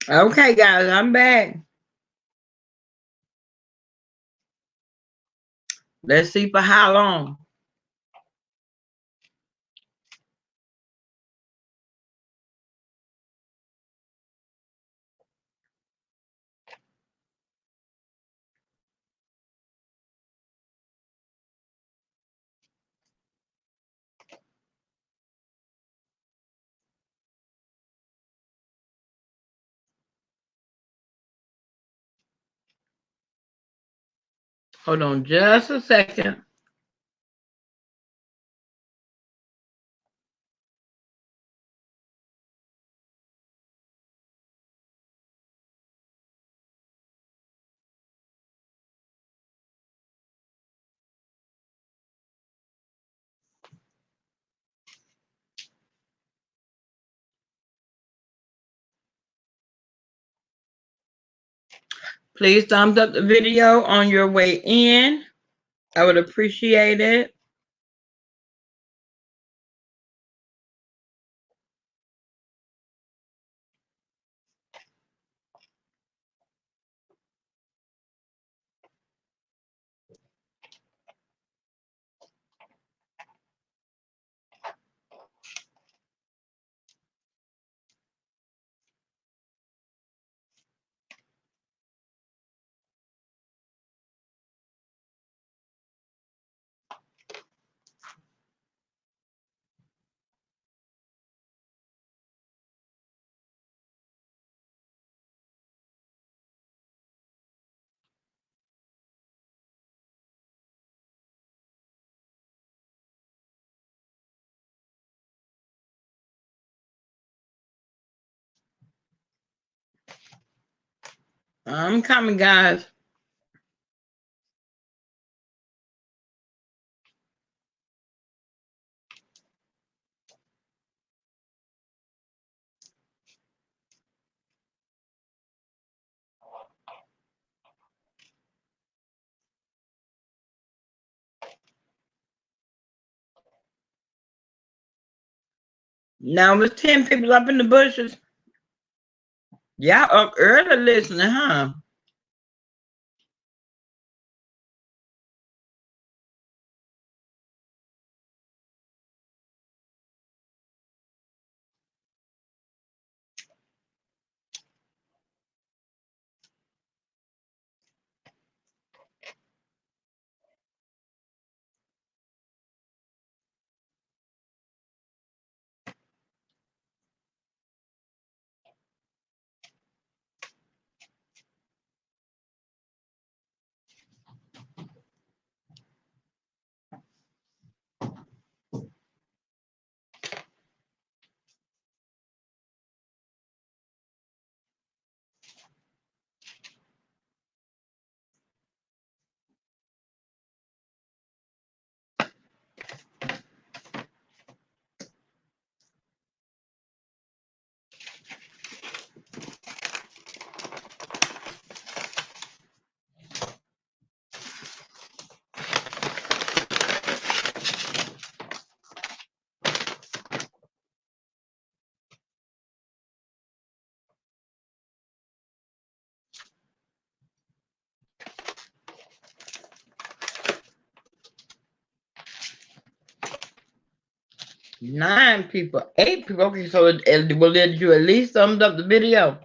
Okay, guys, I'm back. Let's see for how long. Hold on just a second. Please thumbs up the video on your way in. I would appreciate it. I'm coming, guys. Now it's 10 people up in the bushes. Y'all up early listening, huh? Nine people, eight people. Okay, so will did you at least thumbs up the video?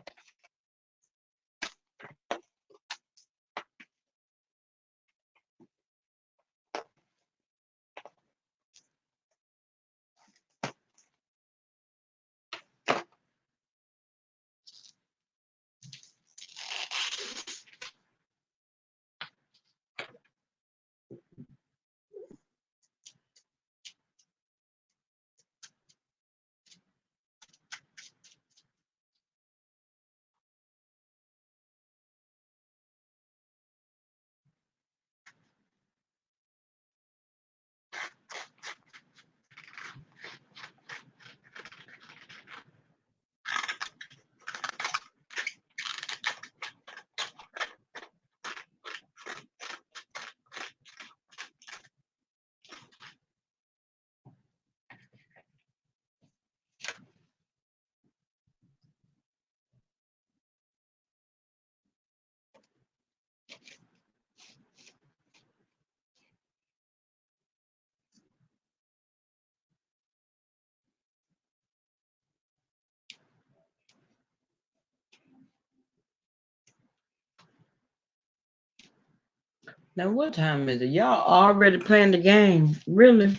Now, what time is it? Y'all already playing the game. Really?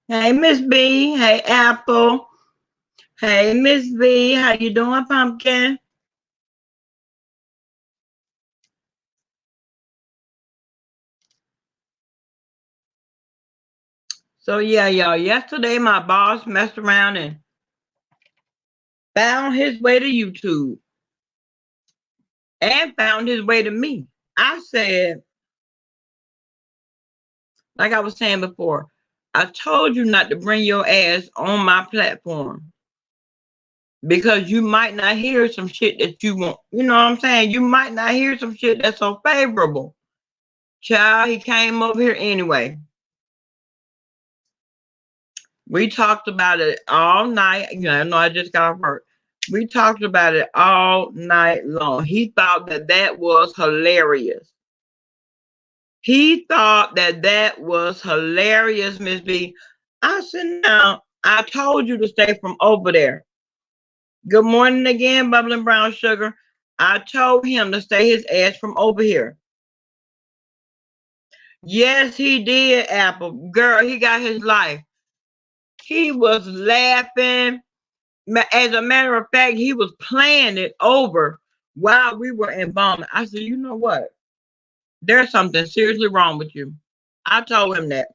Hey, Miss B. Hey, Apple. Hey, Miss B. How you doing, Pumpkin? So, yeah, y'all. Yesterday, my boss messed around and found his way to YouTube and found his way to me. I said, like I was saying before, I told you not to bring your ass on my platform because you might not hear some shit that you want. You know what I'm saying? You might not hear some shit that's so favorable. Child, he came over here anyway. We talked about it all night. You know, I know I just got off work. We talked about it all night long. He thought that that was hilarious. He thought that that was hilarious, Miss B. I said, now, I told you to stay from over there. Good morning again, Bubbling Brown Sugar. I told him to stay his ass from over here. Yes, he did, Apple. Girl, he got his life. He was laughing. As a matter of fact, he was playing it over while we were embalming. I said, you know what? There's something seriously wrong with you. I told him that.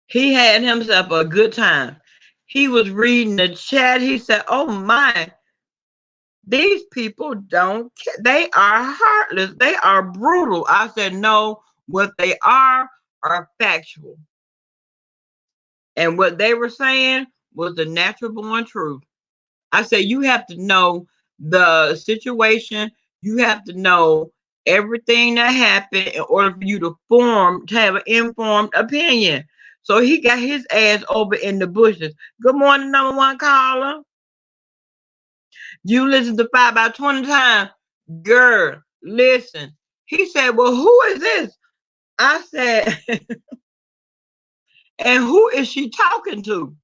He had himself a good time. He was reading the chat. He said, oh my, these people don't care. They are heartless. They are brutal. I said, no, what they are factual. And what they were saying was the natural born truth. I said, you have to know the situation. You have to know everything that happened in order for you to have an informed opinion. So he got his ass over in the bushes. Good morning, number one caller. You listen to 5 by 20 times. Girl, listen. He said, well, who is this? I said, and who is she talking to?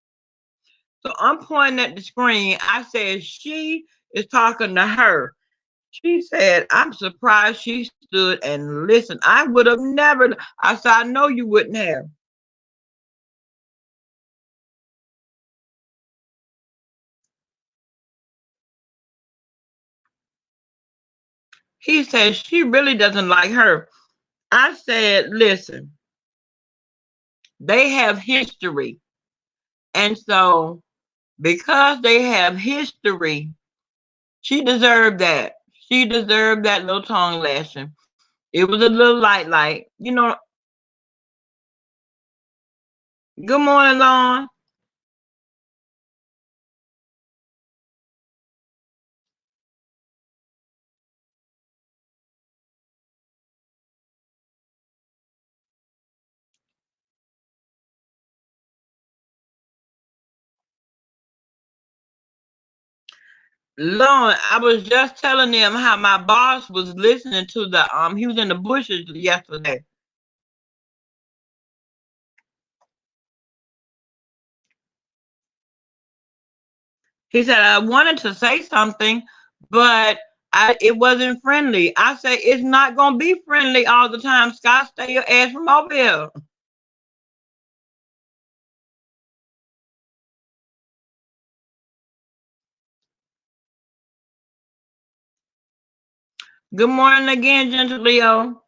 So I'm pointing at the screen. I said, she is talking to her. She said, I'm surprised she stood and listened. I would have never. I said, I know you wouldn't have. He said, she really doesn't like her. I said, listen, they have history. And so, because they have history, she deserved that. She deserved that little tongue lashing. It was a little light. You know, good morning, Lon. Lord, I was just telling them how my boss was listening to he was in the bushes yesterday. He said, I wanted to say something, but it wasn't friendly. I said, it's not going to be friendly all the time. Scott, stay your ass from over here. Good morning again, Gentle Leo.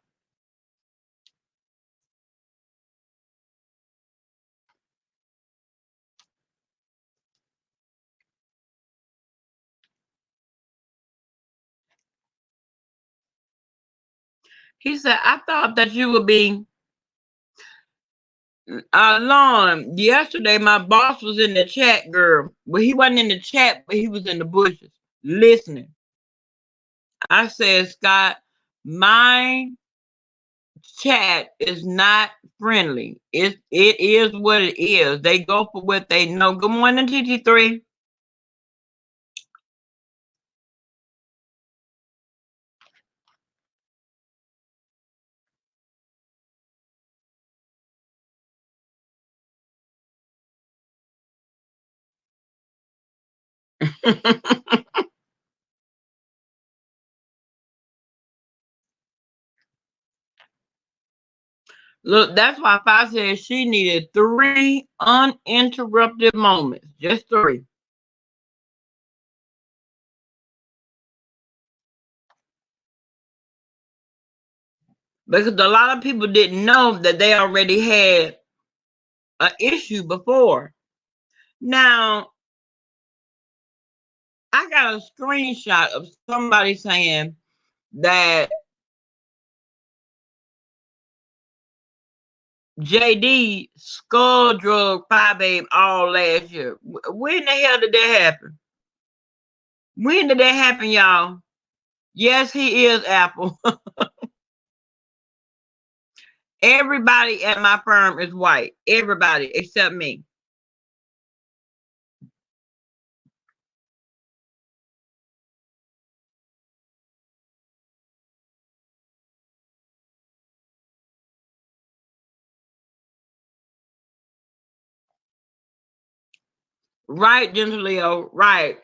He said, I thought that you would be Lauren. Yesterday, my boss was in the chat, girl. Well, he wasn't in the chat, but he was in the bushes listening. I said, Scott, my chat is not friendly. It is what it is. They go for what they know. Good morning, TT3. Look, that's why I said she needed 3 uninterrupted moments. Just 3. Because a lot of people didn't know that they already had an issue before. Now, I got a screenshot of somebody saying that JD skull drug 5 all last year. When the hell did that happen? When did that happen, y'all? Yes, he is Apple. Everybody at my firm is white. Everybody except me. Right, Gentle Leo. Right.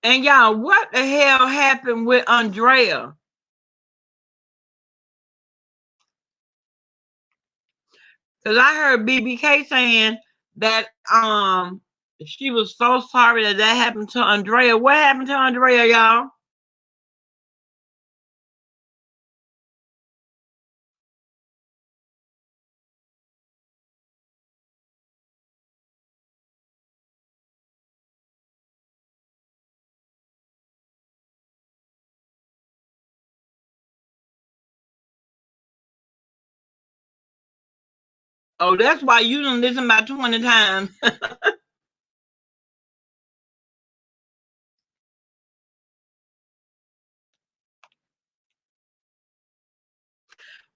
And y'all, what the hell happened with Andrea? Because I heard BBK saying that she was so sorry that that happened to Andrea. What happened to Andrea, y'all? Oh, that's why you done listen about 20 times.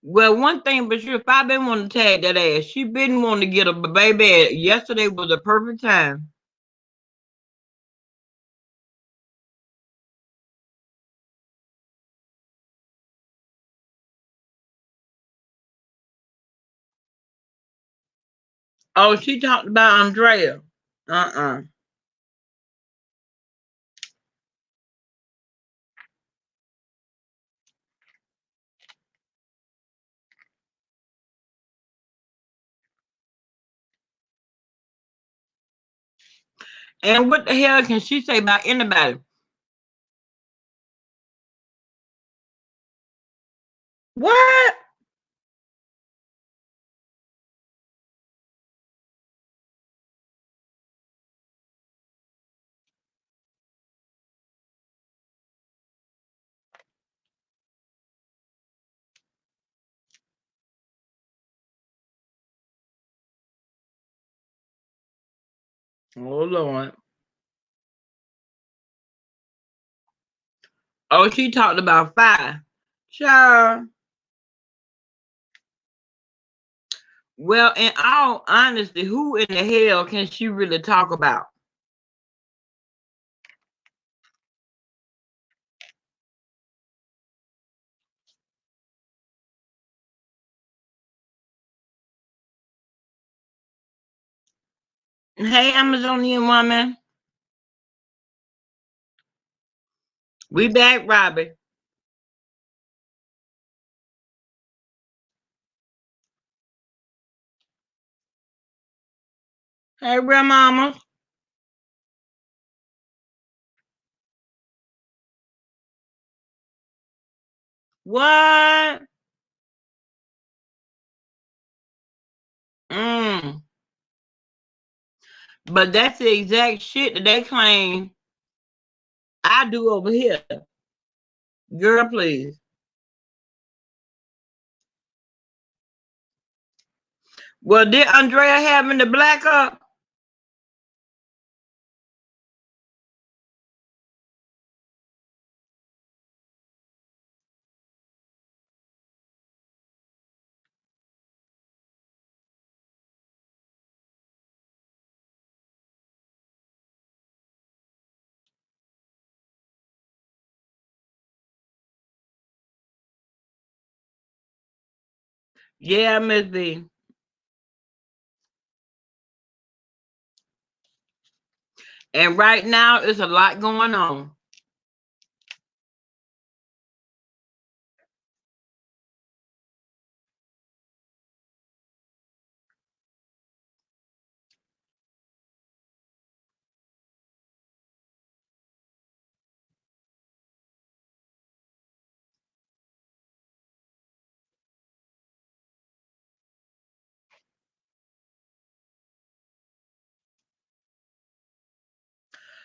Well, one thing for sure, if I been wanting to tag that ass, she been wanting to get a baby. Yesterday was a perfect time. Oh, she talked about Andrea. Uh-uh. And what the hell can she say about anybody? What? Oh, Lord. Oh, she talked about 5. Child. Well, in all honesty, who in the hell can she really talk about? Hey, Amazonian woman. We back, Robbie. Hey, real mama. What? Mm. But that's the exact shit that they claim I do over here. Girl, please. Well, did Andrea having the black up? Yeah, Miss B. And right now, it's a lot going on.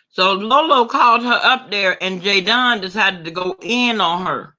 So Lolo called her up there, and Jadon decided to go in on her.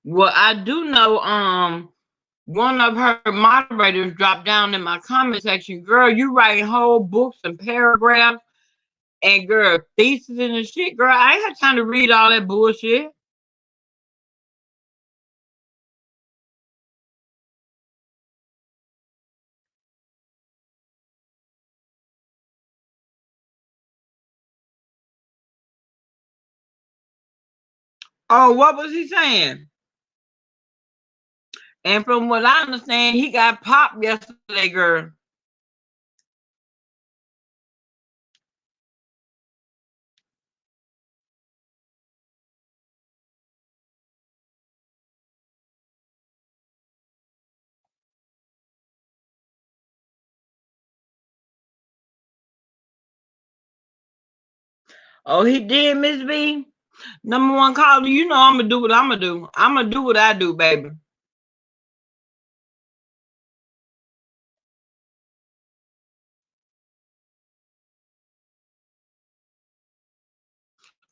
Well, I do know. One of her moderators dropped down in my comment section. Girl, you writing whole books and paragraphs, and girl, thesis and shit. Girl, I ain't had time to read all that bullshit. Oh, what was he saying? And from what I understand, he got popped yesterday, girl. Oh, he did, Miss B. Number one caller, you know I'm gonna do what I'm gonna do. I'm gonna do what I do, baby.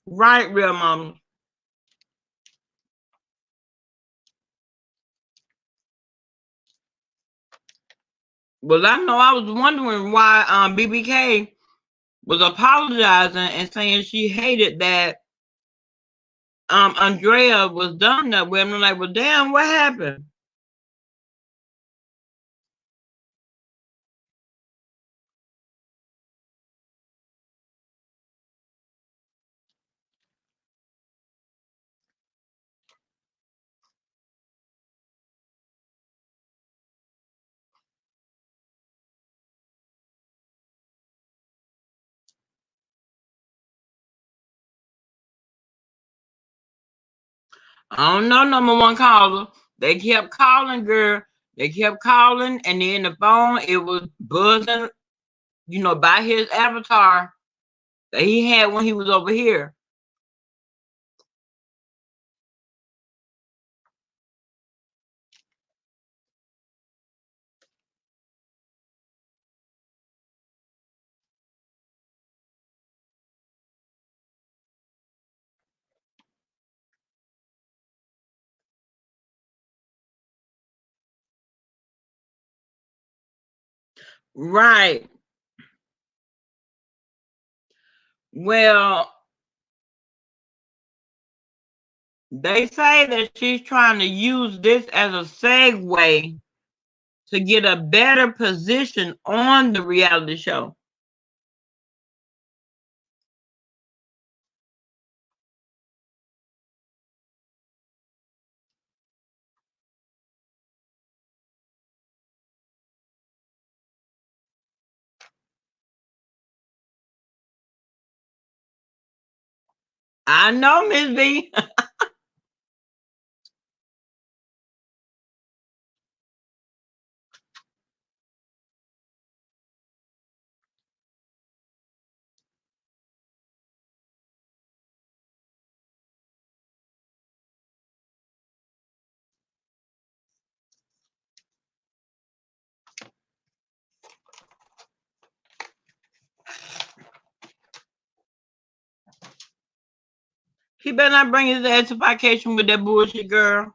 Right, real mama. Well, I know I was wondering why BBK was apologizing and saying she hated that Andrea was done that with. I'm like, well, damn, what happened? I don't know, number one caller. They kept calling, girl. They kept calling, and then the phone it was buzzing, by his avatar that he had when he was over here. Right. Well, they say that she's trying to use this as a segue to get a better position on the reality show. I know, Miss B. He better not bring his ass to vacation with that bullshit, girl.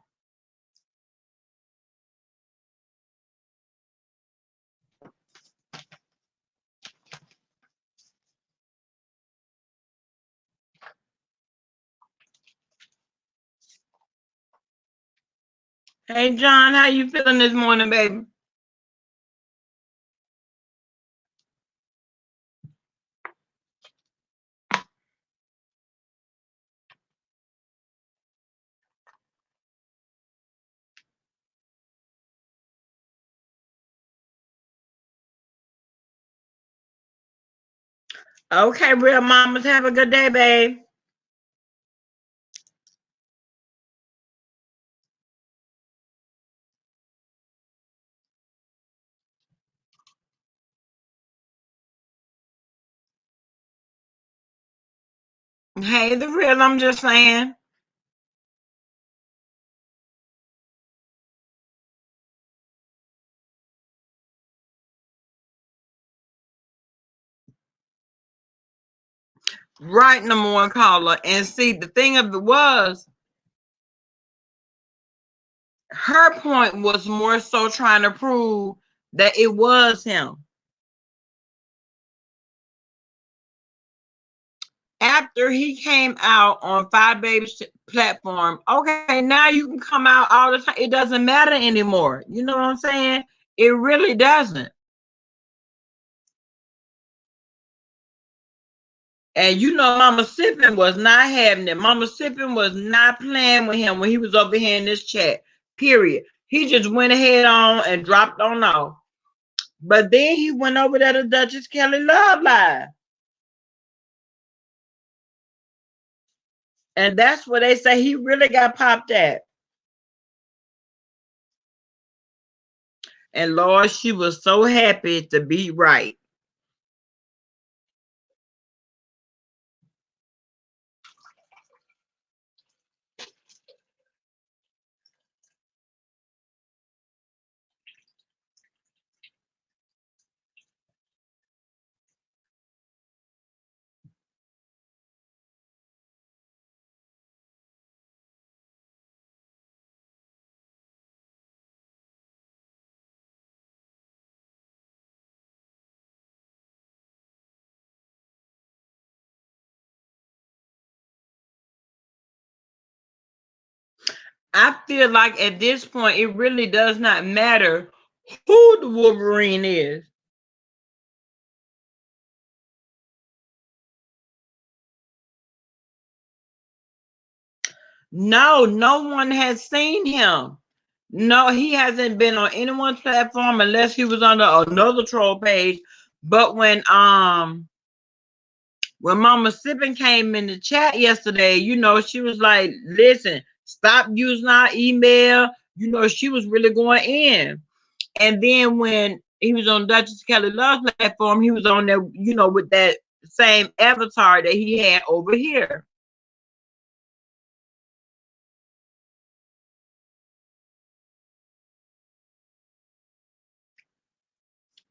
Hey, John, how you feeling this morning, baby? Okay, real mamas, have a good day, babe. Hey, the real, I'm just saying. Right, number one caller. And see, the thing of it was, her point was more so trying to prove that it was him. After he came out on Five Baby's platform, okay, now you can come out all the time. It doesn't matter anymore. You know what I'm saying? It really doesn't. And you know, Mama Sippin was not having it. Mama Sippin was not playing with him when he was over here in this chat. Period. He just went ahead on and dropped on off. But then he went over there to Duchess Kelly Love Live. And that's where they say he really got popped at. And Lord, she was so happy to be right. I feel like at this point, it really does not matter who the Wolverine is. No, no one has seen him. No, he hasn't been on anyone's platform unless he was on another troll page. But when Mama Sippin came in the chat yesterday, you know, she was like, listen, stop using our email. You know, she was really going in. And then when he was on Duchess Kelly Love's platform, he was on there, you know, with that same avatar that he had over here.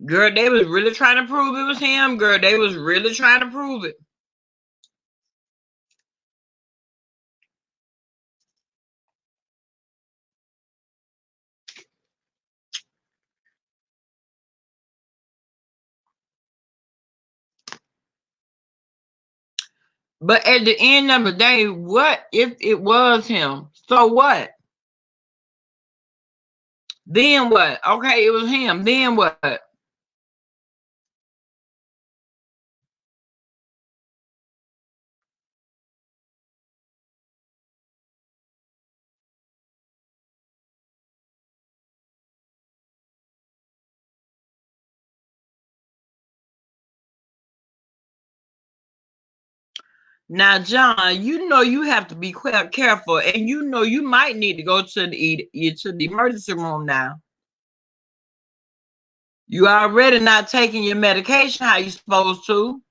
Girl, they was really trying to prove it was him. Girl, they was really trying to prove it. But at the end of the day, what if it was him? So what? Then what? Okay, it was him. Then what? Now, John, you know you have to be quite careful, and you know you might need to go to the emergency room now. You already not taking your medication how you supposed to.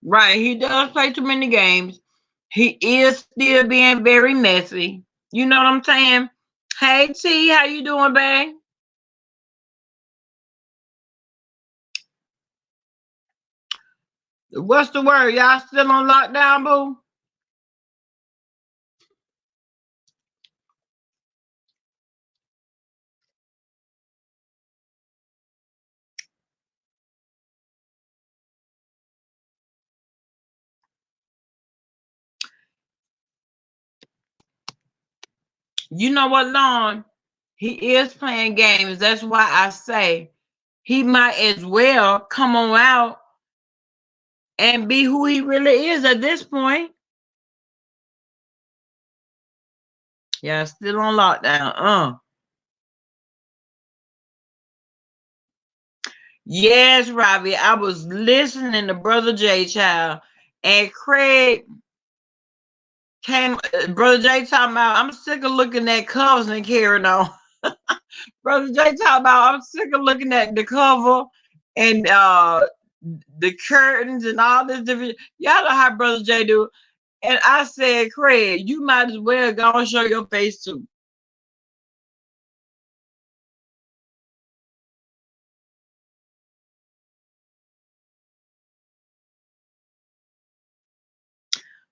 Right. He does play too many games. He is still being very messy. You know what I'm saying? Hey T, how you doing, babe? What's the word? Y'all still on lockdown, boo? You know what, Lon? He is playing games. That's why I say he might as well come on out and be who he really is at this point. Yeah, still on lockdown. Yes, Robbie. I was listening to Brother J Child, and Craig came. Brother J talking about, I'm sick of looking at covers and carrying on. Brother J talking about, I'm sick of looking at the cover and the curtains and all this different. Y'all know how Brother J do. And I said, Craig, you might as well go and show your face too.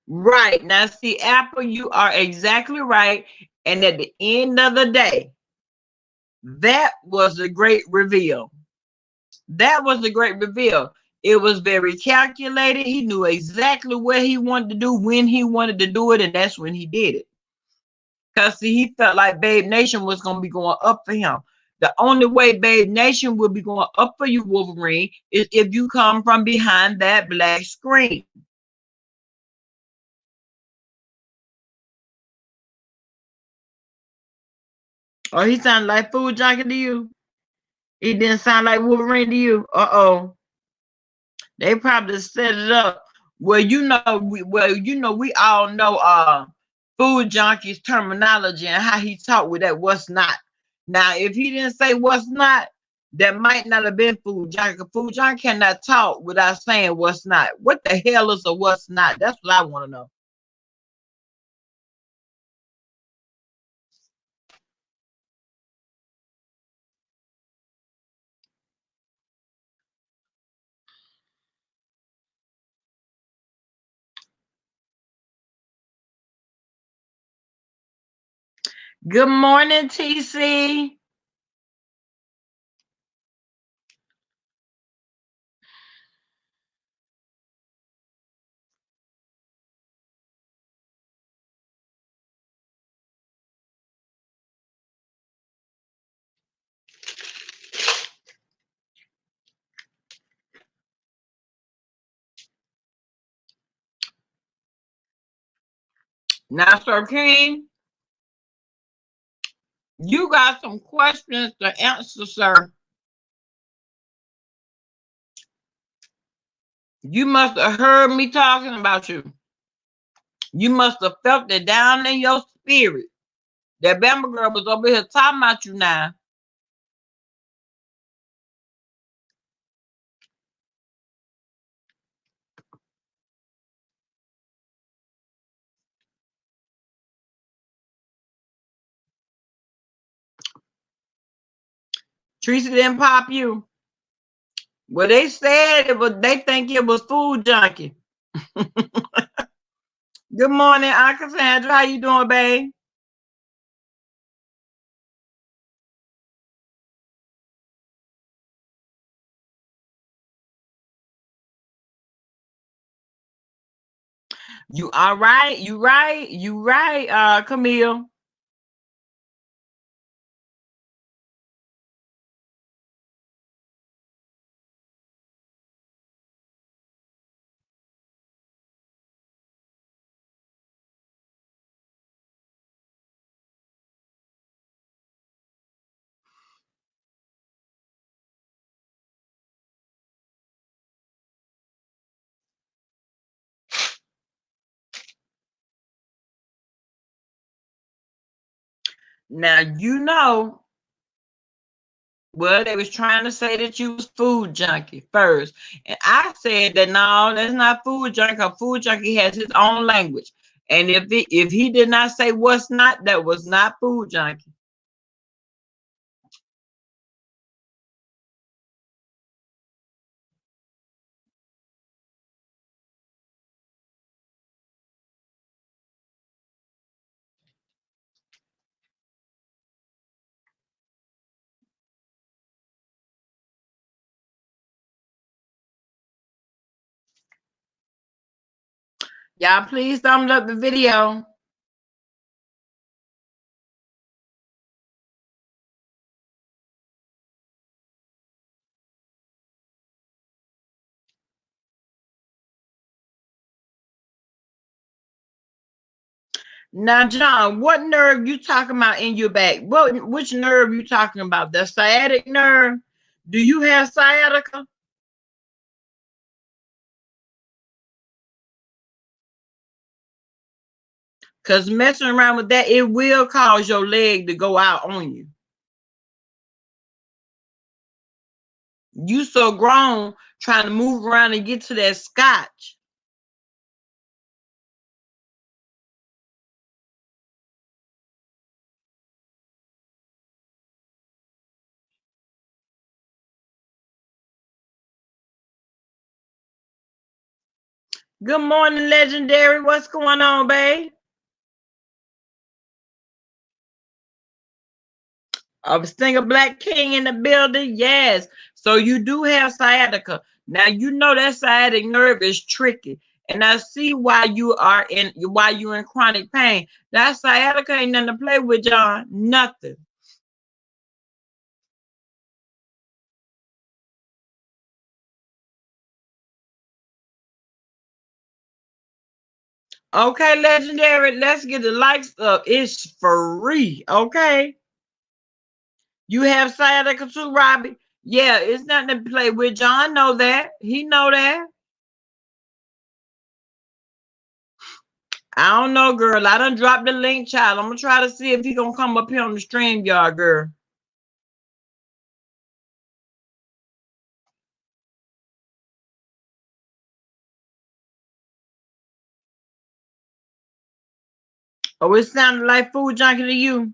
Right. Now, see, Apple, you are exactly right. And at the end of the day, that was a great reveal. That was a great reveal. It was very calculated. He knew exactly what he wanted to do, when he wanted to do it, and that's when he did it. Because see, he felt like Babe Nation was going to be going up for him. The only way Babe Nation will be going up for you, Wolverine, is if you come from behind that black screen. Oh, he sounded like Food Junkie to you? He didn't sound like Wolverine to you? Uh-oh. They probably set it up. We all know Food Junkie's terminology and how he talked with that what's not. Now, if he didn't say what's not, that might not have been Food Junkie. Food Junkie cannot talk without saying what's not. What the hell is a what's not? That's what I want to know. Good morning, TC. Now, Sir King, you got some questions to answer, sir. You must have heard me talking about you. You must have felt it down in your spirit. That Bama girl was over here talking about you now. Teresa didn't pop you. Well, they said it was. They think it was Food Junkie. Good morning, Uncle Sandra. How you doing, babe? You all right? You right? You right, Camille? Now you know. Well, they was trying to say that you was Food Junkie first, and I said that no, that's not Food Junkie. A Food Junkie has his own language, and if he did not say what's not, that was not Food Junkie. Y'all, please thumbs up the video. Now, John, what nerve you talking about in your back? Which nerve you talking about? The sciatic nerve? Do you have sciatica? Because messing around with that, it will cause your leg to go out on you. You so grown trying to move around and get to that scotch. Good morning, Legendary. What's going on, babe? A single black king in the building. Yes. So you do have sciatica. Now you know that sciatic nerve is tricky. And I see why you're in chronic pain. That sciatica ain't nothing to play with, John. Nothing. Okay, Legendary. Let's get the likes up. It's free. Okay. You have sciatica too, Robbie? Yeah, it's nothing to play with. John know that. He know that. I don't know, girl. I done dropped the link, child. I'm gonna try to see if he gonna come up here on the stream yard, girl. Oh, it sounded like food junkie to you.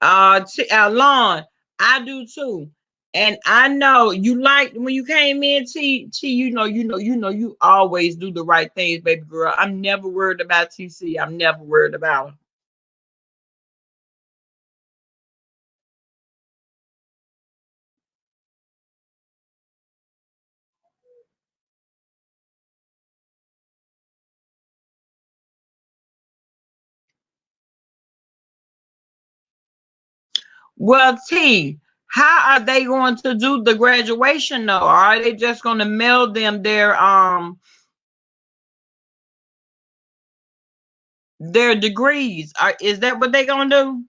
Lon, I do too. And I know you like when you came in, T, you always do the right things, baby girl. I'm never worried about TC. I'm never worried about her. Well, T, how are they going to do the graduation though? Or are they just going to mail them their degrees? Is that what they going to do?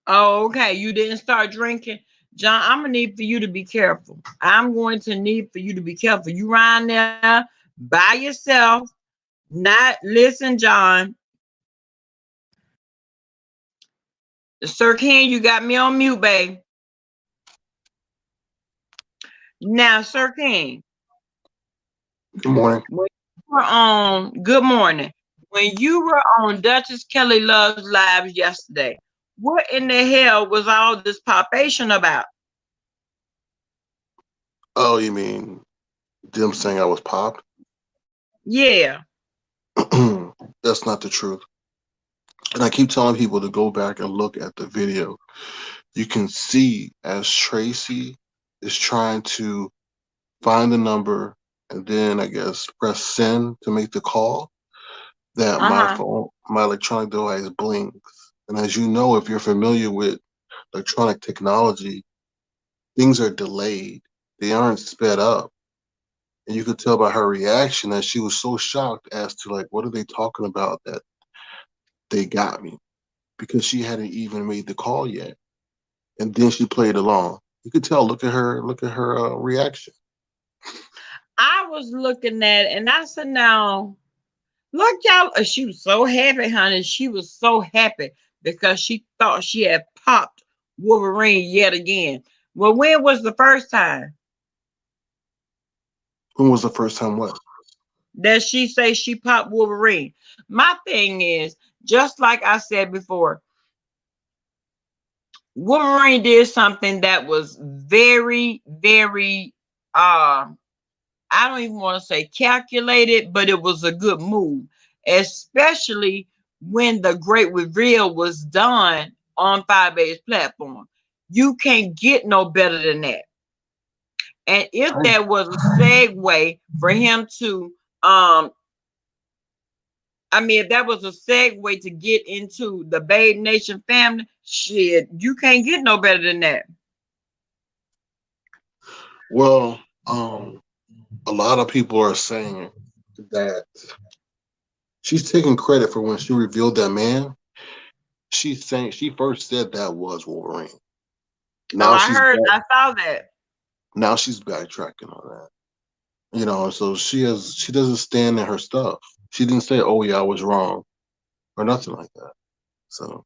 Oh, okay. You didn't start drinking. John, I'm gonna need for you to be careful. I'm going to need for you to be careful. You around there by yourself. Not listen, John. Sir Ken, you got me on mute, babe. Now, Sir Ken, Good morning. when you were on Good Morning, when you were on Duchess Kelly Love's Lives yesterday, what in the hell was all this palpation about? Oh, you mean them saying I was popped? Yeah. That's not the truth. And I keep telling people to go back and look at the video. You can see as Tracy is trying to find the number and then I guess press send to make the call that my Uh-huh. phone, my electronic device blinks. And as you know, if you're familiar with electronic technology, things are delayed. They aren't sped up. And you could tell by her reaction that she was so shocked as to like, what are they talking about that they got me? Because she hadn't even made the call yet, and then she played along. You could tell. Look at her reaction. I was looking at it and I said, now, look, y'all. She was so happy, honey. She was so happy because she thought she had popped Wolverine yet again. Well, when was the first time When was the first time? What? that she say she popped Wolverine? My thing is, just like I said before, Wolverine did something that was very, very I don't even want to say calculated, but it was a good move, especially when the great reveal was done on 5A's platform. You can't get no better than that. And if I, there was a segue for him to, I mean, if that was a segue to get into the Babe Nation family, shit, you can't get no better than that. well, a lot of people are saying that she's taking credit for when she revealed that man. She's saying she first said that was Wolverine. Oh, Now I she's heard, back, I saw that. now she's backtracking on that. So she doesn't stand in her stuff. She didn't say, "Oh yeah, I was wrong," or nothing like that. So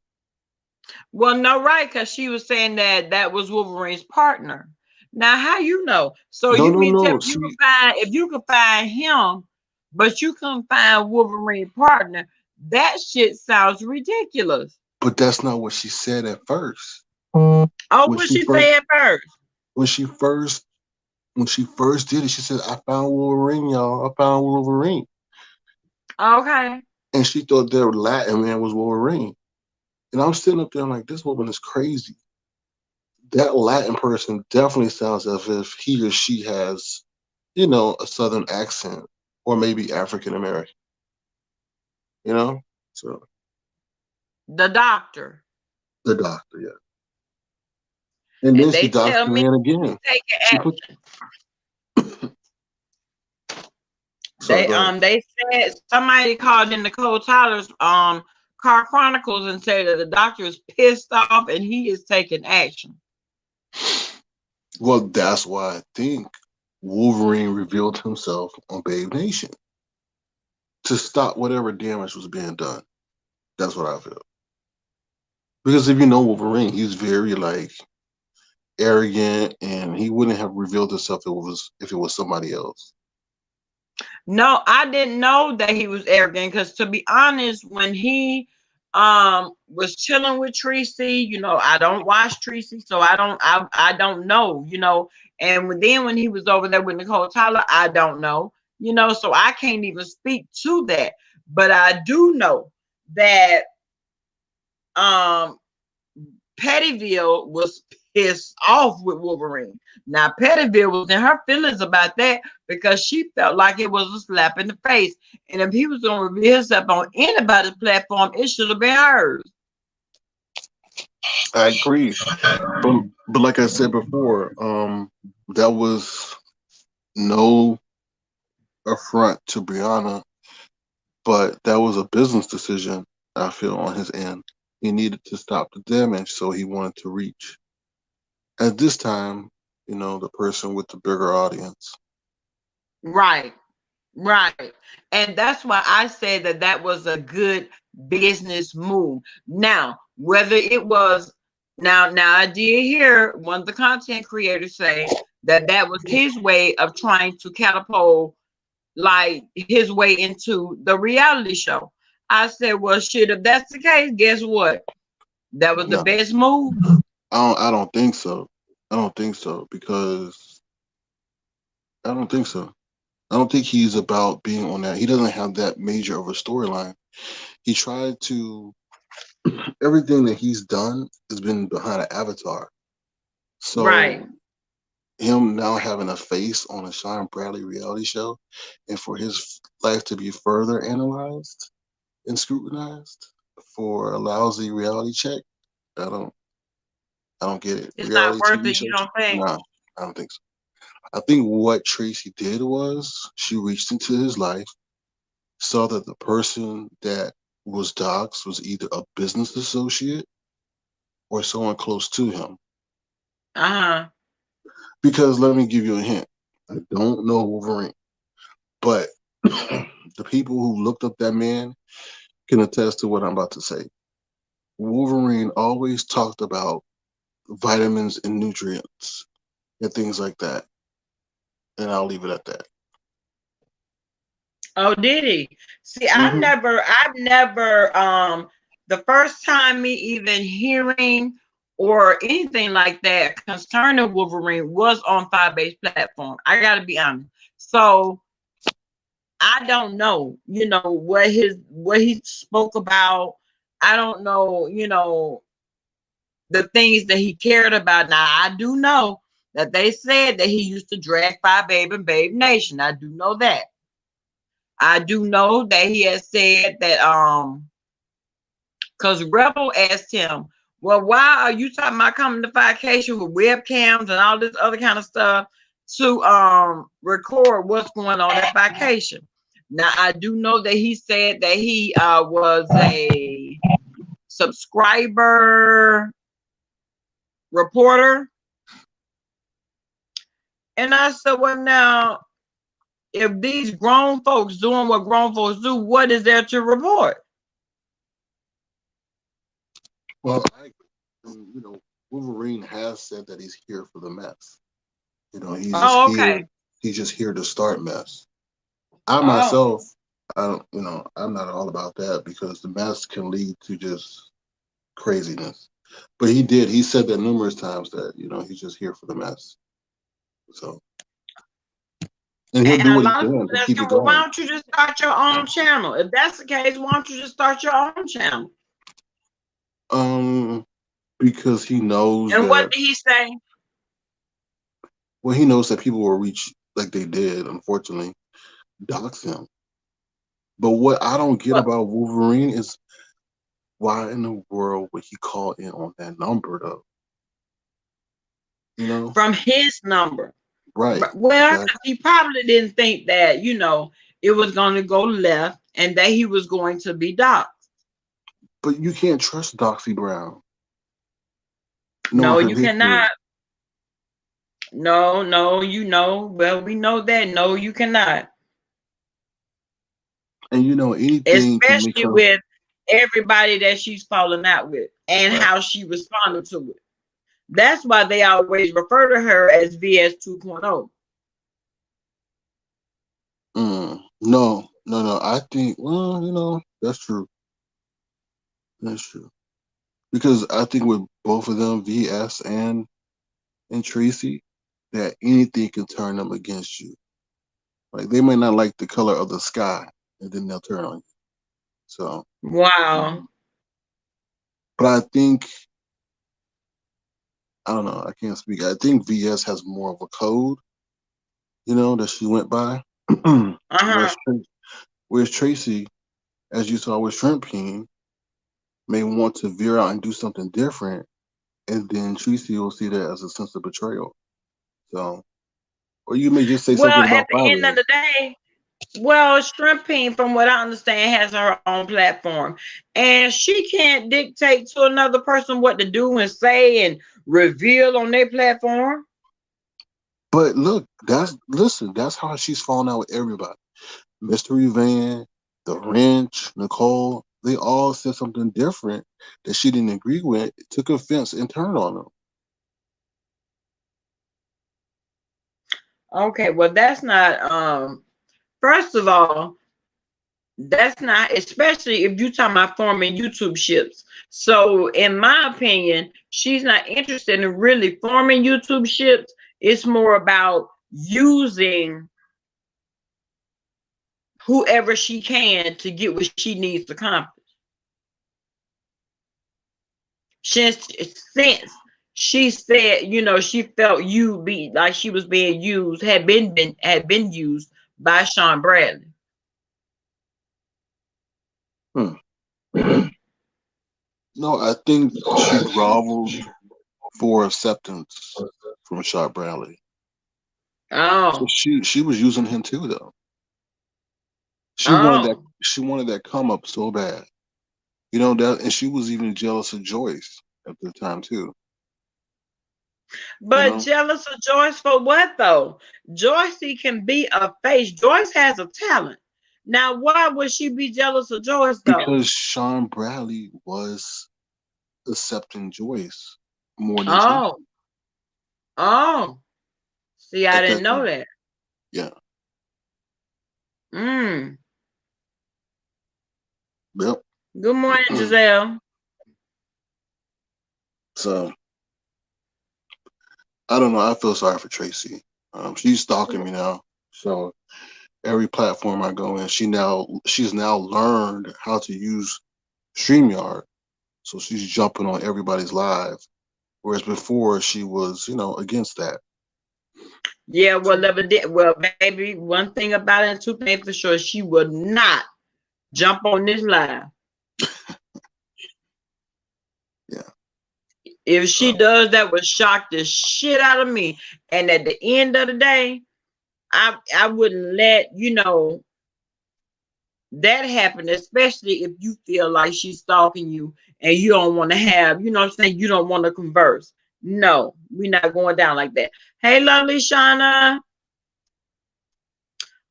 Well, no, right, because she was saying that that was Wolverine's partner. Now, how you know? So no, you no, mean tell no. me you can find if you can find him, but you can find Wolverine partner? That shit sounds ridiculous. But that's not what she said at first. Oh, When what she she first, say at first? when she first, when she first did it, she said, "I found Wolverine, y'all. I found Wolverine," Okay. and she thought their Latin man was Wolverine. And I'm sitting up there, I'm like, this woman is crazy. That Latin person definitely sounds as if he or she has, a Southern accent or maybe African American, you know? So The doctor. the doctor, yeah. And then And she they doxed tell the me man he's again. taking She put, action. sorry, go ahead. They said somebody called in Nicole Tyler's Car Chronicles and said that the doctor is pissed off and he is taking action. Well, that's why I think Wolverine revealed himself on Babe Nation to stop whatever damage was being done. That's what I feel. Because if you know Wolverine, he's very like arrogant, and he wouldn't have revealed himself if it was somebody else. No, I didn't know that he was arrogant because to be honest, when he was chilling with Tracy, I don't watch Tracy, so I don't know, then when he was over there with Nicole Tyler, I don't know, so I can't even speak to that. But I do know that um Pettyville was pissed off with Wolverine. Now, Pettyville was in her feelings about that because she felt like it was a slap in the face. And if he was going to reveal himself on anybody's platform, it should have been hers. I agree, but like I said before, that was no affront to Brianna, but that was a business decision. I feel on his end, he needed to stop the damage, so he wanted to reach at this time, the person with the bigger audience. Right, right. And that's why I said that that was a good business move. Now, whether it was, now I did hear one of the content creators say that that was his way of trying to catapult like his way into the reality show. I said, well, shit, if that's the case, guess what? That was the No, best move. I don't think so. I don't think so because I don't think so. I don't think he's about being on that. He doesn't have that major of a storyline. He tried to everything that he's done has been behind an avatar. Right. So him now having a face on a Sean Bradley reality show, and for his life to be further analyzed and scrutinized for a lousy reality check, I don't, I don't get it. It's not Reality worth TV it, you shows, don't think? nah, I don't think so. I think what Tracy did was she reached into his life, saw that the person that was doxxed was either a business associate or someone close to him. Uh-huh. Because let me give you a hint. I don't know Wolverine, but the people who looked up that man can attest to what I'm about to say. Wolverine always talked about vitamins and nutrients and things like that. And I'll leave it at that. Oh, did he? See, Hmm. I've never, the first time me even hearing or anything like that concerning Wolverine was on Firebase's platform. I gotta be honest. So I don't know, what he spoke about. I don't know, the things that he cared about. Now I do know that they said that he used to drag Fire Babe and Babe Nation. I do know that. I do know that he has said that because Rebel asked him, well, why are you talking about coming to vacation with webcams and all this other kind of stuff to record what's going on at vacation? Now I do know that he said that he was a subscriber reporter. And I said, well, now, if these grown folks doing what grown folks do, what is there to report? Well, Wolverine has said that he's here for the mess. He's just Oh, here. okay. He's just here to start mess. I Oh, myself, I don't, I'm not all about that because the mess can lead to just craziness. But he said that numerous times that, he's just here for the mess. So, and he'll and do a what he lot of can people to ask keep him, it well, why going. don't you just start your own channel? If that's the case, why don't you just start your own channel? Um, because he knows And what that, did he say? well, he knows that people will reach like they did, unfortunately, dox him. But what I don't get What, about Wolverine is why in the world would he call in on that number though? You know? from his number. Right. Well, Exactly. he probably didn't think that, it was going to go left and that he was going to be doxxed. But you can't trust Doxy Brown, knowing No, her you history. cannot. No, no, well, we know that. No, you cannot. And anything can make Especially her with everybody that she's falling out with and right. how she responded to it. That's why they always refer to her as VS 2.0. No, no, no. I think well, that's true. That's true. Because I think with both of them, VS and Tracy, that anything can turn them against you. Like they may not like the color of the sky, and then they'll turn on you. So, Wow. but I think I don't know. I can't speak. I think VS has more of a code, that she went by. Uh-huh. whereas, whereas Tracy, as you saw with Shrimp King, may want to veer out and do something different, and then Tracy will see that as a sense of betrayal. So, or you may just say Well, something at about the end of Firebase. the day, well, Shrimping, from what I understand, has her own platform. And she can't dictate to another person what to do and say and reveal on their platform. But look, that's how she's falling out with everybody. Mystery Van, the Wrench, Nicole, they all said something different that she didn't agree with, took offense and turned on them. Okay, well, that's not first of all, that's not, especially if you're talking about forming YouTube ships. So, in my opinion, she's not interested in really forming YouTube ships. It's more about using whoever she can to get what she needs to accomplish. Since she said, she felt you be like she was being used, had been used by Sean Bradley. Hmm. No, I think she groveled for acceptance from Sharp Bradley. So Oh, she was using him too, though. She wanted that oh. she wanted that come up so bad, that, and she was even jealous of Joyce at the time too. You But know, jealous of Joyce for what though? Joyce can be a face. Joyce has a talent. Now, why would she be jealous of Joyce though? because Sean Bradley was accepting Joyce more than Tracy Oh, oh. See, I at didn't that know time. that. Yeah. Mm. Yep. Good morning, Giselle. So I don't know. I feel sorry for Tracy. She's stalking me now. So every platform I go in, she's now learned how to use StreamYard. So she's jumping on everybody's live. Whereas before she was, against that. Yeah, well, baby, one thing about it, and two things for sure, she would not jump on this live. Yeah. If she So, does, that would shock the shit out of me. And at the end of the day, I wouldn't let that happen, especially if you feel like she's stalking you and you don't want to have, what I'm saying, you don't want to converse. No, we're not going down like that. Hey, lovely Shauna.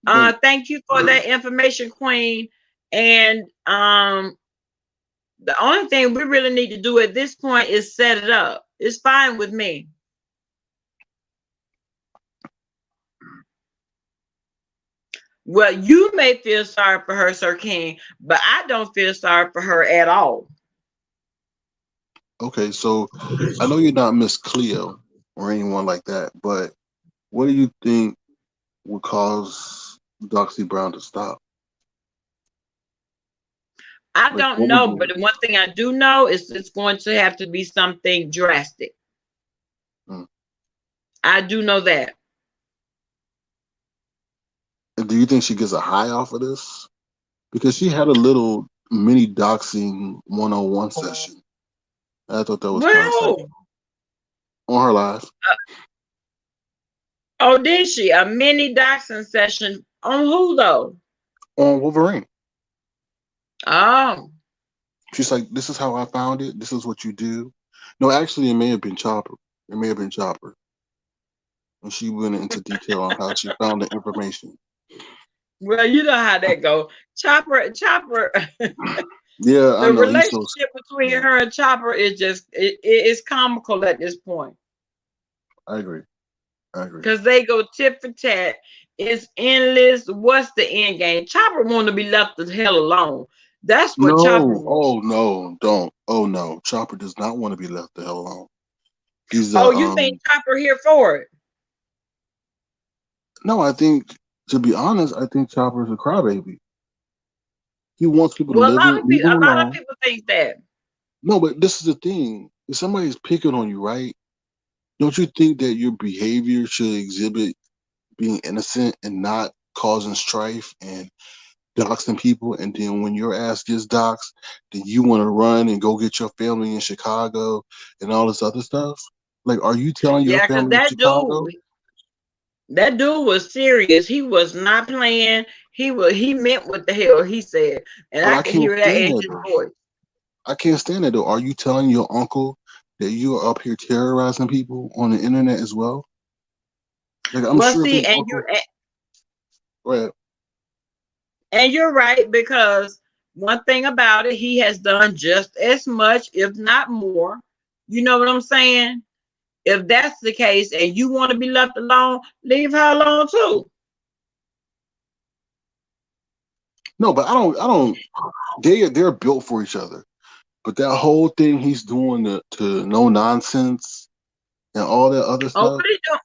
but Thank you for that information, Queen. And the only thing we really need to do at this point is set it up. It's fine with me. Well, you may feel sorry for her, Sir King, but I don't feel sorry for her at all. okay, so I know you're not Miss Cleo or anyone like that, but what do you think would cause Doxy Brown to stop? I Like, don't what would know, but you? the one thing I do know is it's going to have to be something drastic. Mm. I do know that. And do you think she gets a high off of this? Because she had a little mini doxing 101 session. I thought that was kind of like Well, on her live oh, did she? A mini doxing session on who though? on Wolverine. Oh, She's like, "This is how I found it. This is what you do." No, actually, it may have been Chopper. It may have been Chopper, and she went into detail on how she found the information. well, you know how that go. Chopper. Yeah, I The know. He's so. relationship between Yeah, her and Chopper is just it's comical at this point I agree. I agree. because they go tit for tat. It's endless. What's the end game? Chopper want to be left the hell alone. That's what Chopper No, wants. oh no, don't. Oh no, Chopper does not want to be left the hell alone. He's Oh, you think Chopper here for it? no, I think, to be honest, I think Chopper's a crybaby. He wants people to Well, leave him a lot of alone. people think that. No, but this is the thing. If somebody's picking on you, right? Don't you think that your behavior should exhibit being innocent and not causing strife and doxing people? And then when your ass gets doxed, then you want to run and go get your family in Chicago and all this other stuff? Like, are you telling your Yeah, because family in Chicago? that dude was serious. He was not playing. He meant what the hell he said, and But I I could can't hear that stand in that his though. voice. I can't stand that though. Are you telling your uncle that you are up here terrorizing people on the internet as well? Like, I'm Well, sure see, his uncle. Well, and you're right because one thing about it, he has done just as much, if not more. You know what I'm saying? If that's the case, and you want to be left alone, leave her alone too. no, but I don't. I don't. They're built for each other. But that whole thing he's doing to no nonsense and all that other Oh, stuff. what are you doing?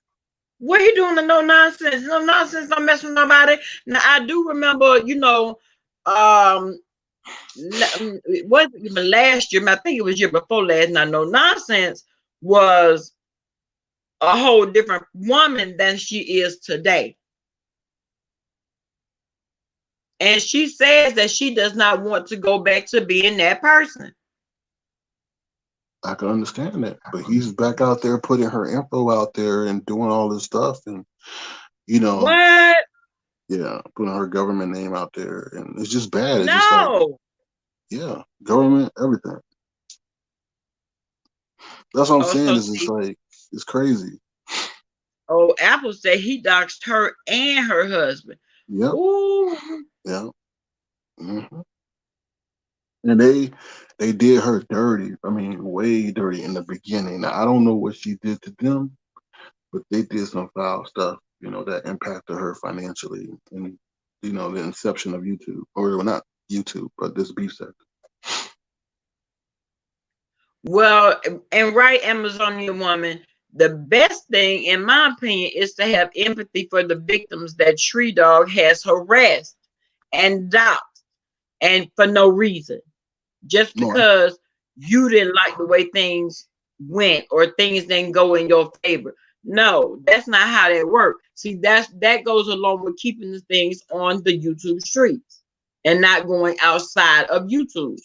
What are you doing to no nonsense? No nonsense. Don't mess with nobody. Now I do remember, um, what last year? I think it was year before last. Now, no nonsense was a whole different woman than she is today. And she says that she does not want to go back to being that person. I can understand that, but he's back out there putting her info out there and doing all this stuff, and you know, What? yeah, putting her government name out there, and it's just bad. It's just like, No. yeah, government, everything. That's what I'm Oh, saying. so Is it's see, like it's crazy. oh, Apple said he doxed her and her husband. Yep. Ooh. Yeah. Hmm. And they did her dirty. I mean, way dirty in the beginning. Now, I don't know what she did to them, but they did some foul stuff, that impacted her financially and the inception of YouTube. Or well, not YouTube, but this beef sector. Well, and right, Amazonian woman, The best thing, in my opinion, is to have empathy for the victims that Tree Dog has harassed and doxxed, and for no reason, just No, because you didn't like the way things went or things didn't go in your favor. No, that's not how that works. See, that goes along with keeping the things on the YouTube streets and not going outside of YouTube.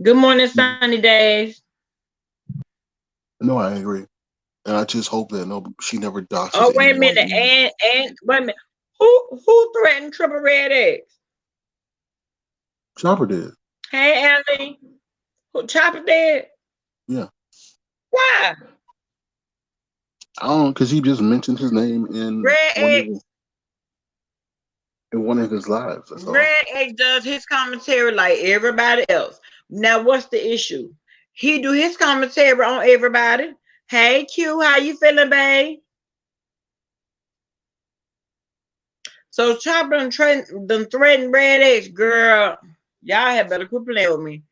Good morning, Sunny Days. no, I agree, and I just hope that no, she never Oh, doxes wait a anyone minute, again. and wait a minute. Who threatened Triple Red X? Chopper did, Hey, Ellie. Who Chopper dead? yeah. Why? I don't, because he just mentioned his name Red X. in one of his lives. That's all. Red X does his commentary like everybody else. Now, what's the issue? He do his commentary on everybody. Hey, Q, how you feeling, babe? So Chopper done threatened Red X, girl. Y'all had better quit playing with me.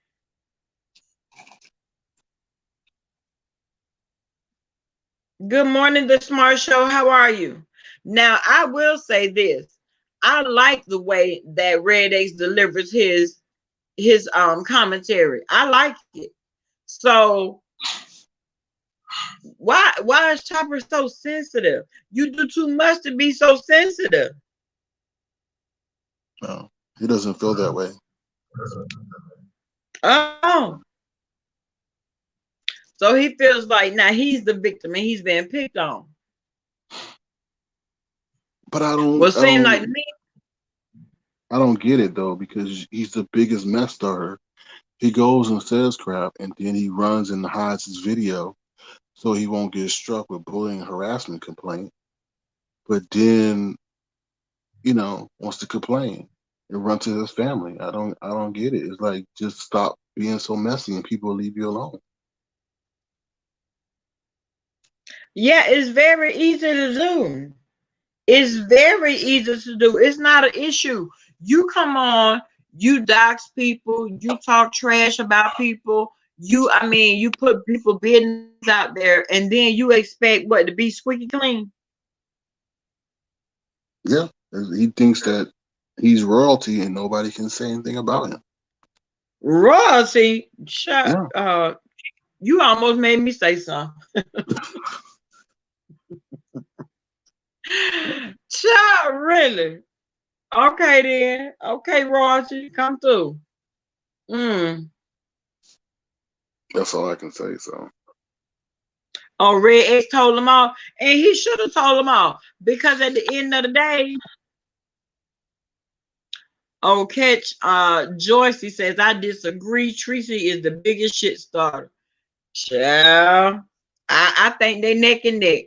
Good morning, The Smart Show. How are you? Now, I will say this. I like the way that Red X delivers his commentary. I like it. So why is Chopper so sensitive? You do too much to be so sensitive. No, he doesn't feel that way. Oh, so he feels like now he's the victim and he's being picked on. But Well, seem like to me. I don't get it though because he's the biggest mess starter. He goes and says crap, and then he runs and hides his video so he won't get struck with bullying and harassment complaint. But then, wants to complain and run to his family. I don't get it. It's like just stop being so messy and people will leave you alone. Yeah, it's very easy to do. It's very easy to do. It's not an issue. You come on, you dox people, you talk trash about people. You put people business out there, and then you expect what to be squeaky clean. Yeah, he thinks that he's royalty and nobody can say anything about him. Royalty, shut. Yeah, You almost made me say something. Child, really? Okay then. Okay, royalty, come through. Mm. that's all I can say. So Oh, Red X told them all, and he should have told them all because at the end of the day, oh, catch Joyce, he says, I disagree. Tracy is the biggest shit starter. Child, I think they neck and neck.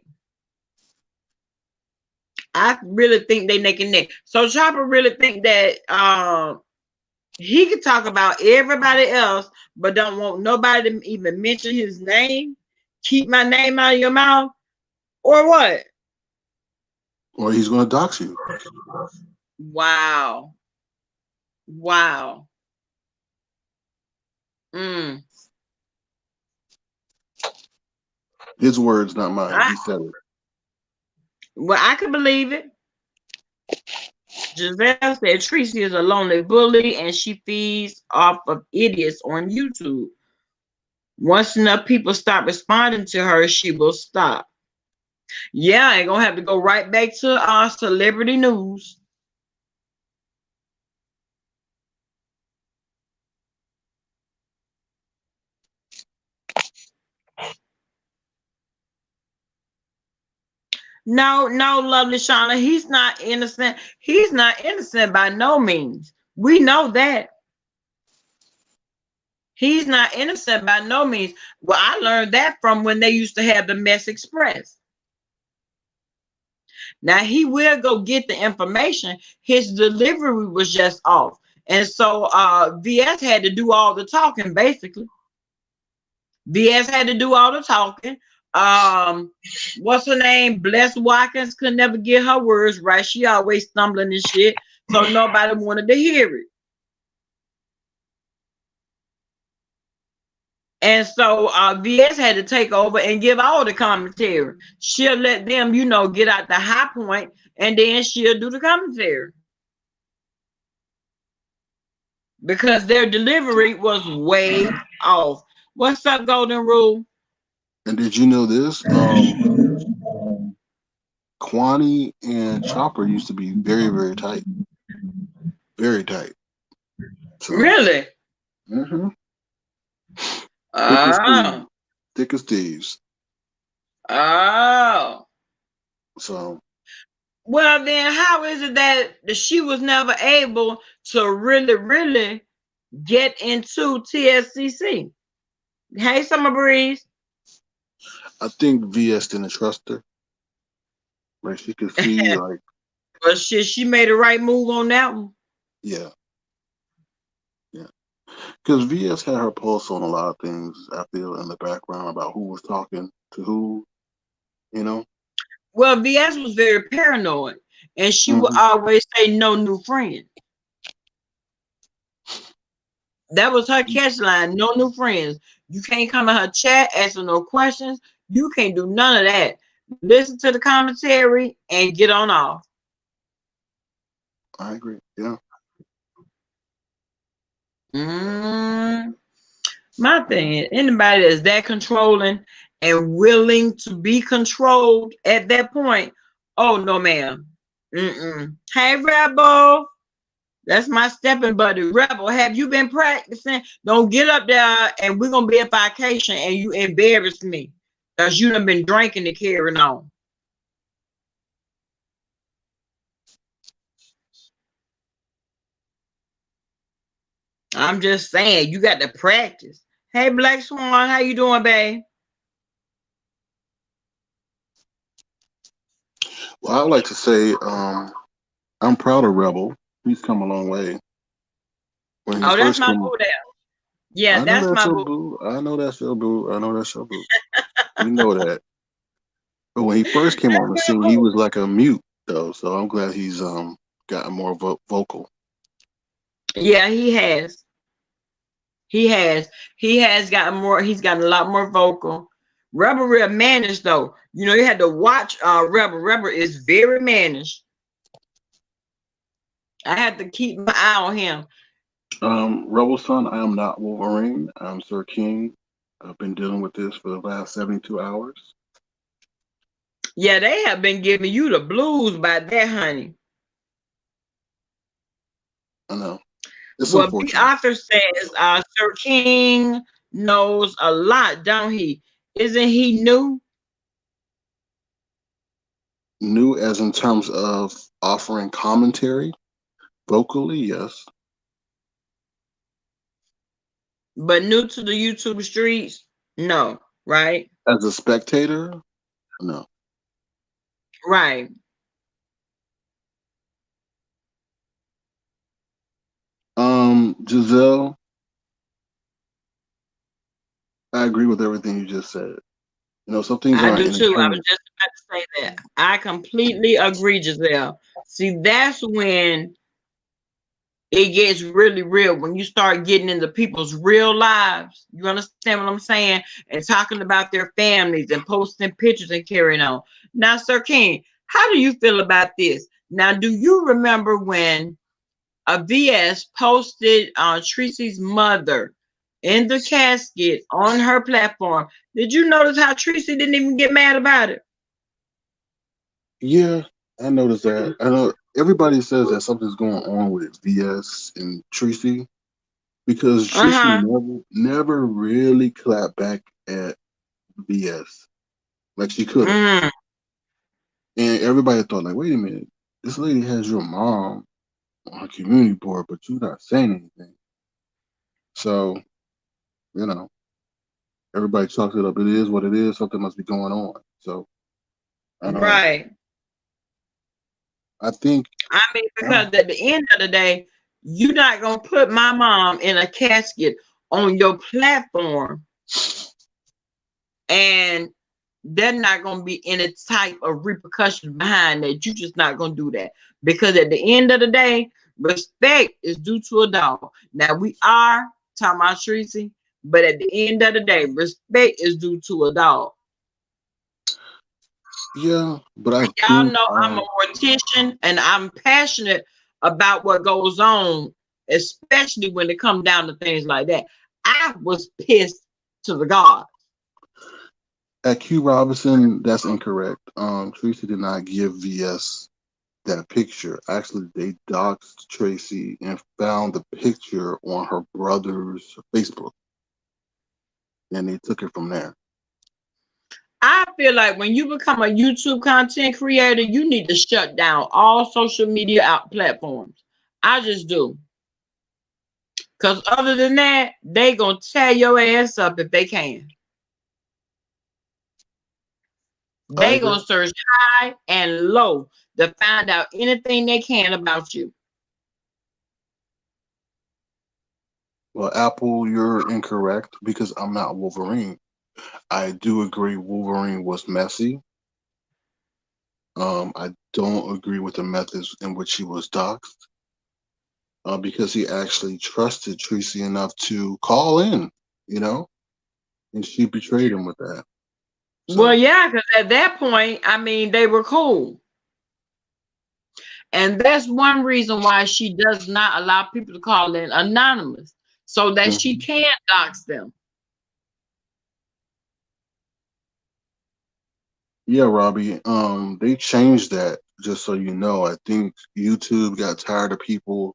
I really think they neck and neck. So Chopper really think that he could talk about everybody else, but don't want nobody to even mention his name. Keep my name out of your mouth, or what? or he's going to dox you. Wow, wow. Mm. His words, not mine. I, He said it. well, I can believe it. Giselle said Tracy is a lonely bully and she feeds off of idiots on YouTube. Once enough people stop responding to her, she will stop. Yeah, I ain't gonna have to go right back to celebrity news. No, no, lovely Shauna. He's not innocent. He's not innocent by no means. We know that. He's not innocent by no means. Well, I learned that from when they used to have the Mess Express. Now he will go get the information. His delivery was just off. And so VS had to do all the talking, basically. VS had to do all the talking. What's her name? Bless Watkins could never get her words right. She always stumbling and shit. So nobody wanted to hear it. And so VS had to take over and give all the commentary. She'll let them, get out the high point, and then she'll do the commentary because their delivery was way off. What's up, Golden Rule? And did you know this? Kwani and Chopper used to be very, very tight. Very tight. So, Really? hmm thick as thieves. Oh, Thick as thieves. oh. So, Well, then how is it that she was never able to really, really get into TSCC? Hey, Summer Breeze. I think VS didn't trust her. Like, she could see, like, But shit, she made the right move on that one. yeah, yeah. Because VS had her pulse on a lot of things, I feel, in the background about who was talking to who, you know? Well, VS was very paranoid, and she would hmm always say no new friends. That was her catch line, no new friends. You can't come in her chat asking no questions. You can't do none of that. Listen to the commentary and get on off. I agree. Yeah. Mm. My thing is, anybody that's that controlling and willing to be controlled at that point, oh no, ma'am. Mm-mm. Hey, Rebel. That's my stepping buddy. Rebel, have you been practicing? Don't get up there and we're gonna be at vacation and you embarrass me. Because you done been drinking and carrying on. I'm just saying, you got to practice. Hey, Black Swan, how you doing, babe? Well, I would like to say, I'm proud of Rebel. He's come a long way. When he Oh, that's first my came, boo there. Yeah, I know that's that's my your boo. boo. I know that's your boo. I know that's your boo. We know that. But when he first came That's on the my scene, he boo. was like a mute though. So I'm glad he's gotten more vocal. Yeah, he has. He has. He has gotten more. He's gotten a lot more vocal. Rebel real managed though. You had to watch Rebel. Rebel is very managed. I had to keep my eye on him. Rebel Son, I am not Wolverine. I'm Sir King. I've been dealing with this for the last 72 hours. Yeah, they have been giving you the blues by that, honey. I know. It's Well, B unfortunate. Arthur says Sir King knows a lot, don't he? Isn't he new? New as in terms of offering commentary vocally, yes. But new to the YouTube streets? No, right? As a spectator, no. Right. Giselle, I agree with everything you just said. Some things I aren't do too. I was entertainment. just about to say that. I completely agree, Giselle. See, that's when it gets really real. When you start getting into people's real lives, you understand what I'm saying? And talking about their families and posting pictures and carrying on. Now, Sir King, how do you feel about this? Now, do you remember when a VS posted Tracy's mother in the casket on her platform? Did you notice how Tracy didn't even get mad about it? Yeah, I noticed that. I know everybody says that something's going on with VS and Tracy because Tracy Uh-huh. never really clapped back at VS like she could have. Mm, And everybody thought, like, wait a minute, this lady has your mom on her community board, but you're not saying anything. So, you know, everybody chalks it up. It is what it is. Something must be going on. So, I don't know. right. I think, I mean, uh, because at the end of the day, you're not gonna put my mom in a casket on your platform, and there's not gonna be any type of repercussions behind that. You're just not gonna do that because at the end of the day, respect is due to a dog. Now we are talking about Tracy. But at the end of the day, respect is due to a dog. Yeah, but I Y'all think know I'm a mortician and I'm passionate about what goes on, especially when it comes down to things like that. I was pissed to the gods. at Q Robinson, that's incorrect. Tracy did not give VS that picture. Actually, they doxed Tracy and found the picture on her brother's Facebook, and they took it from there. I feel like when you become a YouTube content creator, you need to shut down all social media out platforms. I just do. Because other than that, they going to tear your ass up if they can. I They agree. going to search high and low to find out anything they can about you. Well, Apple, you're incorrect because I'm not Wolverine. I do agree Wolverine was messy. I don't agree with the methods in which he was doxxed because he actually trusted Tracy enough to call in, you know, and she betrayed him with that. Well, So, yeah, because at that point, I mean, they were cool. And that's one reason why she does not allow people to call in anonymous so that she mhm. can dox them. Yeah, Robbie, they changed that just so you know. I think YouTube got tired of people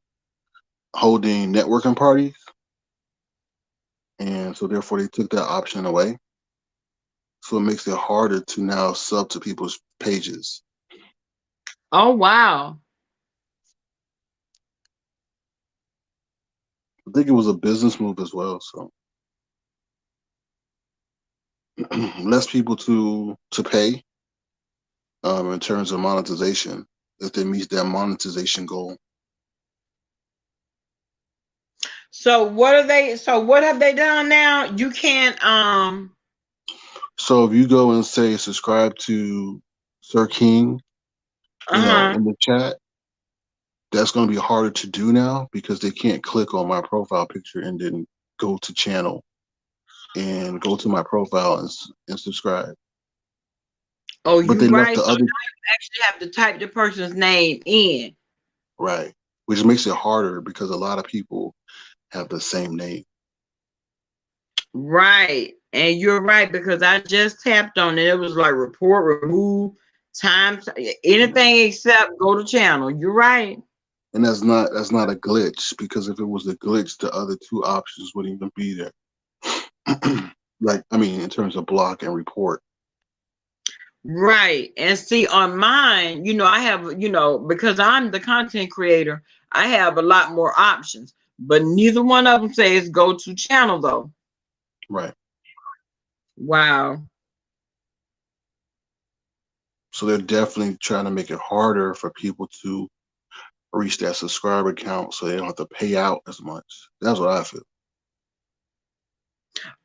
holding networking parties, and so therefore they took that option away. So it makes it harder to now sub to people's pages. Oh, wow. I think it was a business move as well. So less people to pay in terms of monetization if they meet that monetization goal. So what have they done now? You can't So if you go and say subscribe to Sir King, uh-huh. in the chat, that's going to be harder to do now because they can't click on my profile picture and then go to channel and go to my profile and subscribe. Oh, But you they left right. the So now other you actually have to type the person's name in. right, which makes it harder because a lot of people have the same name. Right. And you're right because I just tapped on it. It was like report, remove, time, anything except go to channel. You're right. And that's not a glitch because if it was a glitch, the other two options wouldn't even be there. Like I mean, in terms of block and report. Right. And see, on mine, I have, because I'm the content creator, I have a lot more options, but neither one of them says go to channel though. Right. Wow. So they're definitely trying to make it harder for people to reach that subscriber count so they don't have to pay out as much. That's what I feel.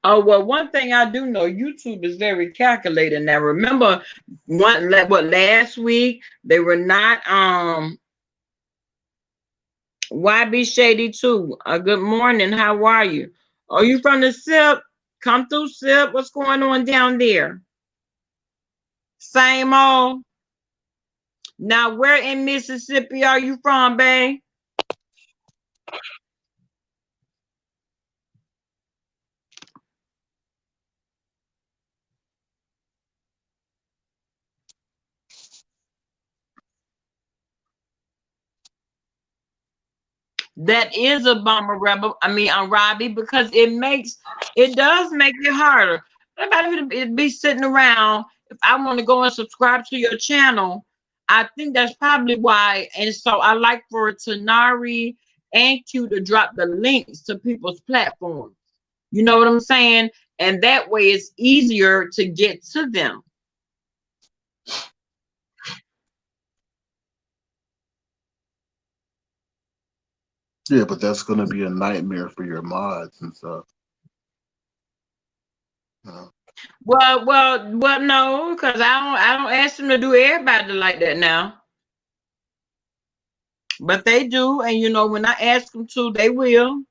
Oh, well, one thing I do know, YouTube is very calculated. Now, remember, what last week they were not YB Shady too. Good morning. How are you? Are you from the SIP? Come through SIP. What's going on down there? Same old. Now, where in Mississippi are you from, babe? That is a bummer, Rebel. I mean, Robbie, because it does make it harder. Everybody would be sitting around. If I want to go and subscribe to your channel, I think that's probably why. And so I like for Tanari and Q to drop the links to people's platforms. You know what I'm saying? And that way it's easier to get to them. Yeah, but that's gonna be a nightmare for your mods and stuff. You know? Well, no, because I don't ask them to do everybody like that now. But they do, and when I ask them to, they will.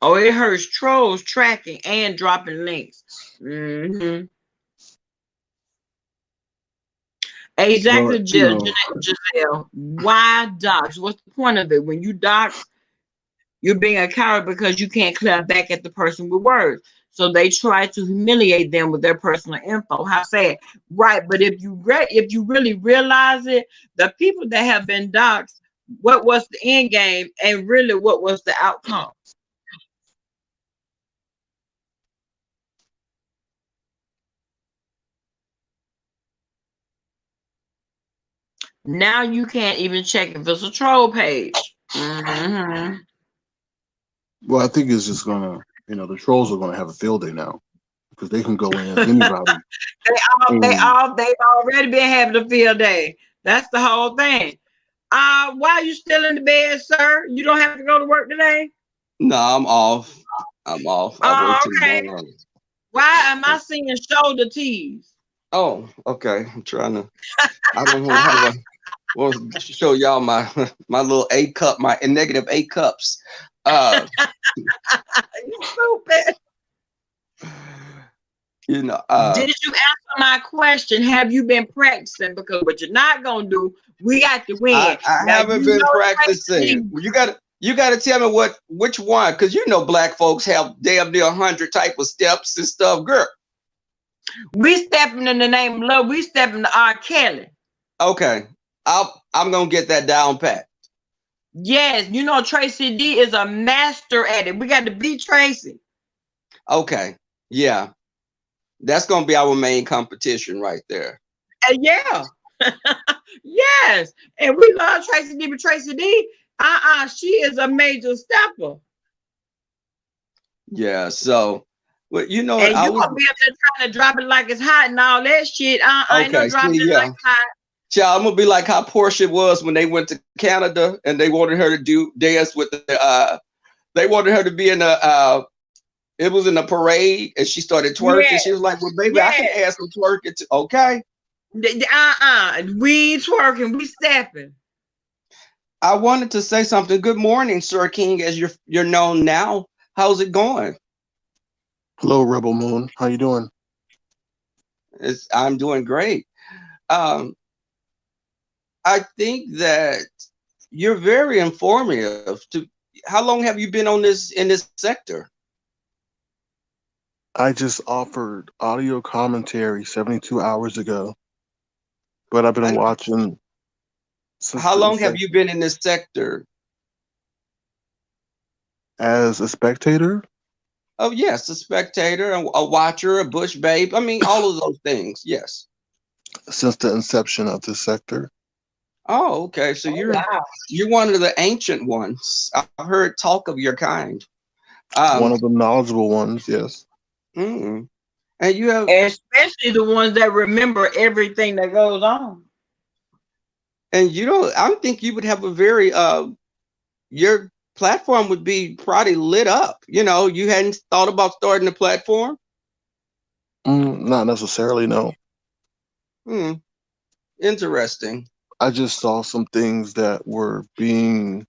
Oh, it hurts trolls tracking and dropping links. Hmm. But Exactly, you know, Giselle. Why dox? What's the point of it? When you dox, you're being a coward because you can't clap back at the person with words. So they try to humiliate them with their personal info. How sad, right? But if you really realize it, the people that have been doxxed, what was the end game, and really what was the outcome? Now you can't even check if it's a troll page. well, I think it's just gonna, the trolls are gonna have a field day now because they can go in as anybody. And They've already been having a field day. That's the whole thing. Why are you still in the bed, sir? You don't have to go to work today? No, I'm off. I'm off. I work Okay. tomorrow. Why am I seeing shoulder tees? Oh, okay. I'm trying to. I don't know how do I want to show y'all my my little A cup, my negative A cups. Uh, You stupid. you know. Did you answer my question? Have you been practicing? Because what you're not gonna do, we got to win. I Now haven't you been know practicing. You gotta tell me which one, because you know black folks have damn near 100 type of steps and stuff, girl. we stepping in the name of love. We stepping to R. Kelly. Okay, I'm gonna get that down pat. Yes, you know Tracy D is a master at it. We got to beat Tracy. Okay, yeah, that's gonna be our main competition right there. Yeah. Yes. And we love Tracy D, but Tracy D, she is a major stepper. Yeah, so, but you know what? And I you was gonna be up there trying to drop it like it's hot and all that shit. Ain't no okay. dropping See, it like yeah, it's hot. child, I'm gonna be like how Portia was when they went to Canada and they wanted her to do dance with the. They wanted her to be in a. It was in a parade and she started twerking. Yes, She was like, "Well, baby, I can yes. add some twerking too." Okay, We ain't twerking, we stepping. I wanted to say something. Good morning, Sir King, as you're known now. How's it going? hello, Rebel Moon, how you doing? I'm doing great. Um, I think that you're very informative. How long have you been on this in this sector? I just offered audio commentary 72 hours ago, but I've been And watching since how the long have you inception been in this sector? as a spectator Oh yes, a spectator, a watcher, a bush babe. I mean, all of those things. Yes. since the inception of this sector. Oh, okay. So Oh you're wow. you're one of the ancient ones. I've heard talk of your kind. One Um, of the knowledgeable ones, yes. mm, and you have, Especially the ones that remember everything that goes on. and you know, I think you would have a very your platform would be probably lit up. You know, you hadn't thought about starting a platform. Not necessarily, no. Hmm, interesting. I just saw some things that were being,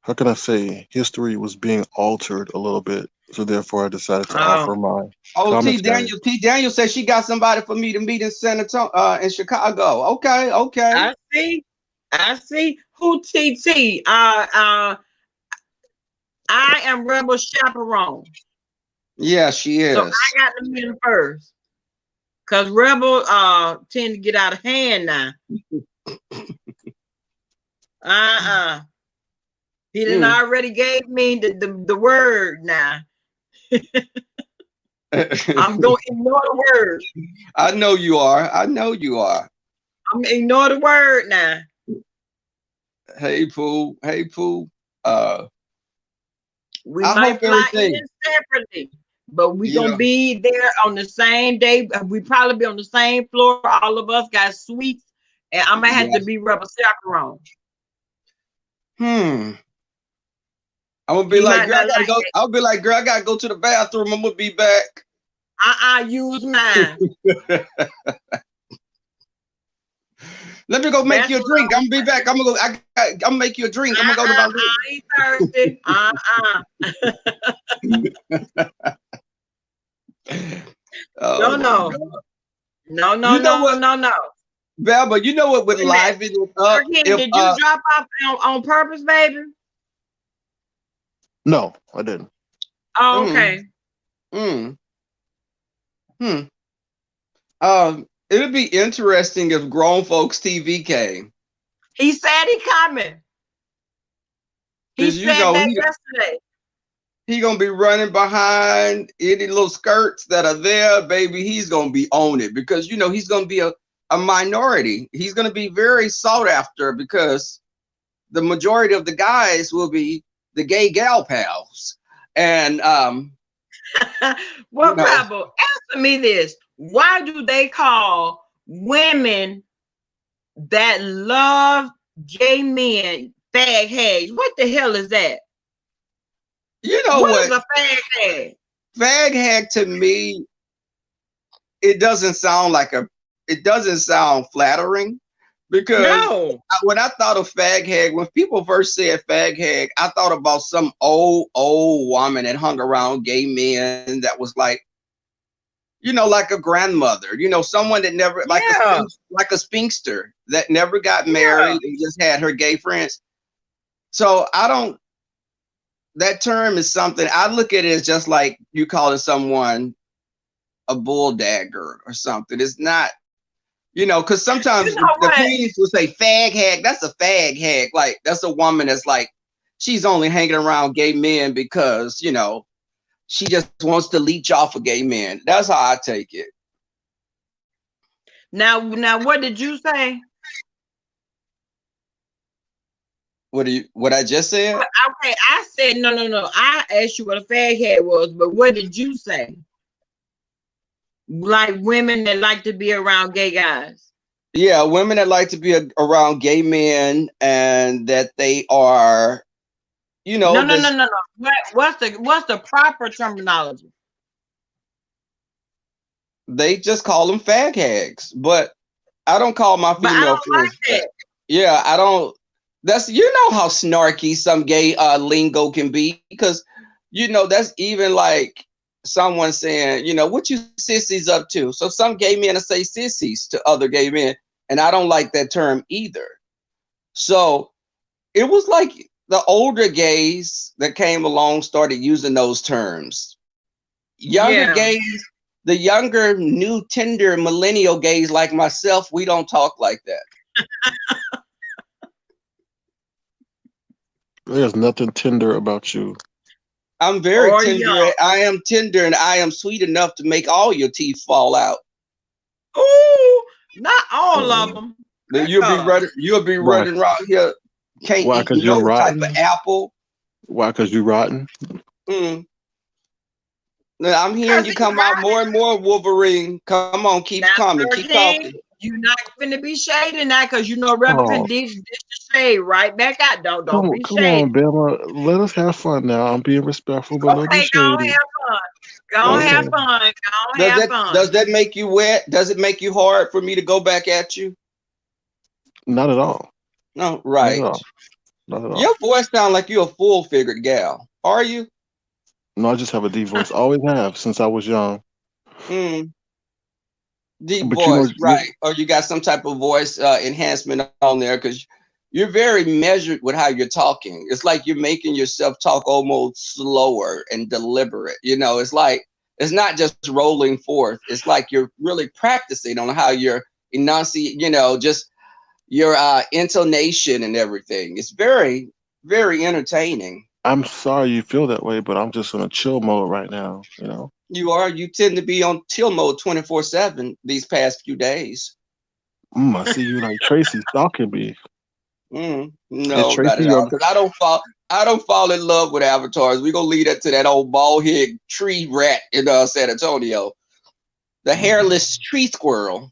how can I say, history was being altered a little bit. So therefore, I decided to Oh, offer my Oh, commentary. T Daniel said she got somebody for me to meet in San Antonio, in Chicago. Okay, okay. I see. I see. Who TT? I am Rebel Chaperone. Yeah, she So is. I got to meet him first. Cause Rebel tend to get out of hand now. Uh-uh. He done Mm. already gave me the word now. I'm gonna ignore the word. I know you are. I know you are. I'm gonna ignore the word now. Hey, Pooh. Hey, Pooh. Uh, We I hope might fly everything. in separately, but we gonna Yeah. be there on the same day. We probably be on the same floor. All of us got suites, and I might have Yeah. to be Rebel Chaperone. Hmm. I'm gonna be He like, might girl, I not gotta like go. I'll be like, girl, I gotta go to the bathroom. I'm gonna be back. that. Use mine. Let me go make That's you a what drink. I'm gonna be back. I'm gonna make you a drink. I'm gonna go to my room. He's thirsty. Oh No, my no. God. No, no, You know no, what, no, no. Baba, you know what would Wait a minute. liven it up King, if did you drop off on purpose, baby? No, I didn't. Oh, mm, okay. mm, hmm. It would be interesting if Grown Folks TV came. He said he coming. He Because you said know that yesterday. he gonna be running behind any little skirts that are there, baby. He's gonna be on it because you know he's gonna be a minority. He's gonna be very sought after because the majority of the guys will be the gay gal pals. And Well, you know, Rebel, answer me this. Why do they call women that love gay men fag hags? What the hell is that? you know What is what? a fag hag? Fag hag to me, it doesn't sound flattering because No. when I thought of fag hag, when people first said fag hag, I thought about some old woman that hung around gay men that was like, you know, like a grandmother, you know, someone that never like Yeah. a spinster that never got Yeah. married and just had her gay friends. So that term is something I look at it as just like you calling someone a bull dagger or something. It's not, you know, because sometimes You know the what? queens will say fag hag. That's a fag hag. Like that's a woman that's like she's only hanging around gay men because you know she just wants to leech off of gay men. That's how I take it. Now, what did you say? What I just said? Okay, I said no. I asked you what a fag hag was, but what did you say? Like women that like to be around gay guys. Yeah, women that like to be around gay men and that they are, you know, No. What's the proper terminology? they just call them fag hags, but I don't call my But I female don't like friends that. Yeah, I don't. That's you know how snarky some gay lingo can be because you know that's even like someone saying, you know, what you sissies up to. So some gay men will say sissies to other gay men, and I don't like that term either. So it was like the older gays that came along started using those terms. Younger Yeah. gays, the younger, new, tender millennial gays like myself, we don't talk like that. There's nothing tender about you. I'm very Or tender. young. I am tender and I am sweet enough to make all your teeth fall out. Ooh, not all of Mm. them. Then Yeah. you'll be Why? running around here, can't Why? eat Because you're no type of rotten. apple. Why? Because you rotten. Mm. Now, I'm hearing Because you he's come out more and more, Wolverine. Come on, keep now, coming, Sir keep King, talking. you're not finna be shading that because you know Rebel can Oh, dish the shade right back out. Don't be come on, shading. Bama. Let us have fun now. I'm being respectful, but don't be Okay, go shady. have fun. Go Okay. have fun. Go Does have that fun. does that make you wet? Does it make you hard for me to go back at you? Not at all. No, Not at right. all. Not at all. Your voice sounds like you're a full-figured gal. Are you? No, I just have a deep voice. Always have since I was young. Mm. Deep But you know, voice, right? Or you got some type of voice enhancement on there because you're very measured with how you're talking. It's like you're making yourself talk almost slower and deliberate. You know, it's like it's not just rolling forth. It's like you're really practicing on how you're enunciate. You know, just your intonation and everything. It's very, very entertaining. I'm sorry you feel that way, but I'm just in a chill mode right now. You know. You tend to be on chill mode 24/7 these past few days. I see you like Tracy stalking me. No, Tracy, not at all. Because I don't fall in love with avatars. We're gonna leave that to that old bald head tree rat in San Antonio. The hairless tree squirrel.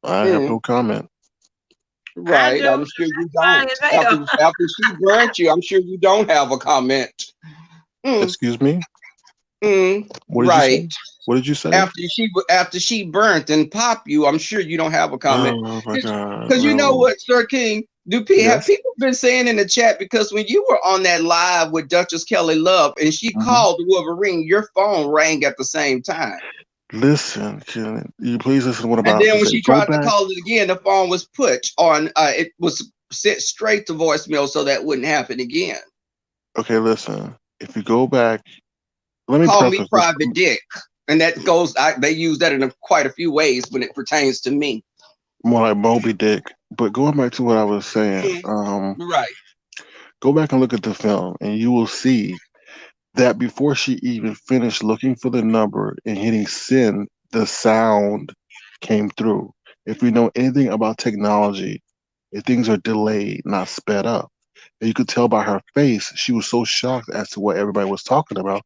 I have no comment. I Right. do. I'm sure you Fine don't. as hell. After she burnt you, I'm sure you don't have a comment. Excuse me. What did you say? Right. What did you say? After she burnt and popped you, I'm sure you don't have a comment. Oh my God, Because you know really? what, Sir King, have Yes. people been saying in the chat, because when you were on that live with Duchess Kelly Love and she Mhm. called Wolverine, your phone rang at the same time. Listen, can you please listen to what I'm And about then to when say? she Go tried to back. call it again, the phone was put on, it was sent straight to voicemail so that wouldn't happen again. Okay, listen. If you go back, let me Call me preface this. private dick. And that goes, they use that in quite a few ways when it pertains to me. More like Moby Dick. But going back to what I was saying, Right. go back and look at the film, and you will see that before she even finished looking for the number and hitting send, the sound came through. If we know anything about technology, if things are delayed, not sped up. And you could tell by her face, she was so shocked as to what everybody was talking about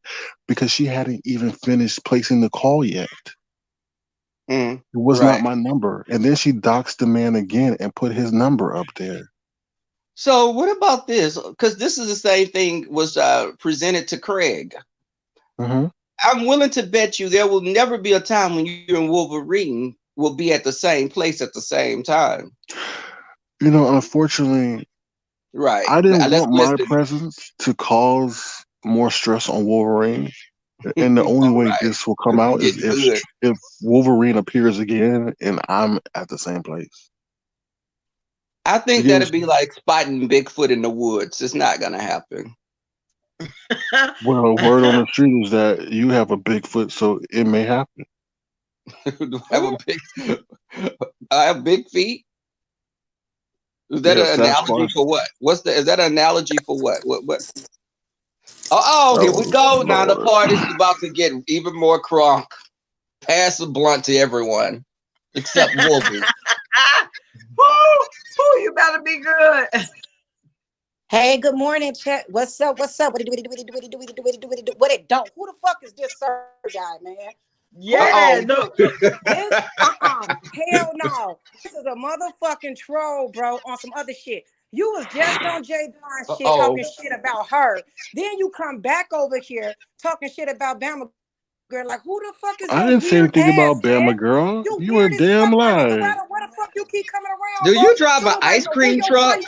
because she hadn't even finished placing the call yet. It was not Right. my number. And then she doxed the man again and put his number up there. So what about this? Because this is the same thing was presented to Craig. Hmm. I'm willing to bet you there will never be a time when you and Wolverine will be at the same place at the same time. You know, unfortunately, Right. I didn't Let's want my listen. presence to cause more stress on Wolverine. And the only All way right. this will come Because we out is getting good. if Wolverine appears again and I'm at the same place. I You think get what that'd be like spotting Bigfoot in the woods. It's not gonna happen. Well, word on the street is that you have a Bigfoot, so it may happen. Do I have a big I have big feet? Is that Yeah, an analogy Sasquatch. for what? Is that an analogy for what? What? Here we Oh go. Now the Lord. party's about to get even more crunk. Pass the blunt to everyone except Wolfie. Woo, you better be good. Hey, good morning, chat. What's up? What's up? What it do? What it do? What it do? What it do? What it do? What it do? What it do? What it don't? Who the fuck is this sir guy, man? Who Yeah, are Uh-oh. no. you? This? Hell no. This is a motherfucking troll, bro. On some other shit. You was just on Jay Don's shit Uh-oh. talking shit about her. Then you come back over here talking shit about Bama girl. Like, who the fuck is I your didn't say weird anything ass, about man? Bama girl. You You a weird as damn fuck, my nigga. lie. Where the fuck you keep coming around, Do bro? you drive Don't an nobody ice know who cream your truck? friend.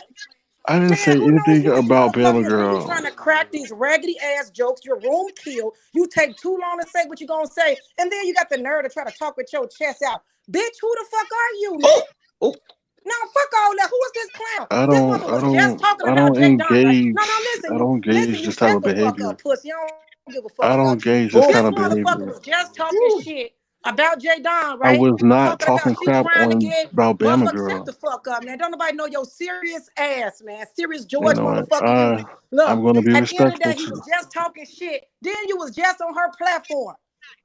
I didn't Man, say who knows anything who this about Bama motherfucker is? Then you girl. trying to crack these raggedy ass jokes. Your room killed. You take too long to say what you gonna say, and then you got the nerve to try to talk with your chest out. Bitch, who the fuck are you, nigga? Oh, oh. No, fuck all that. Who is this clown? I This don't mother I was just don't talking I about don't Jay Don, right? No, engage I don't engage you this type shut of the fuck behavior. up, pussy. I don't give a fuck I don't about you. engage this This kind of motherfucker behavior. was just talking Woo. shit about Jay Don, I right? was not Talking about talking she crap trying to on get about Bama motherfucker. Shut girl. the fuck up, man. Don't nobody know your serious ass, man. Serious You George know what? motherfucker, you. I'm Look, gonna be at the end of the respectful day, he was too. just talking shit. Then you was just on her platform.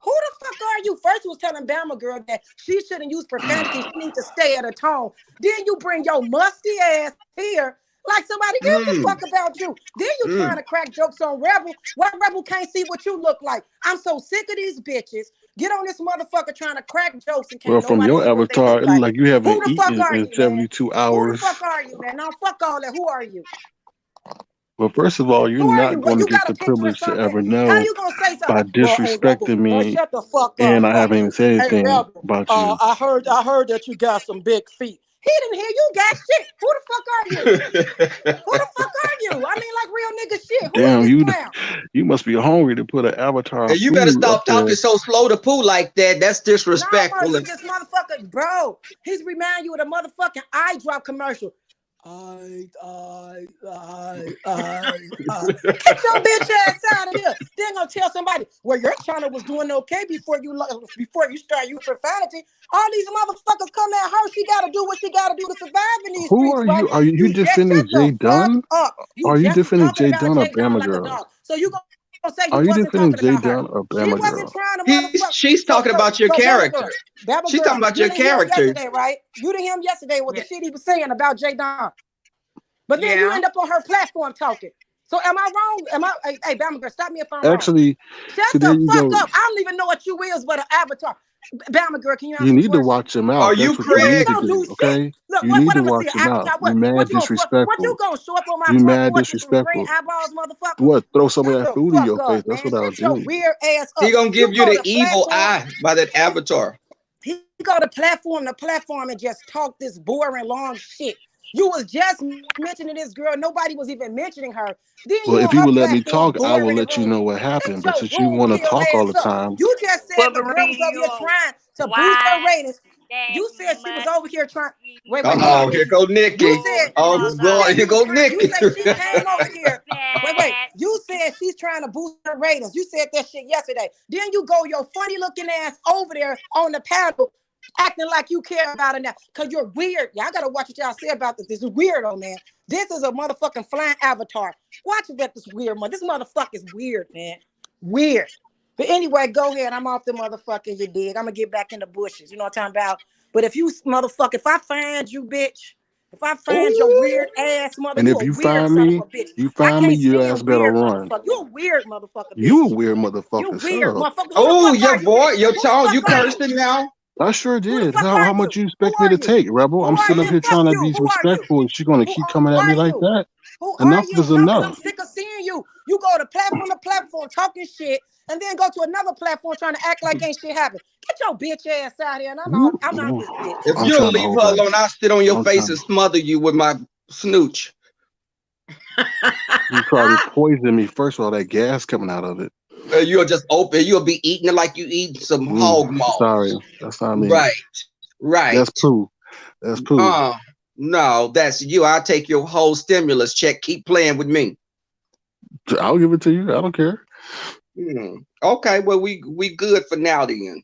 Who the fuck are you? First, you was telling Bama girl that she shouldn't use profanity. She needs to stay at her tone. Then you bring your musty ass here like somebody gives a Mm, fuck about you. Then you trying mm. to crack jokes on Rebel. Why Rebel can't see what you look like? I'm so sick of these bitches. Get on this motherfucker trying to crack jokes and Well, can't from nobody your see what they avatar, look it look like. like you Who haven't the fuck eaten are in you, man? 72 Who the hours. fuck are you, man? No, fuck all that. Who are you? Well, first of all, you're Who are not you? Well, going to you get got a the picture or privilege to something? ever How know you gonna say by something? Well, hey Rebel, disrespecting me, shut the fuck up, and I haven't even fucking. said Hey anything Rebel, about you. I heard that you got some big feet. He didn't hear you got shit. Who the fuck are you? Who the fuck are you? I mean, like real nigga shit. Who is Damn, this clown? you must be hungry to put an avatar And of you better food up stop talking there. so slow to poo like that. That's No, disrespectful. Mercy, this motherfucker, bro. He's remind you of the motherfucking eye drop commercial. Get your bitch ass out of here. Then gonna tell somebody, well, your channel was doing okay before you start using profanity. All these motherfuckers come at her. She gotta do what she gotta do to survive in these Who streets, are right? you? Are you You just defending shut the Jay fuck Dunn? up. You Are you just was defending talking Jay about Dunn or Jay Don Bama like a girl? dog. So you gonna say you Are you wasn't defending talking Jay about her. Dunn or She Bama wasn't girl? trying to motherfucker. She's talking about your So character. Bama She's girl, talking about you your didn't hear him character. yesterday, right? You didn't hear him yesterday with the Yeah. shit he was saying about Jay Don. But then you Yeah. end up on her platform talking. So am I wrong? Hey, Bama girl, stop me if I'm wrong. Actually, Shut see, there the you fuck go. up. I don't even know what you is but an avatar. Bama girl, can you answer You the need to question? watch him Are out. you That's what you You need ain't Craig? to gonna do do. shit. Okay. Look, You need what to I'm gonna see? watch him out. Avatar. You What mad you gonna what you disrespectful. gonna show up on my You front mad porch with some green disrespectful. eyeballs, motherfucker? What? Throw some of Shut that the food in fuck your face. up, That's man. what I'll Shut your do. weird ass He up. gonna You give you go the to evil platform. eye by that avatar. He go to platform and just talk this boring long shit. You was just mentioning this girl. Nobody was even mentioning her. Then Well, you if on you her would let me platform talk, I will boring the let you room. know what Shut happened. But your since you room want to kill talk all the ass up. time, You just said the girl was over here Wolverine, trying to boost her why ratings. that You said she was over here trying. Wait, Uh hold on, oh, here musky Nikki. go You Nikki. said Oh you boy, said here you was go trying. You Nikki. say she came over here. Wait. that You said she's trying to boost her ratings. You said that shit yesterday. Then you go your funny looking ass over there on the panel acting like you care about it now. Cause you're weird. Y'all gotta watch what y'all say about this. This is weirdo, man. This is a motherfucking flying avatar. Watch about this weird one. This motherfucker is weird, man. Weird. But anyway, go ahead. I'm off the motherfucker, you dig. I'm gonna get back in the bushes. You know what I'm talking about? But if you motherfucker, if I find you, bitch, if I find your Ooh. weird ass mother, and you if a you weird find son of me, a bitch. you I find me, can't your stand ass better weird run. motherfucker. You a weird motherfucker, You a bitch. weird You motherfucker. Shut weird up. motherfucker. Who the Oh, fuck your are you, boy, bitch? your Who the tone, fuck you are you? cursing now? I sure Who the did. fuck How are much you? you Who expect me are to you? take, Rebel? Who I'm are sitting you? up Man, here fuck trying to you. be Who are you? respectful, and she's gonna Who keep coming at me are like you? that. Who are Enough you? is No, because I'm enough. sick of seeing you. You go to platform talking shit, and then go to another platform trying to act like ain't shit happened. Get your bitch ass out here, and You, I'm out this bitch. If I'm you'll trying to leave hold her back. alone, I'll sit on your I'm face trying. and smother you with my snooch. You probably poisoned me. First of all, that gas coming out of it. You'll just open. You'll be eating it like you eat some hog Sorry, maws. that's not me. Right, That's right. poo. That's poo. No, that's you. I'll take your whole stimulus check. Keep playing with me. I'll give it to you. I don't care. Okay, well we good for now then.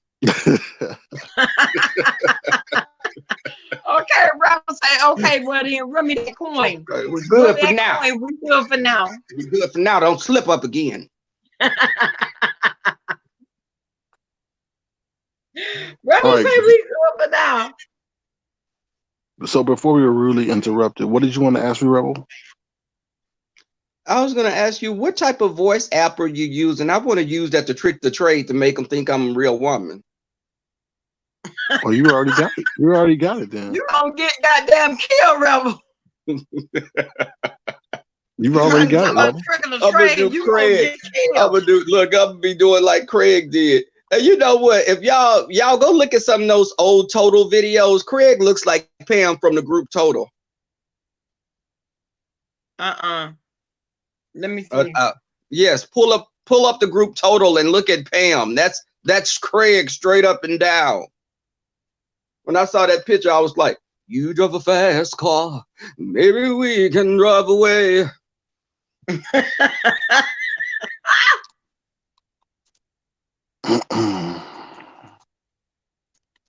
Okay, Rebel say, okay, well then run me that coin. Okay, we're Run good me for that now. coin. We good for now. We're good for now. Don't slip up again. All Rebel right. say we good for now. So before we were rudely interrupted, what did you want to ask me, Rebel? I was gonna ask you what type of voice app are you using? I want to use that to trick the trade to make them think I'm a real woman. Oh, you already got it. You already got it then. You gonna get goddamn killed, Rebel. You've You already trying to got talk it, about Rebel. tricking the I'm gonna do trade, you gonna Craig. get I'm killed. gonna be doing like Craig did. And you know what? If y'all go look at some of those old Total videos, Craig looks like Pam from the group Total. Let me see. Yes, pull up the group Total and look at Pam. That's Craig straight up and down. When I saw that picture, I was like, "You drive a fast car, maybe we can drive away."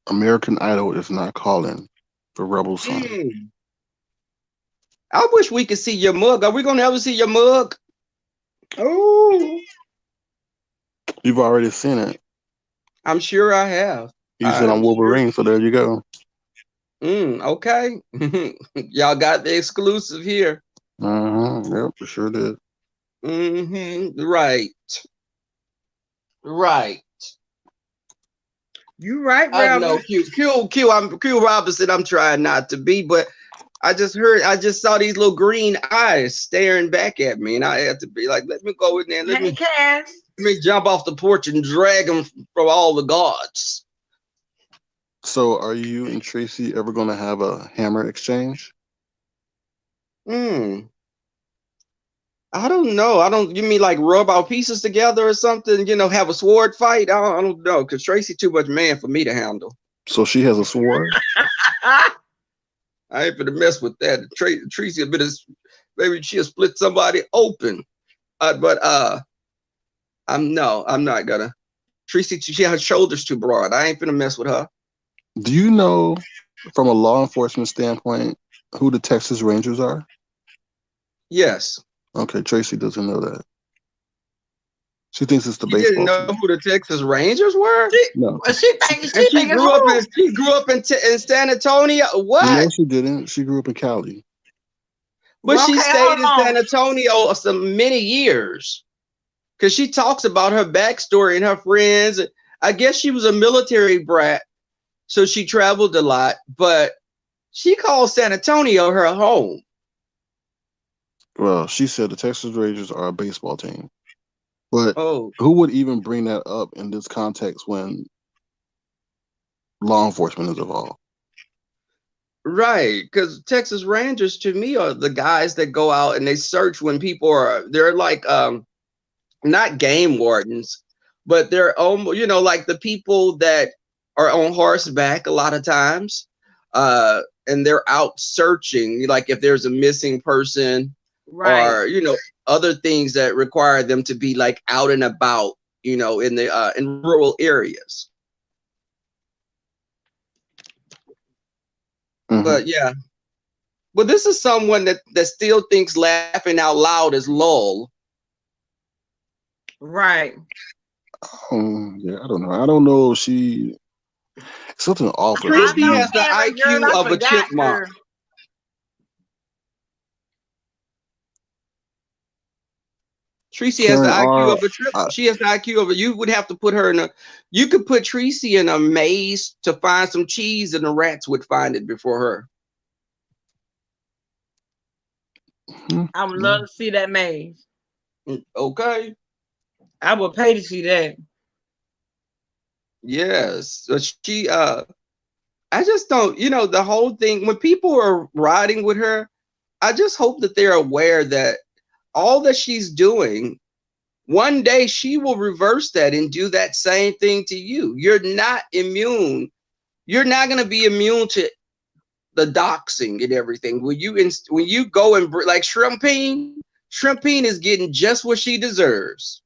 American Idol is not calling for Rebel Son. I wish we could see your mug. Are we gonna ever see your mug? Oh, You've already seen it. I'm sure I have. You said I'm Wolverine, so there you go. Okay. Y'all got the exclusive here. Yep, for sure did. Right. Right. you right, I know Rebel. Q Robinson, I'm trying not to be, but I just saw these little green eyes staring back at me, and I had to be like, let me go in there, Hey, Cass. let me jump off the porch and drag them from all the gods. So, are you and Tracy ever going to have a hammer exchange? I don't know. You mean like rub our pieces together or something? You know, have a sword fight? I don't know, because Tracy too much man for me to handle. So she has a sword? I ain't gonna mess with that. Tracy a bit of, maybe she'll split somebody open. But I'm not gonna. Tracy, she has shoulders too broad. I ain't gonna mess with her. Do you know, from a law enforcement standpoint, who the Texas Rangers are? Yes. Okay, Tracy doesn't know that. She thinks it's the You didn't baseball know team. who the Texas Rangers were? No. She She grew up in San Antonio. What? No, she didn't. She grew up in Cali. But Well, she okay, stayed hold in on. San Antonio for many years. Because she talks about her backstory and her friends. I guess she was a military brat, so she traveled a lot, but she called San Antonio her home. Well, she said the Texas Rangers are a baseball team. But Oh, who would even bring that up in this context when law enforcement is involved? right. Because Texas Rangers to me are the guys that go out and they search when people are, they're like, not game wardens, but they're almost, like the people that are on horseback a lot of times. And they're out searching, like if there's a missing person Right. or, other things that require them to be like out and about, in the in rural areas. Mm-hmm. But yeah, but this is someone that still thinks laughing out loud is lull. Right. Yeah, I don't know. I don't know if she something off with her I Tracy know, being. has the Karen, girl. IQ I of a forgot, chipmunk. girl. Tracy has the Karen IQ R. of a trip. I, She has the IQ of a. You would have to put her in a. You could put Tracy in a maze to find some cheese, and the rats would find it before her. I would love to see that maze. Okay. I would pay to see that. Yes. So she. I just don't. The whole thing. When people are riding with her, I just hope that they're aware that all that she's doing. One day she will reverse that and do that same thing to you. You're not immune. You're not going to be immune to the doxing and everything. When you go and like Shrimpine is getting just what she deserves.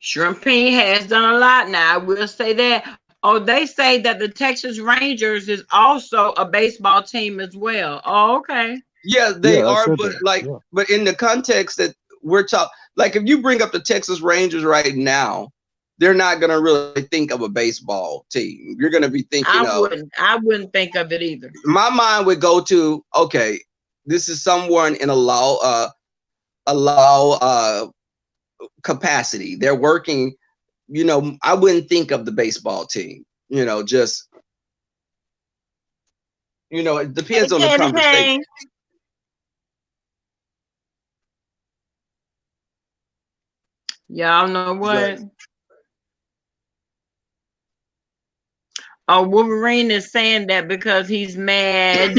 Shrimping has done a lot now. I will say that. Oh, they say that the Texas Rangers is also a baseball team as well. Oh, okay. Yeah, they yeah, I are, said but that. like, Yeah. but in the context that we're talking, like if you bring up the Texas Rangers right now, they're not gonna really think of a baseball team. You're gonna be thinking I of. wouldn't. I wouldn't think of it either. My mind would go to, okay, this is someone in a low capacity. They're working. I wouldn't think of the baseball team. Just it Hey, depends on the Candy conversation. Cane. Y'all know what? Yes. Oh, Wolverine is saying that because he's mad.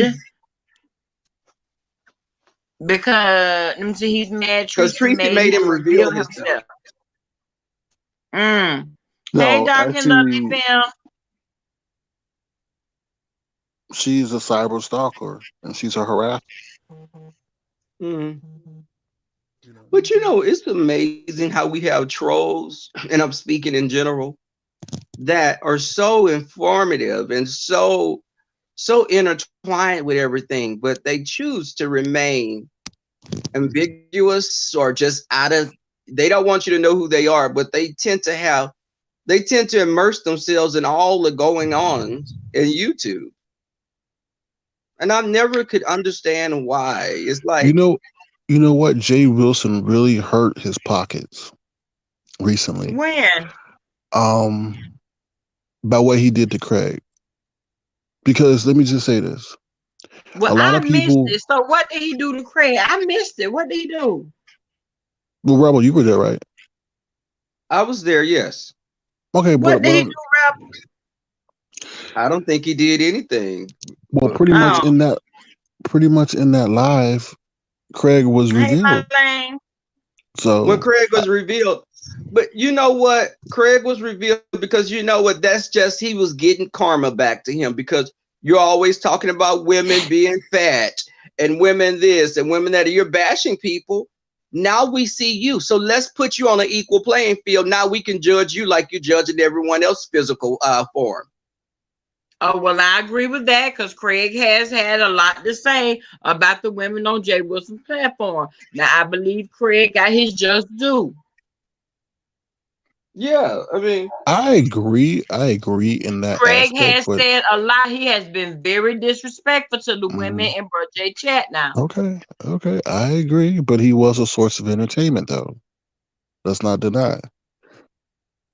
Because let me see, he's mad. Because Tracy Tracy made made him him reveal reveal himself. himself. Mm. Hey, No, dark and lovely actually, fam. she's a cyber stalker and she's a harasser. Mhm. You know. But it's amazing how we have trolls, and I'm speaking in general, that are so informative and so intertwined with everything, but they choose to remain ambiguous or just out of. They don't want you to know who they are, but they tend to immerse themselves in all the going on in YouTube. And I never could understand why. It's You like, know, you know what? Jay Wilson really hurt his pockets recently. When? Um, by what he did to Craig. Because let me just say this: Well, a lot I of missed people. it. So what did he do to Craig? I missed it. What did he do? Well, Rebel, you were there, right? I was there, yes. Okay, What did he but do, Rap? I don't think he did anything. well, But Oh, pretty much in that live, Craig was hey, my revealed. lane. when So Craig was revealed, but you know what? Craig was revealed because you know what? That's just he was getting karma back to him because you're always talking about women being fat and women this and women that. You're bashing people. Now we see you. So let's put you on an equal playing field. Now we can judge you like you're judging everyone else's physical form. Oh, well, I agree with that because Craig has had a lot to say about the women on Jay Wilson's platform. Now, I believe Craig got his just due. Yeah, I mean, I agree. I agree in that Craig aspect. has But said a lot. He has been very disrespectful to the women mhm, in Bro J chat now. okay, okay, I agree. But he was a source of entertainment, though. Let's not deny.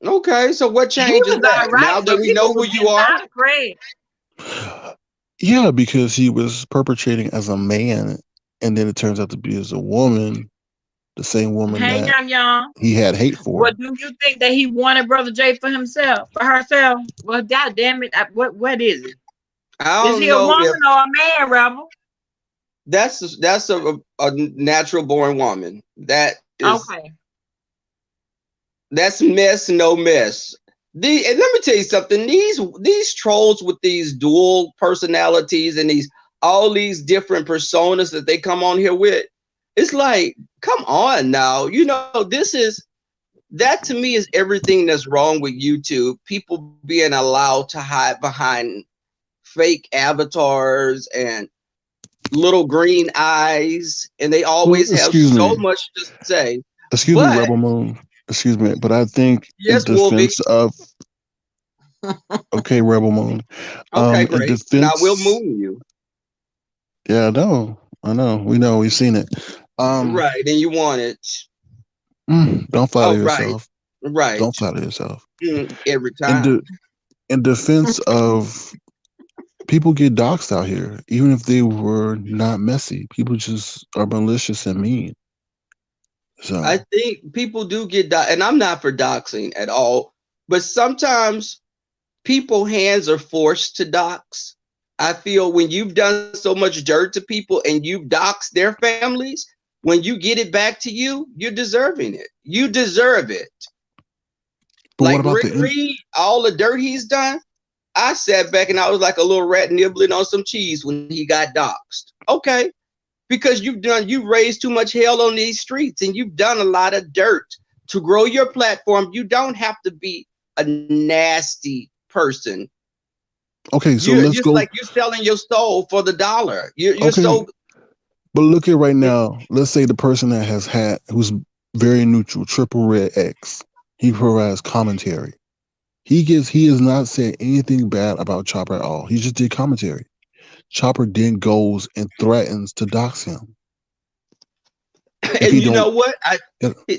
Okay, so what He changes was that? all right, Now that but we know people who were you getting are? out of Craig. Yeah, because he was perpetrating as a man, and then it turns out to be as a woman, the same woman Hey, that young. he had hate Well, for. do you think that he wanted Brother J for himself, for herself? Well, God damn it. What is he? I Is don't he a know if woman or a man, Rebel? that's a natural born woman. Okay. That's mess, no mess. And let me tell you something. These trolls with these dual personalities and these all these different personas that they come on here with, it's like, come on now. That to me is everything that's wrong with YouTube. People being allowed to hide behind fake avatars and little green eyes, and they Well, always have excuse so me, much to say. excuse me, But Rebel Moon. Excuse me, but I think in yes, Wolvie. defense of okay, Rebel Moon. Okay, In great. Now we'll defense, move you. I know, we know, we've seen it. Um, Right, and you want it. don't flatter Oh, right, yourself. right. Don't flatter yourself. Every In time. de- in defense of people get doxxed out here, even if they were not messy. People just are malicious and mean. I So think people do get and I'm not for doxing at all, but sometimes people hands are forced to dox. I feel when you've done so much dirt to people and you've doxed their families, when you get it back to you, you're deserving it. You deserve it. but what Like about Rick the Reed, all the dirt he's done, I sat back and I was like a little rat nibbling on some cheese when he got doxxed. Okay, because you've raised too much hell on these streets and you've done a lot of dirt to grow your platform. You don't have to be a nasty person. okay, so You're let's just go. like you're selling your soul for the dollar. You're Okay, so but look at right now. Let's say the person that has had who's very neutral, triple red X. He provides commentary. He has not said anything bad about Chopper at all. He just did commentary. Chopper then goes and threatens to dox him if and he you don't. know what?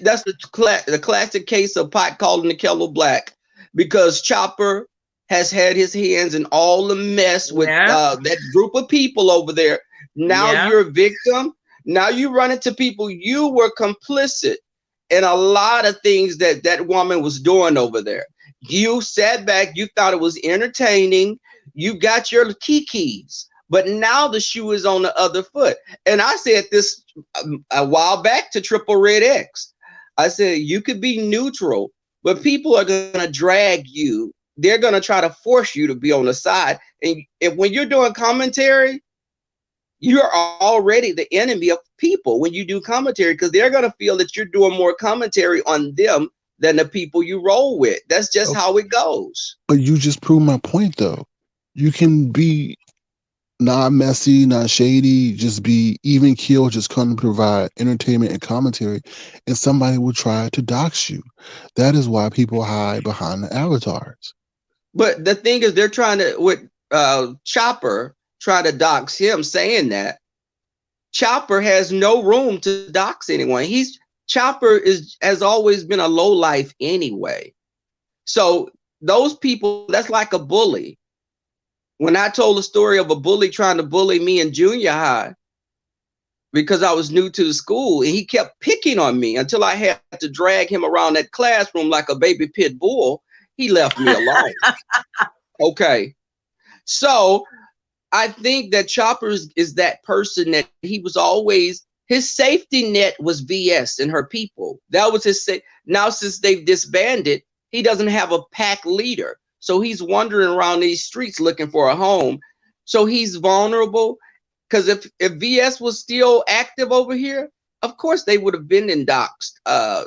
That's the classic case of pot calling the kettle black because Chopper has had his hands in all the mess with Yeah. that group of people over there. Now Yeah. you're a victim. Now you run into people. You were complicit in a lot of things that woman was doing over there. You sat back. You thought it was entertaining. You got your kikis. But now the shoe is on the other foot. And I said this a while back to Triple Red X. I said, you could be neutral, but people are going to drag you. They're going to try to force you to be on the side. And when you're doing commentary, you're already the enemy of people when you do commentary because they're going to feel that you're doing more commentary on them than the people you roll with. That's just how it goes. But you just proved my point, though. You can be not messy, not shady, just be even keel, just come to provide entertainment and commentary, and somebody will try to dox you. That is why people hide behind the avatars. But the thing is, they're trying to, with Chopper, trying to dox him, saying that Chopper has no room to dox anyone. Chopper has always been a low life anyway. So those people, that's like a bully. When I told the story of a bully trying to bully me in junior high because I was new to the school, and he kept picking on me until I had to drag him around that classroom like a baby pit bull, he left me alone. Okay. So I think that Chopper is that person that he was always, his safety net was VS and her people. That was his now since they've disbanded, he doesn't have a pack leader. So he's wandering around these streets looking for a home. So he's vulnerable. Because if VS was still active over here, of course they would have been in doxed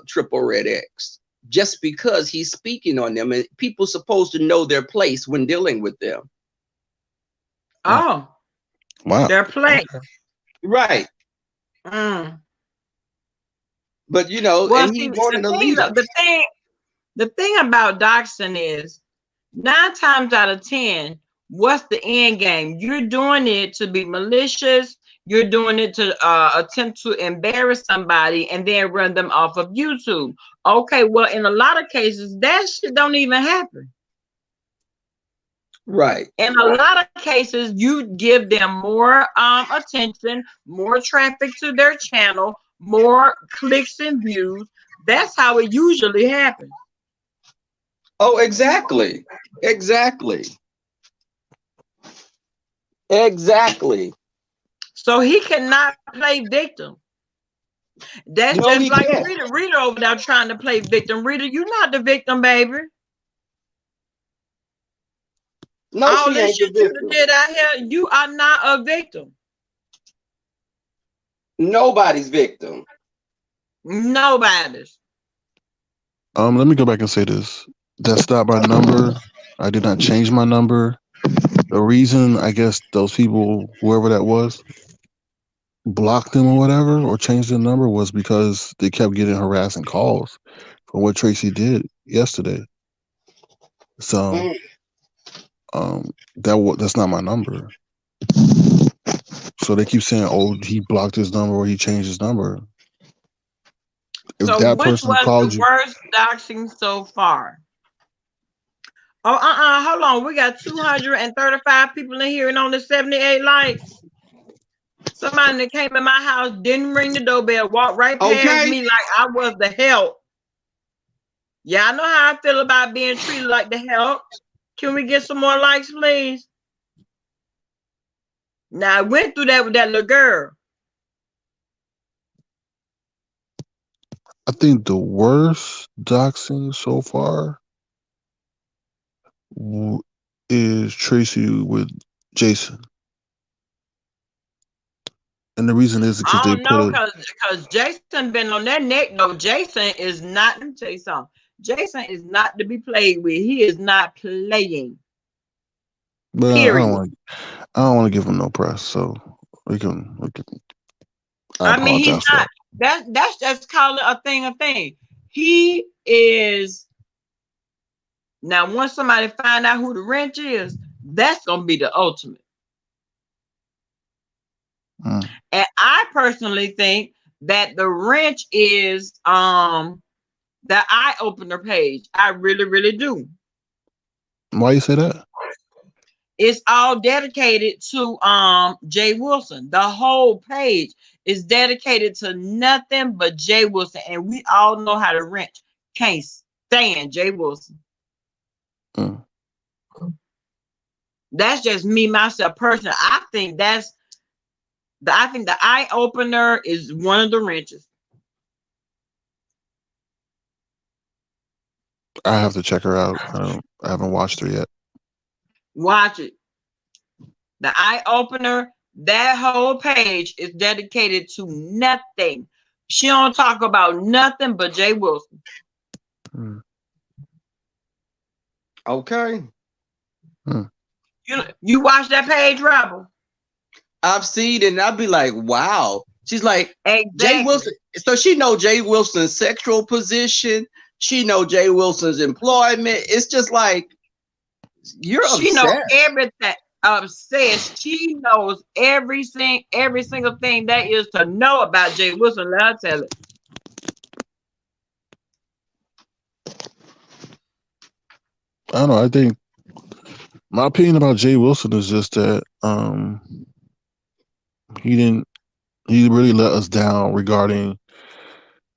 Triple Red X just because he's speaking on them and people supposed to know their place when dealing with them. Oh, Wow. their place. Right. Mm. But Well, and he see, wanted a leader. the thing about doxing is 9 times out of 10, what's the end game? You're doing it to be malicious. You're doing it to attempt to embarrass somebody and then run them off of YouTube. Okay, well, in a lot of cases, that shit don't even happen. Right. In a lot of cases, you give them more attention, more traffic to their channel, more clicks and views. That's how it usually happens. Oh, exactly. Exactly. Exactly. So he cannot play victim. That's No, just he like can't. Rita over there trying to play victim. Rita, you're not the victim, baby. No, All she this ain't the shit you victim. did out here, you are not a victim. Nobody's victim. Nobody's. Let me go back and say this. That's not my number. I did not change my number. The reason, I guess, those people, whoever that was, blocked them or whatever, or changed their number was because they kept getting harassing calls for what Tracy did yesterday. So, Mm. that's not my number. So they keep saying, "Oh, he blocked his number or he changed his number." If So that which person was called the you, worst doxing so far? Oh, hold on. We got 235 people in here and only 78 likes. Somebody that came in my house, didn't ring the doorbell, walked right past Okay. me like I was the help. Y'all know how I feel about being treated like the help. Can we get some more likes, please? Now, I went through that with that little girl. I think the worst doxing so far is Tracy with Jason. And the reason is because I they don't put know, a because Jason been on that neck though. Jason is not. Let me tell you something. Jason is not to be played with. He is not playing. but Period. I don't want to give him no press, so we can I I mean, he's apologize for not. that. That's just calling a thing a thing. He is now. Once somebody find out who the wrench is, that's gonna be the ultimate. Mm. And I personally think that the wrench is the eye opener page. I really, really do. Why you say that? It's all dedicated to Jay Wilson. The whole page is dedicated to nothing but Jay Wilson. And we all know how the wrench can't stand Jay Wilson. Mm. That's just me, myself, personally. I think the eye opener is one of the wrenches. I have to check her out. I haven't watched her yet. Watch it. The eye opener, that whole page is dedicated to nothing. She don't talk about nothing but Jay Wilson. Mm. Okay. Mm. You watch that page, Rebel? I've seen it and I'd be like, wow. She's like, Exactly. Jay Wilson. So she know Jay Wilson's sexual position. She know Jay Wilson's employment. It's just like, you're She knows obsessed. everything. Obsessed. She knows every single thing that is to know about Jay Wilson. Let her tell it. I don't know. I think my opinion about Jay Wilson is just that he really let us down regarding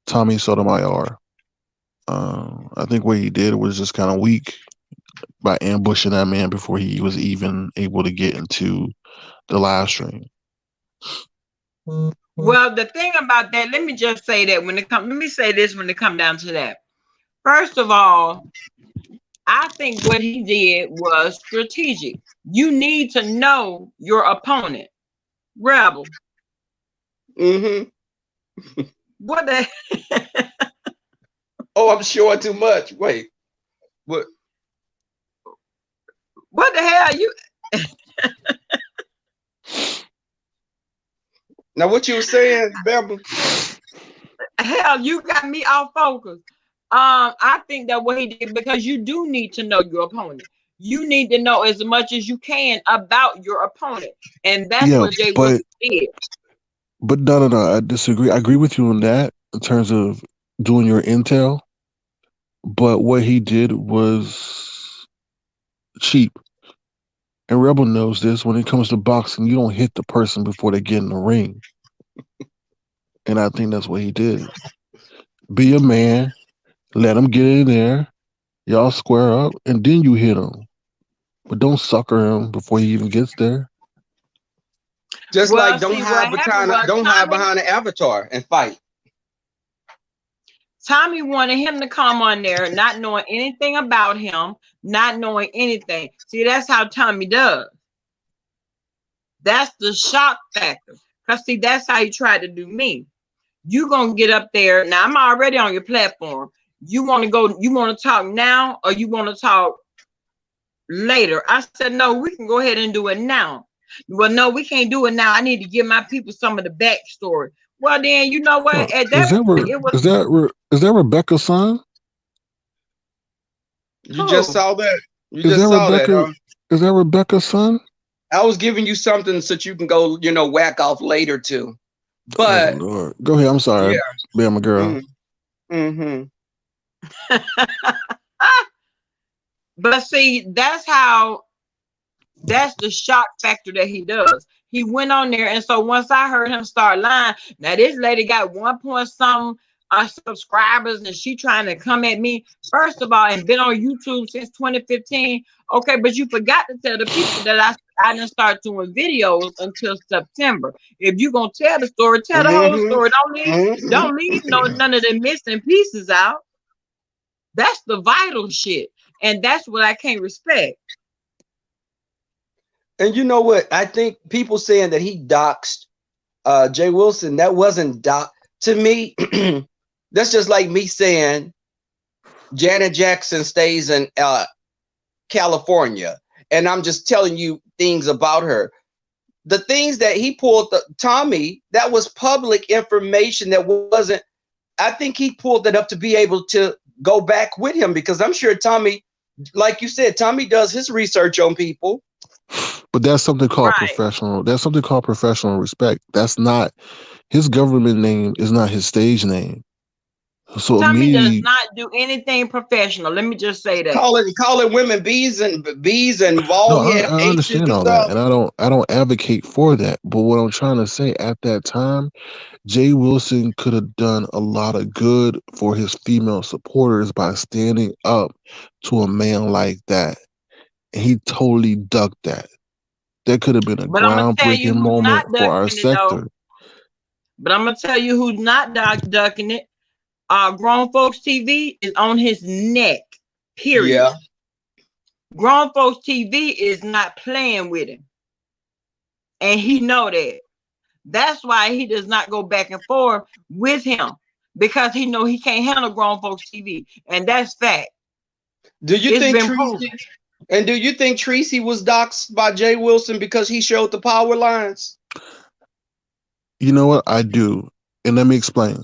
Tommy Sotomayor. I think what he did was just kind of weak by ambushing that man before he was even able to get into the live stream. Well, the thing about that, let me just say that let me say this when it come down to that. First of all, I think what he did was strategic. You need to know your opponent. Rebel. Mm-hmm. What the Oh, I'm sure too much. Wait. What? what the hell are you? Now, what you were saying, Bamba? Hell, you got me off focus. I think that what he did, because you do need to know your opponent. You need to know as much as you can about your opponent, and that's Yeah, what Jay but Wilson did. But no. I disagree. I agree with you on that in terms of doing your intel. But what he did was cheap. And Rebel knows this. When it comes to boxing, you don't hit the person before they get in the ring. And I think that's what he did. Be a man, let him get in there, y'all square up, and then you hit him. But don't sucker him before he even gets there. Just Well, like don't see, what hide happened behind was don't hide behind an avatar and fight. Tommy wanted him to come on there, not knowing anything about him, not knowing anything. See, that's how Tommy does. That's the shock factor. Because, see, that's how he tried to do me. You going to get up there. Now, I'm already on your platform. You want to talk now, or you want to talk later? I said, no, we can go ahead and do it now. Well, no, we can't do it now. I need to give my people some of the backstory. Well, then, you know what? At Is that that point, it was is that Rebecca's son? You just who? saw that. You Is that just saw that, Rebecca? huh? Is that Rebecca's son? I was giving you something so that you can go, whack off later too. Oh But Lord, go ahead. I'm sorry, yeah. Bama girl. Mm-hmm. But see, that's the shock factor that he does. He went on there, and so once I heard him start lying, now this lady got 1 point something subscribers, and she trying to come at me. First of all, and been on YouTube since 2015. Okay, but you forgot to tell the people that I didn't start doing videos until September. If you gonna tell the story, tell the whole Mm-hmm. story. Mm-hmm. Don't leave none of the missing pieces out. That's the vital shit, and that's what I can't respect. And you know what? I think people saying that he doxed Jay Wilson, that wasn't to me. That's just like me saying Janet Jackson stays in California, and I'm just telling you things about her. The things that he pulled, Tommy, that was public information. That wasn't. I think he pulled it up to be able to go back with him, because I'm sure Tommy, like you said, Tommy does his research on people. But that's something called Right. professional. That's something called professional respect. That's not his government name. Is not his stage name. So Tommy does immediately, not do anything professional. Let me just say that. Calling women bees and no, bald head I Haitians understand and all that, stuff. and I don't advocate for that. But what I'm trying to say, at that time, Jay Wilson could have done a lot of good for his female supporters by standing up to a man like that, and he totally ducked that. That could have been a But I'm gonna tell you groundbreaking who's not moment for our ducking it though. sector. But I'm gonna tell you who's not ducking it. Grown folks TV is on his neck. Period. Yeah. Grown folks TV is not playing with him, and he know that. That's why he does not go back and forth with him, because he know he can't handle grown folks TV, and that's fact. Do you It's think been proven. Tracy was doxxed by Jay Wilson because he showed the power lines? You know what? I do. And let me explain.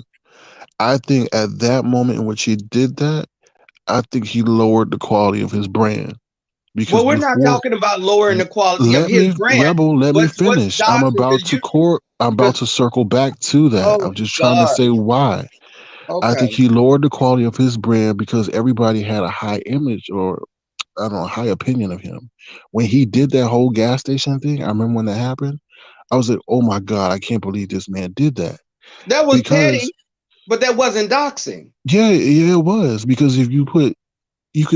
I think at that moment in which he did that, I think he lowered the quality of his brand. Because Well, we're not before, talking about lowering the quality of let his me, brand. Rebel, let me What's finish. doxing? Because I'm about to circle back to that. oh I'm just trying to God. say why. I think Okay. he lowered the quality of his brand because everybody had a high image, or I don't know, a high opinion of him. When he did that whole gas station thing, I remember when that happened. I was like, oh my God, I can't believe this man did that. That was Because petty, but that wasn't doxing. yeah, it was. Because if you could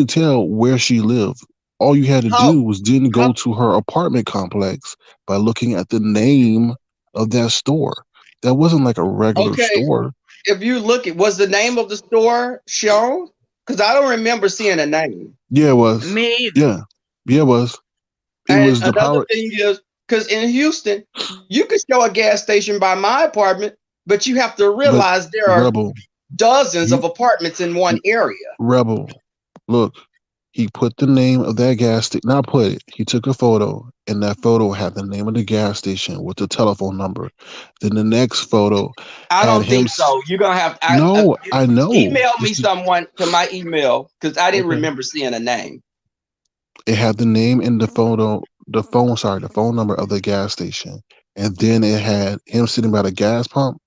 tell where she lived. All you had to How do was didn't how go to her apartment complex by looking at the name of that store. That wasn't like a regular okay. store. If you look at, was the name of the store shown? Because I don't remember seeing a name. Yeah, it was. Me either. Yeah. Yeah, it was. It And was the another power. thing is, because in Houston, you could show a gas station by my apartment, but you have to But realize there are Rebel, dozens you of apartments in one area. Rebel, look, he put the name of that gas station. Not put it. He took a photo, and that photo had the name of the gas station with the telephone number. Then the next photo I had don't him. think so. You're gonna have No, I know. email me It's the, someone to my email because I didn't okay. remember seeing a name. It had the name and the photo, the phone number of the gas station. and then it had him sitting by the gas pump.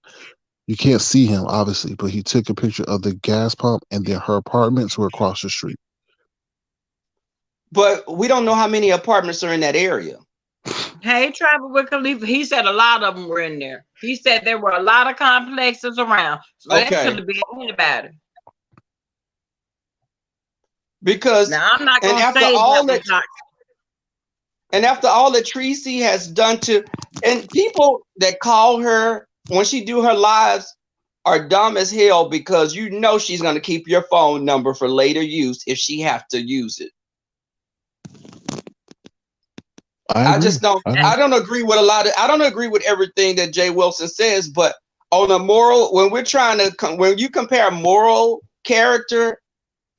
You can't see him obviously, but he took a picture of the gas pump, and then her apartments were across the street. But we don't know how many apartments are in that area. Hey, Travel with Khalifa, he said a lot of them were in there. He said there were a lot of complexes around. So that Okay. could have been anybody. Because Now, I'm not and going to after say that all was that not. and after all that Tracy has done to, and people that call her when she do her lives are dumb as hell, because you know she's going to keep your phone number for later use if she have to use it. I I agree. just don't. I I know. don't agree with a lot of. I don't agree with everything that Jay Wilson says. But on a moral, when we're trying to, when you compare moral character,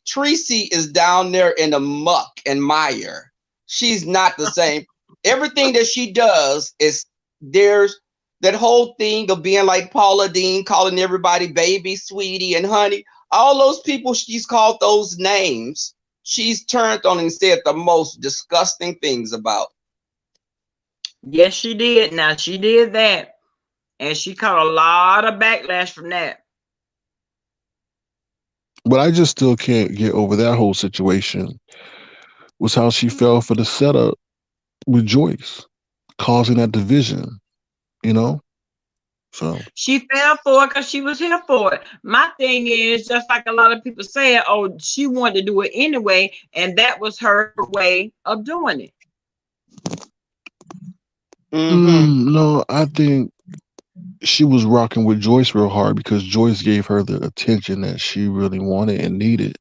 Tracy is down there in the muck and mire. She's not the same. Everything that she does is, there's that whole thing of being like Paula Dean, calling everybody baby, sweetie, and honey. All those people she's called those names, she's turned on and said the most disgusting things about. Yes, she did. Now, she did that. And she caught a lot of backlash from that. But I just still can't get over that whole situation. Was how she fell for the setup with Joyce, causing that division. You know. So She fell for it because she was here for it. My thing is, just like a lot of people say, oh, she wanted to do it anyway, and that was her way of doing it. Mm-hmm. no, I think she was rocking with Joyce real hard because Joyce gave her the attention that she really wanted and needed.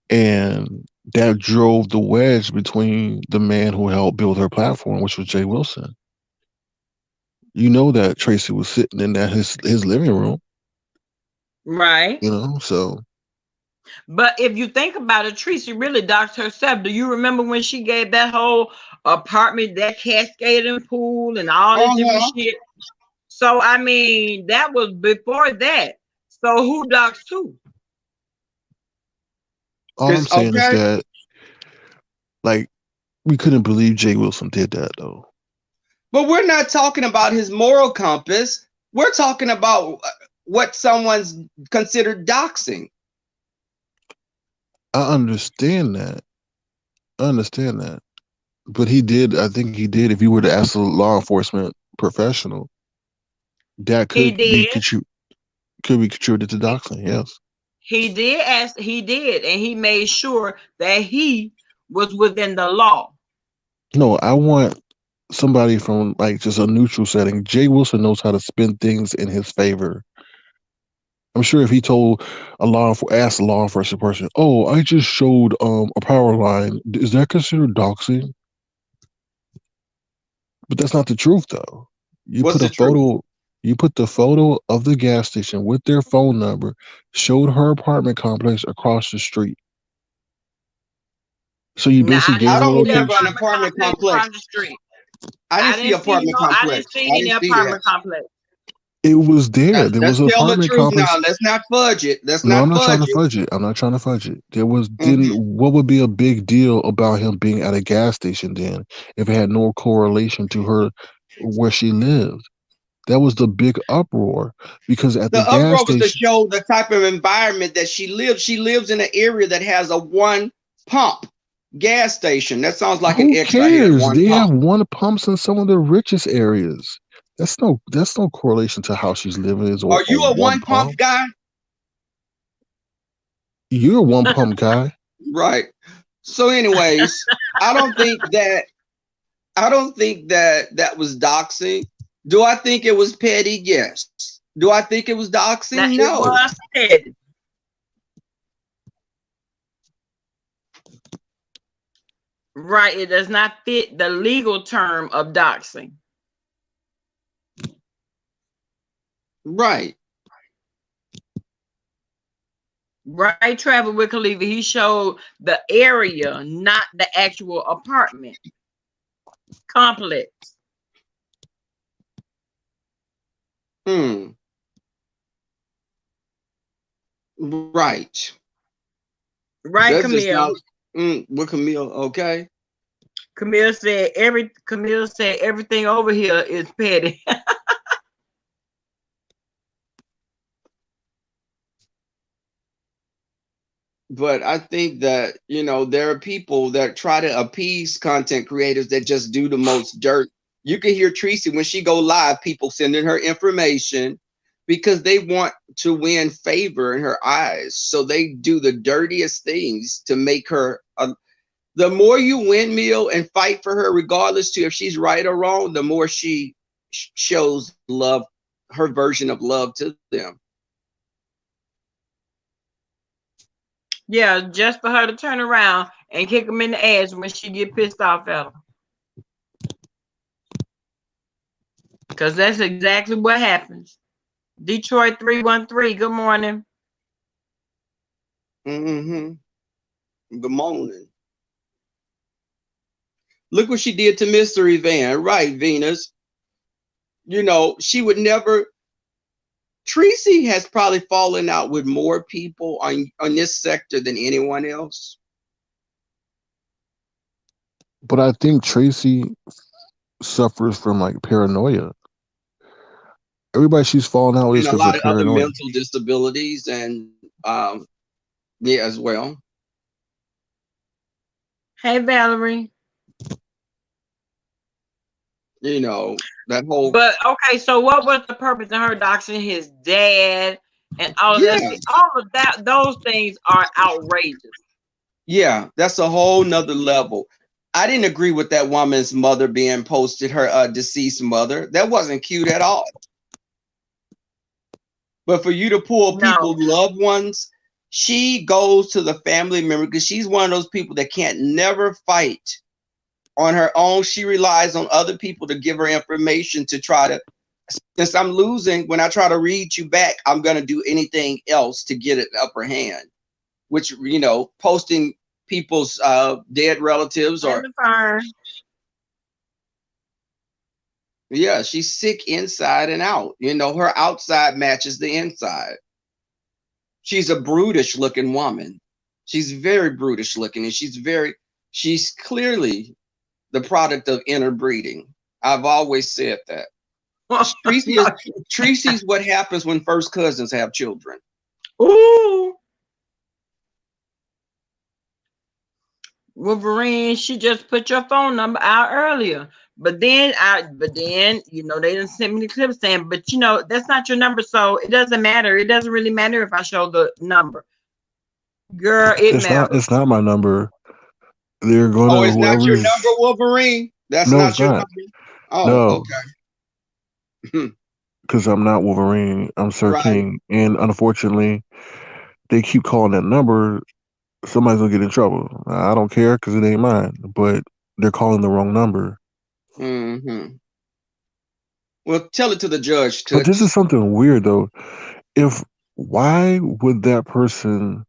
And that drove the wedge between the man who helped build her platform, which was Jay Wilson. You know that Tracy was sitting in that his living room, Right. so But if you think about it, Tracy really doxed herself. Do you remember when she gave that whole apartment, that cascading pool, and all this different Uh-huh. shit? So, I mean, that was before that. So, who doxed who? all I'm It's saying is okay. that like we couldn't believe Jay Wilson did that though. But we're not talking about his moral compass. We're talking about what someone's considered doxing. I understand that. I understand that. But he did, I think he did, if you were to ask a law enforcement professional, that He did. could be contributed to doxing, yes. He did, and he made sure that he was within the law. No, I want somebody from like just a neutral setting. Jay Wilson knows how to spin things in his favor. I'm sure if he told asked a law enforcement person, "Oh, I just showed a power line. Is that considered doxing?" But that's not the truth, though. You What's put the a truth? photo. You put the photo of the gas station with their phone number, showed her apartment complex across the street. So you Now, basically I gave didn't I her a don't see the remember location. an apartment apartment complex across complex. the street. I didn't see apartment I didn't complex. see I any didn't see that. apartment complex. It was there. There was Let's an tell the apartment truth now. complex. Let's not fudge it. Let's No, I'm not not trying fudge to it. fudge it. I'm not trying to fudge it. There was didn't. Mhm. What would be a big deal about him being at a gas station then if it had no correlation to her where she lived? That was the big uproar because at The the gas uproar was to station, show the type of environment that she lives. She lives in an area that has a one pump gas station. That sounds like an who X right here. cares? One They pump. have one pumps in some of the richest areas. That's no correlation to how she's living is Are on you a one one pump pump. guy? You're a one pump guy. Right. So, anyways, I don't think that that was doxing. Do I think it was petty? Yes. Do I think it was Now, doxing? it No. was petty. Right. It does not fit the legal term of doxing. Right. Right, Travel with Khalifa. He showed the area, not the actual apartment complex. Hmm. Right. Right, That's just Camille. not with Camille. Okay. Camille said everything over here is petty. But I think that, there are people that try to appease content creators that just do the most dirt. You can hear Tracy when she go live, people sending her information because they want to win favor in her eyes. So they do the dirtiest things to make her the more you windmill and fight for her, regardless to if she's right or wrong, the more she shows love, her version of love to them. Yeah, just for her to turn around and kick him in the ass when she get pissed off at him. Because that's exactly what happens. Detroit 313, good morning. Mm-hmm. Good morning. Look what she did to Mystery Van. Right, Venus. She would never. Tracy has probably fallen out with more people on this sector than anyone else. But I think Tracy suffers from like paranoia. Everybody she's falling out with is And a because lot of of other paranoia. mental disabilities and yeah, as well. Hey, Valerie. That whole But okay, so what was the purpose of her doxing his dad and all of that? yeah. See, all of that, those things are outrageous. Yeah, that's a whole nother level. I didn't agree with that woman's mother being posted, her deceased mother. That wasn't cute at all. But for you to pull No. people's loved ones, she goes to the family member because she's one of those people that can't never fight on her own. She relies on other people to give her information to try to, since I'm losing, when I try to read you back, I'm going to do anything else to get an upper hand, which, posting people's dead relatives or, yeah, she's sick inside and out. Her outside matches the inside. She's a brutish looking woman. She's very brutish looking, and she's clearly the product of interbreeding. I've always said that. Tracy's what happens when first cousins have children. Ooh. Wolverine, she just put your phone number out earlier. But then they didn't send me the clip saying, but that's not your number, so it doesn't matter. It doesn't really matter if I show the number. Girl, it matters. It's not my number. They're gonna it's not your whoever's number, Wolverine. That's no, not it's your not. number. Oh, No, okay. because I'm not Wolverine. I'm Sir Right. King, and unfortunately, they keep calling that number. Somebody's gonna get in trouble. I don't care because it ain't mine. But they're calling the wrong number. Mm-hmm. Well, tell it to the judge, But this Toots. is something weird though. Why would that person?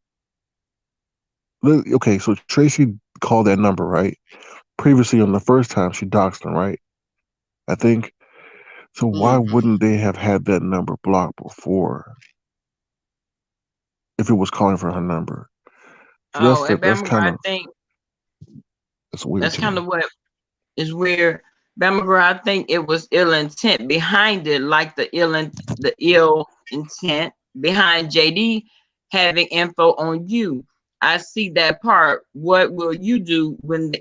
Okay, so Tracy called that number, right? Previously, on the first time she doxed him, right? I think. So why Mm-hmm. wouldn't they have had that number blocked before if it was calling for her number? So that's kind I of think that's weird that's to kind me. of what is weird. Bama girl, I think it was ill intent behind it, like the ill intent behind JD having info on you. I see that part. What will you do when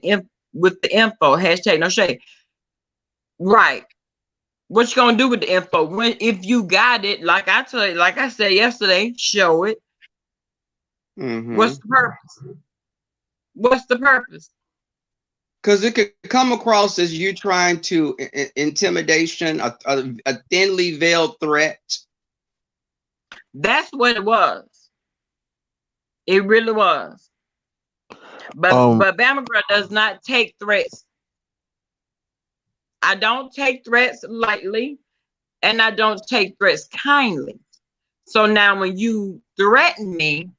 with the info? Hashtag no shade. Right. What you gonna do with the info when if you got it? Like I said yesterday, show it. Mm-hmm. What's the purpose? What's the purpose? Because it could come across as you trying to intimidation, a thinly veiled threat. That's what it was. It really was. But Um, Bama girl does not take threats. I don't take threats lightly, and I don't take threats kindly. So now when you threaten me,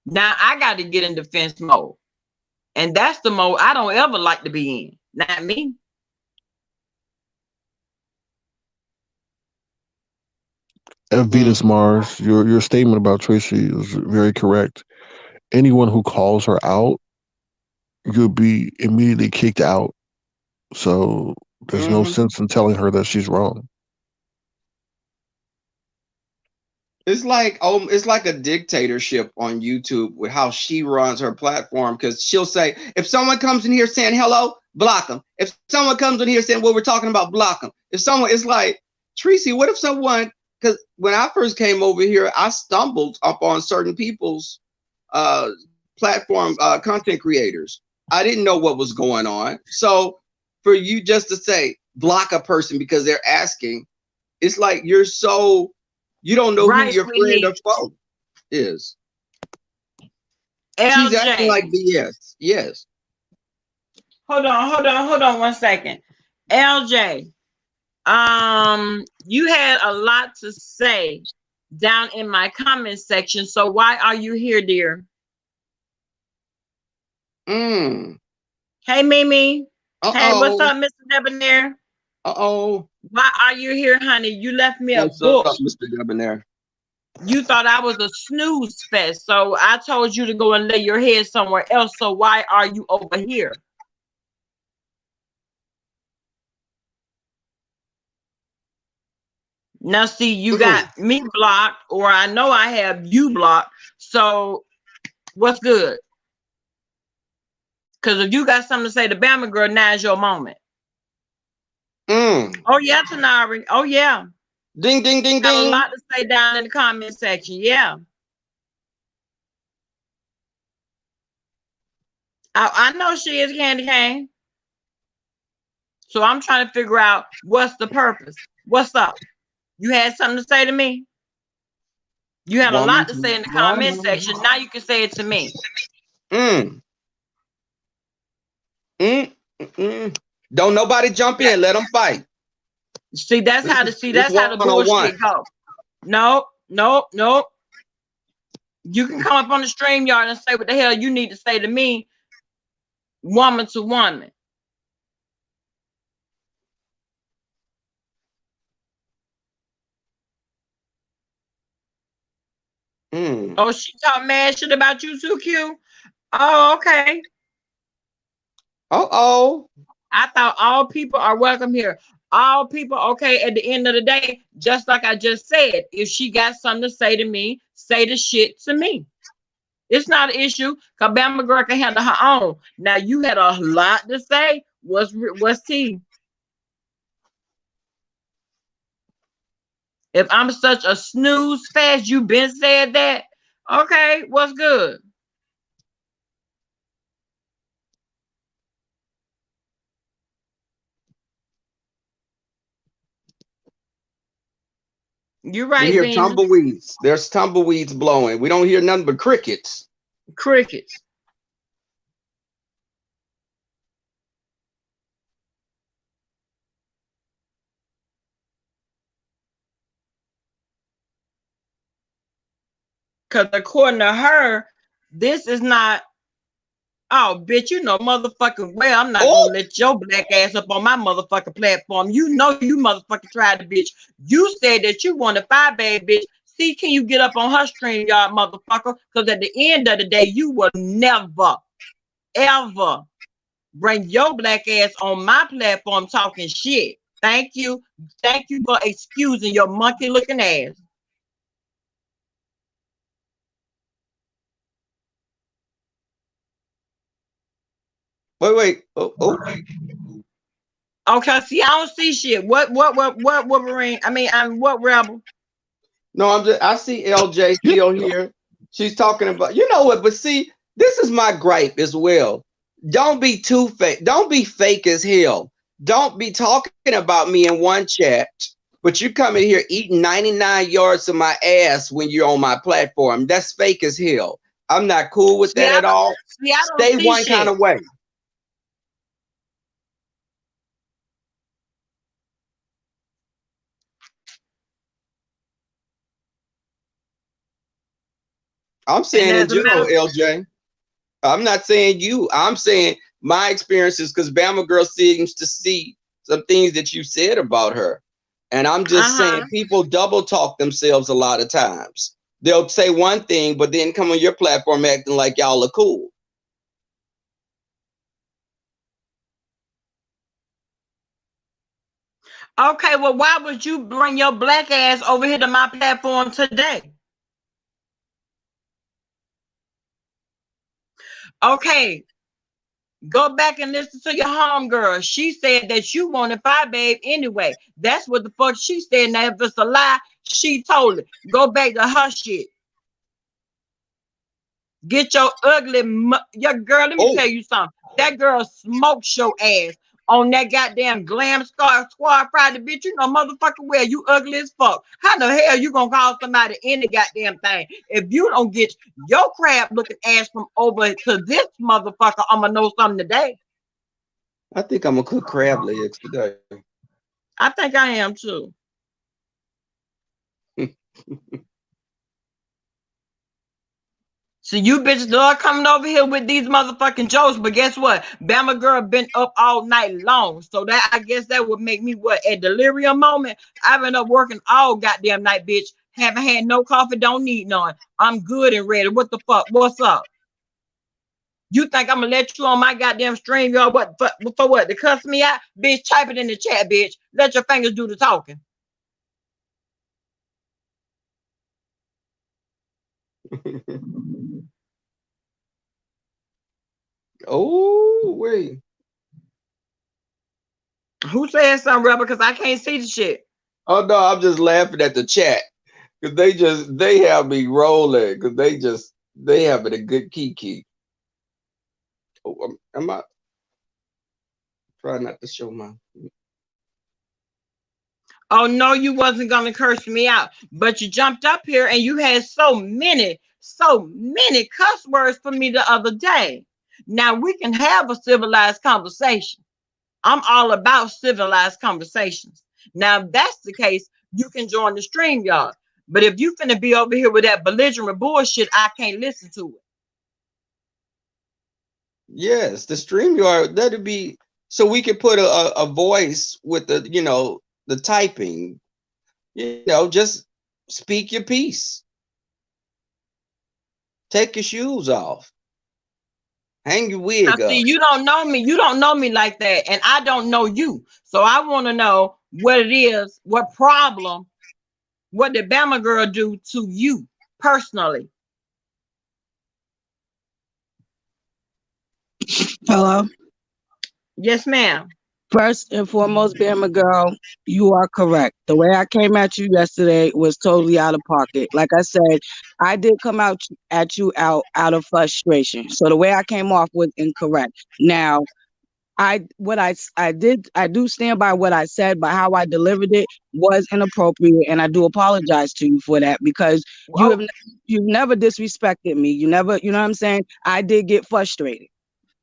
now I got to get in defense mode. And that's the mode I don't ever like to be in. Not me. at Venus Mm-hmm. Mars, your statement about Tracy is very correct. Anyone who calls her out you'll be immediately kicked out. So there's no Mhm. sense in telling her that she's wrong. It's like a dictatorship on YouTube with how she runs her platform, because she'll say, if someone comes in here saying hello, block them. If someone comes in here saying what we're talking about, block them. If someone, it's like, Tracy, what if someone, because when I first came over here, I stumbled upon certain people's uh platform, content creators. I didn't know what was going on. So for you just to say block a person because they're asking, it's like you don't know who Right, your friend or sweetie. foe is. She's acting like LJ. BS. Yes. Hold on 1 second. LJ, you had a lot to say down in my comment section. So why are you here, dear? Mm. Hey, Mimi. Hey, what's Uh-oh. up, Mr. Debonair? Uh-oh. Why are you here, honey? You left me a What's up, book. Mr. Debonair? You thought I was a snooze fest, so I told you to go and lay your head somewhere else. So why are you over here? Now, see, you got Mm. me blocked, or I know I have you blocked. So what's good? Because if you got something to say to Bama Girl, now's your moment. Mm. Oh, yeah, Tanari. Oh, yeah. Ding, ding, ding, Got a ding. lot to say down in the comment section. Yeah. I know she is Candy Cane. So I'm trying to figure out what's the purpose. What's up? You had something to say to me? You had a Woman lot to to say in the comment woman. section. Now you can say it to me. Mm. Mm. Mm. Don't nobody jump in. Let them fight. See, This that's how the 101. bullshit go. Nope, nope, nope. You can come up on the stream yard and say what the hell you need to say to me, woman to woman. Mm. Oh, she talk mad shit about you too, Q. Oh, okay. Uh-oh. I thought all people are welcome here. All people, okay, at the end of the day, just like I just said, if she got something to say to me, say the shit to me. It's not an issue. Cause Bama Girl can handle her own. Now you had a lot to say. What's tea? If I'm such a snooze fast, you been said that. Okay, what's good? You We right, hear Venus. tumbleweeds. There's tumbleweeds blowing. We don't hear nothing but crickets. Crickets. Cause according to her, this is not. Oh, bitch, you know motherfucking well I'm not gonna Oh, let your black ass up on my motherfucking platform. You know you motherfucking tried to, bitch. You said that you wanted five bad bitch. See, can you get up on her stream, y'all motherfucker? Because at the end of the day, you will never, ever bring your black ass on my platform talking shit. Thank you. Thank you for excusing your monkey looking ass. wait. Oh, oh. Okay, see, I don't see shit. What Wolverine? I'm what rebel? No, I see LJ still here. She's talking about, you know what, but see, this is my gripe as well. Don't be too fake. Don't be fake as hell. Don't be talking about me in one chat, but you come in here eating 99 yards of my ass when you're on my platform. That's fake as hell. I'm not cool with See, that at all. I don't Stay see one kind shit. of way. I'm And saying in as a general, matter, LJ. I'm not saying you. I'm saying my experiences, because Bama Girl seems to see some things that you said about her. And I'm just saying people double talk themselves a lot of times. They'll say one thing, but then come on your platform acting like y'all are cool. Okay, well, why would you bring your black ass over here to my platform today? Okay, go back and listen to your homegirl. She said that you wanted Fire Babe anyway. That's what the fuck she said. Now, if it's a lie, she told it. Go back to her shit. Get your ugly, your girl. Let me Oh, tell you something. That girl smokes your ass on that goddamn glam squad Friday, bitch. You know, motherfucker, well, you ugly as fuck. How the hell you gonna call somebody any goddamn thing if you don't get your crab looking ass from over to this motherfucker? I'ma know something today. I think I'm gonna cook crab legs today. I think I am too. So you bitches love coming over here with these motherfucking jokes, but guess what? Bama girl been up all night long. So that I guess that would make me what a delirium moment. I've been up working all goddamn night, bitch. Haven't had no coffee, don't need none. I'm good and ready. What the fuck? What's up? You think I'm gonna let you on my goddamn stream, y'all? What for what? To cuss me out? Bitch, type it in the chat, bitch. Let your fingers do the talking. Oh wait. Who said something, Rebel? Because I can't see the shit. Oh no, I'm just laughing at the chat because they have me rolling because they having a good kiki. Oh, am I trying not to show my? Oh no, you wasn't gonna curse me out, but you jumped up here and you had so many cuss words for me the other day. Now we can have a civilized conversation. I'm all about civilized conversations. Now, if that's the case, you can join the stream yard. But if you finna be over here with that belligerent bullshit, I can't listen to it. Yes, the StreamYard, that'd be so we could put a voice with the, the typing. Just speak your piece. Take your shoes off. Hang your Now, wig see, up. you don't know me. You don't know me like that, and I don't know you. So I want to know what it is, what problem, what did Bama girl do to you personally? Hello. Yes, ma'am. First and foremost, Bama girl, you are correct. The way I came at you yesterday was totally out of pocket. Like I said, I did come out at you out of frustration. So the way I came off was incorrect. Now, I do stand by what I said, but how I delivered it was inappropriate, and I do apologize to you for that because Oh, you've never disrespected me. You never, you know what I'm saying? I did get frustrated.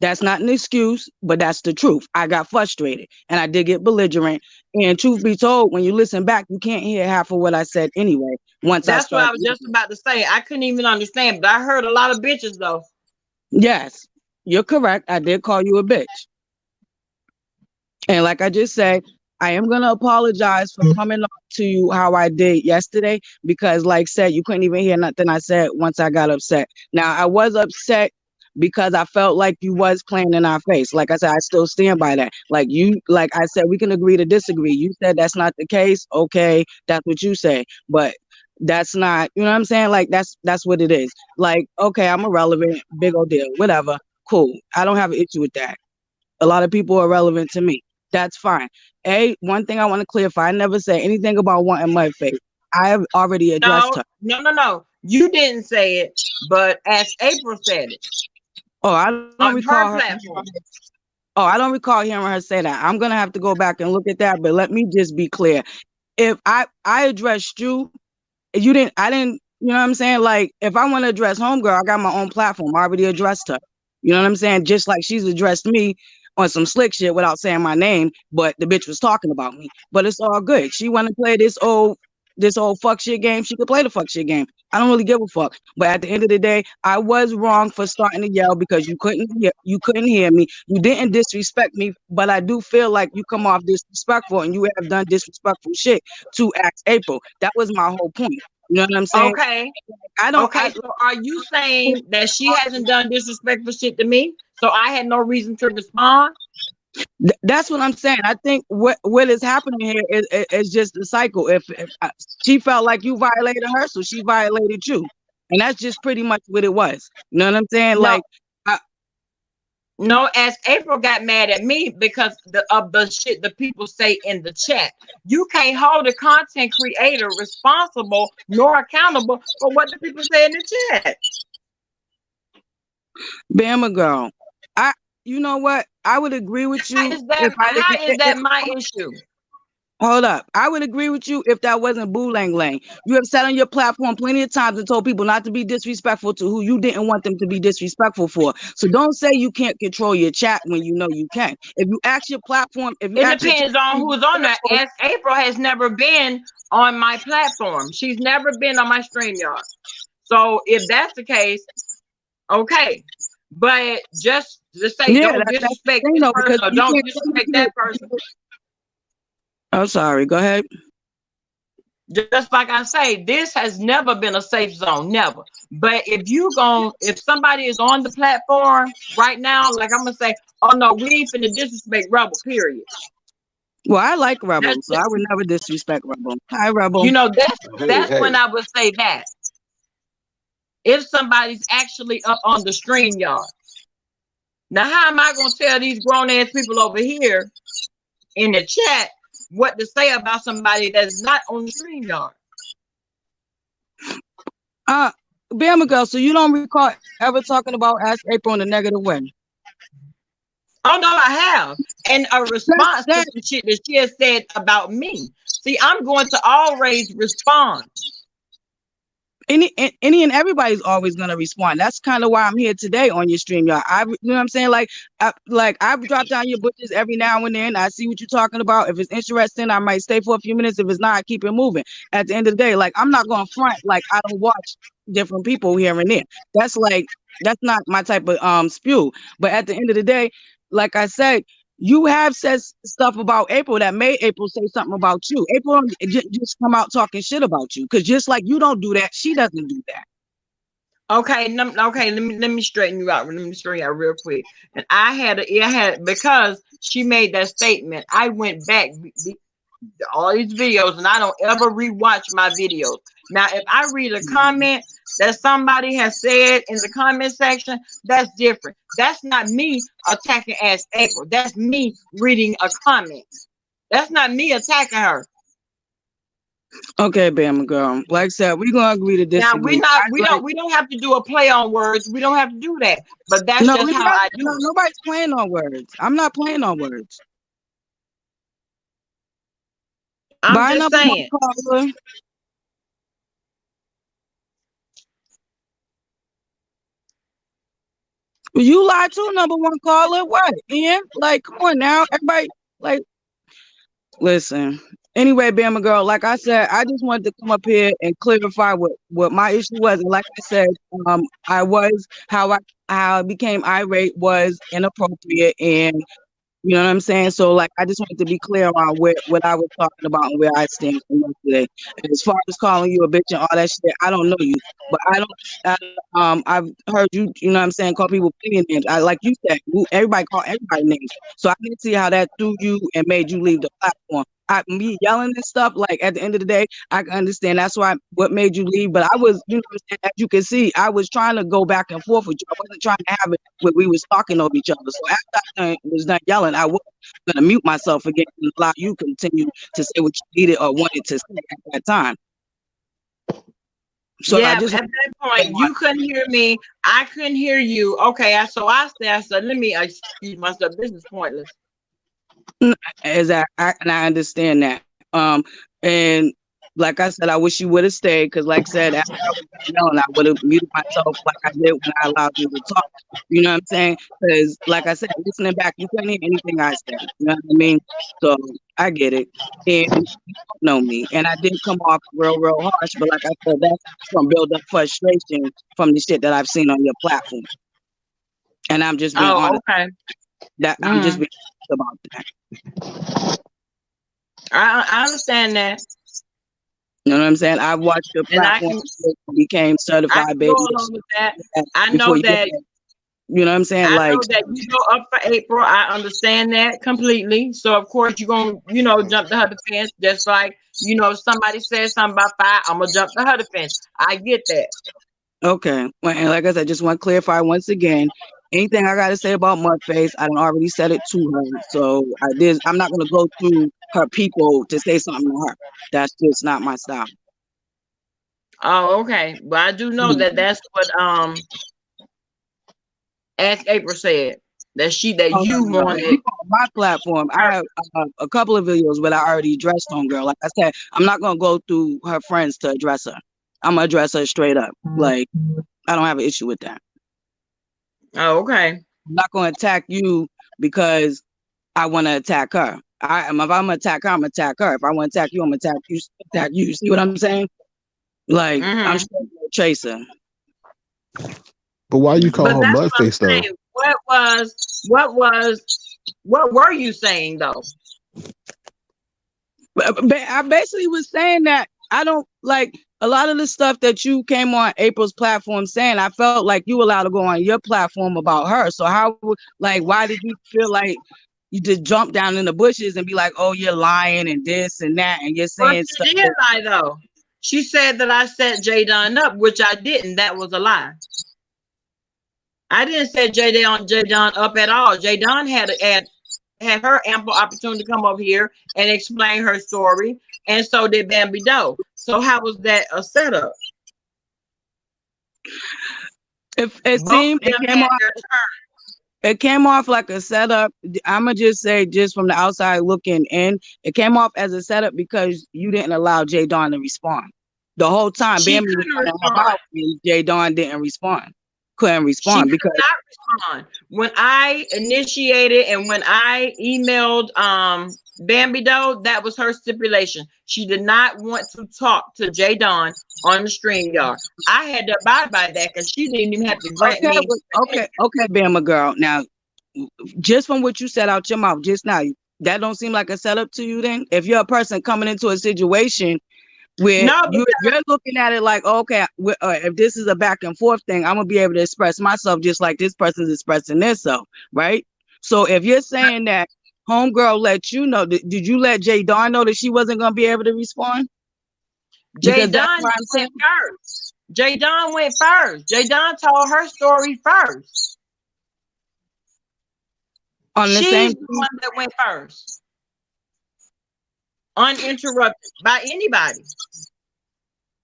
That's not an excuse, but that's the truth. I got frustrated and I did get belligerent. And truth be told, when you listen back, you can't hear half of what I said anyway. Once I that's what I started, was just about to say. I couldn't even understand, but I heard a lot of bitches though. yes, you're correct. I did call you a bitch. And like I just said, I am going to apologize for coming up to you how I did yesterday because, like I said, you couldn't even hear nothing I said once I got upset. Now, I was upset because I felt like you was playing in our face. Like I said, I still stand by that. Like I said, we can agree to disagree. You said that's not the case. Okay, that's what you say. But that's not, you know what I'm saying? Like that's what it is. Like, okay, I'm irrelevant, big old deal, whatever. Cool. I don't have an issue with that. A lot of people are relevant to me. That's fine. One thing I want to clarify, I never said anything about wanting my face. I have already addressed No, her. no, no, no. You didn't say it, but as April said it Oh, I don't on recall her her. platform. Oh, I don't recall hearing her say that. I'm gonna have to go back and look at that. But let me just be clear. If I addressed you, you didn't. I didn't. You know what I'm saying? Like if I want to address homegirl, I got my own platform. I already addressed her. You know what I'm saying? Just like she's addressed me on some slick shit without saying my name, but the bitch was talking about me. But it's all good. She want to play this old fuck shit game. She could play the fuck shit game. I don't really give a fuck. But at the end of the day, I was wrong for starting to yell because you couldn't hear me. You didn't disrespect me, but I do feel like you come off disrespectful and you have done disrespectful shit to ask April. That was my whole point. You know what I'm saying? Okay. I don't. Okay. So are you saying that she hasn't done disrespectful shit to me? So I had no reason to respond? That's what I'm saying. I think what is happening here is just the cycle. If she felt like you violated her, so she violated you, and that's just pretty much what it was. You know what I'm saying? No, Like, I, no, as April got mad at me because of the shit the people say in the chat. You can't hold a content creator responsible nor accountable for what the people say in the chat. Bama girl, I you know what? I would agree with How you is that if I how is if, that my issue? hold up. I would agree with you if that wasn't Boo Lang Lang. You have said on your platform plenty of times and told people not to be disrespectful to who you didn't want them to be disrespectful for. So don't say you can't control your chat when you know you can. If you ask your platform, if you It ask your chat depends on who's on there. As April has never been on my platform. She's never been on my StreamYard. So if that's the case, okay. But just to say yeah, don't that's the disrespect thing this though, because person or you don't can't disrespect that person. I'm sorry, go ahead. Just like I say, this has never been a safe zone, never. But if somebody is on the platform right now, like I'm gonna say, oh no, we ain't finna disrespect Rebel, period. Well, I like That's Rebel, so I would never disrespect Rebel. Hi, Rebel. Hey, that's hey. when I would say that. If somebody's actually up on the stream yard. Now, how am I gonna tell these grown ass people over here in the chat what to say about somebody that's not on the stream yard? Uh, Bama girl, so you don't recall ever talking about Ask April in a negative way? Oh no, I have. And a response to That some shit that she has said about me. See, I'm going to always respond. any and everybody's always gonna respond. That's kind of why I'm here today on your stream, y'all. You know what I'm saying? I drop down your butchers every now and then. I see what you're talking about. If it's interesting, I might stay for a few minutes. If it's not, I keep it moving. At the end of the day, like I'm not gonna front like I don't watch different people here and there. That's not my type of spew. But at the end of the day, like I said, you have said stuff about April that made April say something about you. April don't just come out talking shit about you because just like you don't do that, she doesn't do that. Okay, okay. Let me straighten you out. Let me straighten you out real quick. And I had because she made that statement. I went back all these videos and I don't ever rewatch my videos. Now, if I read a comment that somebody has said in the comment section, that's different. That's not me attacking as April. That's me reading a comment. That's not me attacking her. Okay, Bama girl. Like I said, we're gonna agree to Now disagree. we don't have to do a play on words. We don't have to do that. But that's No, just how I do it. nobody's playing on words. I'm not playing on words. I'm Bye, just number one saying. caller. You lied too, number one caller. What? Ian? Like, come on now. Everybody, like, listen. Anyway, Bama girl, like I said, I just wanted to come up here and clarify what my issue was. And like I said, I was how I became irate was inappropriate, and you know what I'm saying? So like I just wanted to be clear on what I was talking about and where I stand from yesterday. And as far as calling you a bitch and all that shit, I don't know you. But I've heard you, you know what I'm saying, call people plenty of names. I like you said, everybody call everybody names. So I didn't see how that threw you and made you leave the platform. Me yelling and stuff, like at the end of the day, I can understand that's why what made you leave. But I was, you know what I'm saying, as you can see, I was trying to go back and forth with you. I wasn't trying to have it where we was talking over each other. So after I was done yelling, I was gonna mute myself again and allow you continue to say what you needed or wanted to say at that time. So I Yeah, just at that point, you couldn't hear me. I couldn't hear you. Okay, I said, let me excuse myself. This is pointless. as I understand that. And like I said, I wish you would have stayed because, like I said, after I was done yelling, I would have muted myself like I did when I allowed you to talk. You know what I'm saying? Because, like I said, listening back, you couldn't hear anything I said. You know what I mean? So I get it. And you don't know me, and I did come off real harsh. But like I said, that's from build up frustration from the shit that I've seen on your platform. And I'm just being Oh, honest. okay. I'm just being honest about that. I understand that. You know what I'm saying? I watched your And platform became I certified can baby go along with that. I before know you that You know what I'm saying? I Like, know that you go up for April. I understand that completely. So of course you're gonna, jump to her defense. Just like, if somebody says something about fire, I'm gonna jump to her defense. I get that. okay. Well, and like I said, just want to clarify once again. Anything I got to say about Mudface, I done already said it to her. So I'm not gonna go through her people to say something to her. That's just not my style. Oh, okay. But I do know that that's what Ask April said. That Oh, you no. If you wanted go on my platform, I her. have a couple of videos where I already addressed homegirl. Like I said, I'm not gonna go through her friends to address her. I'm gonna address her straight up. Like, I don't have an issue with that. Oh, okay. I'm not gonna attack you because I want to attack her. If I'm gonna attack her, I'm gonna attack her. If I want to attack you, I'm gonna attack you. Attack you. See what I'm saying? Like, I'm Mm-hmm. straight up a chaser. But why you call But her that's what I'm Mudface though? saying. What were you saying though? But I basically was saying that I don't like a lot of the stuff that you came on April's platform saying. I felt like you were allowed to go on your platform about her. So why did you feel like you just jump down in the bushes and be like, oh, you're lying and this and that, and you're Well, saying stuff she did lie though. She said that I set Jadon up, which I didn't. That was a lie. I didn't set Jadon up at all. Jadon had her ample opportunity to come over here and explain her story, and so did Bambi Doe. So how was that a setup? if it Both seemed of them had their turn. it came off like a setup. I'ma just say, just from the outside looking in, it came off as a setup because you didn't allow Jay Dawn to respond. The whole time, She Bambi was couldn't running her respond. mouth and Jay Dawn didn't respond. Couldn't She respond could because not respond. When I initiated and when I emailed Bambi Doe, that was her stipulation. She did not want to talk to Jay Don on the StreamYard. I had to abide by that because she didn't even have to grant okay, me. okay, Bama girl. Now, just from what you said out your mouth just now, that don't seem like a setup to you. Then, if you're a person coming into a situation where No, because you're looking at it like, okay, if this is a back and forth thing, I'm gonna be able to express myself just like this person's expressing themselves, right? So if you're saying that homegirl let you know, did you let Jay Dawn know that she wasn't gonna be able to respond? Jay Because that's Don what I'm saying. went first. Jay Don went first. Jay Don told her story first. On the same She's the one that went first, uninterrupted by anybody.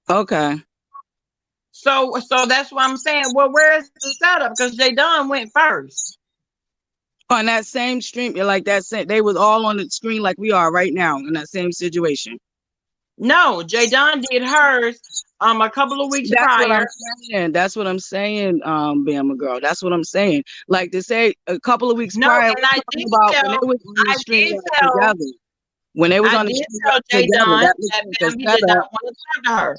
okay. So that's why I'm saying, well, where is the setup? Because Jay Don went first. On that same stream, you're like that same, they was all on the screen like we are right now in that same situation. No, Jay Don did hers a couple of weeks That's what I'm prior. saying. That's what I'm saying, Bama girl. That's what I'm saying. Like to say a couple of weeks No, prior, and we're talking about when they was on the I stream did tell together. When they was I on the did stream tell Jay together, Don that looks that like a Bambi did not setup. want to talk to her.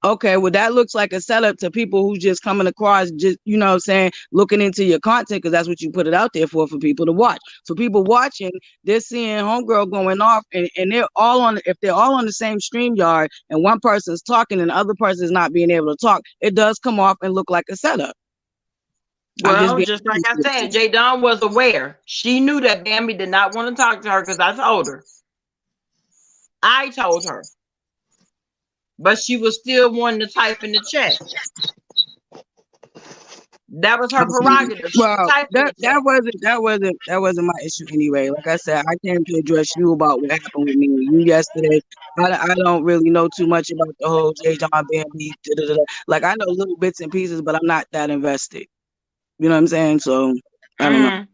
Okay, well, that looks like a setup to people who just coming across, just, you know what I'm saying, looking into your content, because that's what you put it out there for people to watch. So people watching, they're seeing homegirl going off, and they're all on, if they're all on the same stream yard and one person's talking and the other person's not being able to talk, it does come off and look like a setup. Well, just like I said, Jay Don was aware. She knew that Bambi did not want to talk to her because I told her. I told her. But she was still wanting to type in the chat. That was her prerogative. Well, that wasn't my issue anyway. Like I said, I came to address you about what happened with me and you yesterday. I don't really know too much about the whole J. John Bambi. Like I know little bits and pieces, but I'm not that invested. You know what I'm saying? So I don't know.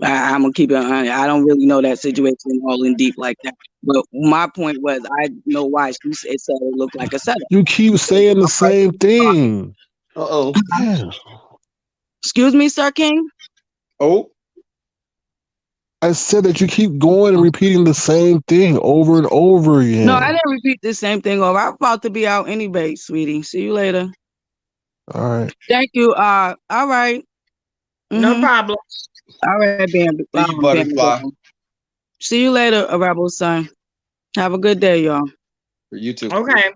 I'm gonna keep it on. I don't really know that situation all in deep like that. But my point was, I know why she said it looked like a setup. You keep saying the same thing. Uh-oh. Yeah. Excuse me, Sir King? Oh. I said that you keep going and repeating the same thing over and over again. No, I didn't repeat the same thing over. I'm about to be out anyway, sweetie. See you later. All right. Thank you. All right. No problem. All right, Bambi. See you, butterfly. See you later, Rebel Son. Have a good day, y'all. For you too. Okay.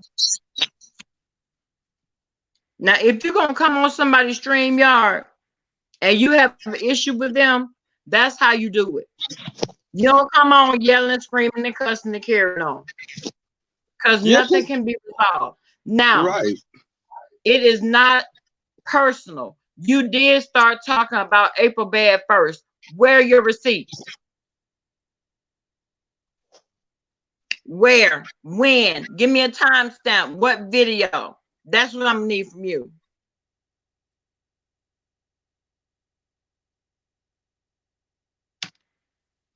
Now, if you're gonna come on somebody's StreamYard and you have an issue with them, that's how you do it. You don't come on yelling, screaming, and cussing and carrying on. Because Yeah, nothing can be resolved. Now, right. it is not personal. You did start talking about April Bad first. Where are your receipts? Where? When? Give me a timestamp. What video? That's what I'm gonna need from you.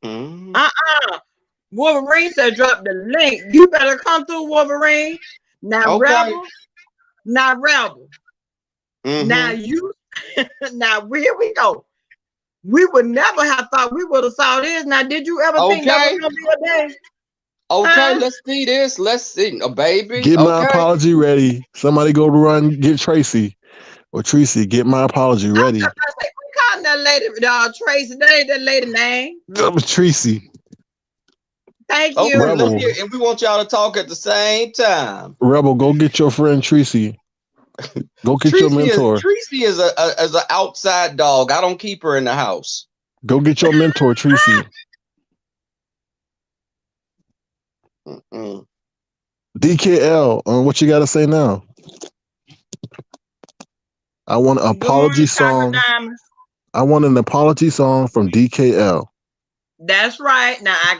Mm. Wolverine said drop the link. You better come through, Wolverine. Now, Okay. Rebel. Now, Rebel. Now Mm-hmm. you. Now here we go. We would never have thought we would have saw this. Now, did you ever think that was Okay. gonna be a day? Okay. Huh? Let's see this. Let's see. A baby. Get my Okay. apology ready. Somebody go run get Tracy or Tracy. Get my apology I was ready. about to say, we calling that lady Tracy. That ain't that lady name. Tracy. Thank Okay. you. Look Rebel. here, and we want y'all to talk at the same time. Rebel, go get your friend Tracy. Go get your mentor. Tracy is a outside dog. I don't keep her in the house. Go get your mentor, Tracy. Mm-mm. DKL, what you got to say now? I want an Good apology morning, Chakra song. Diamond. I want an apology song from DKL. That's right. Now I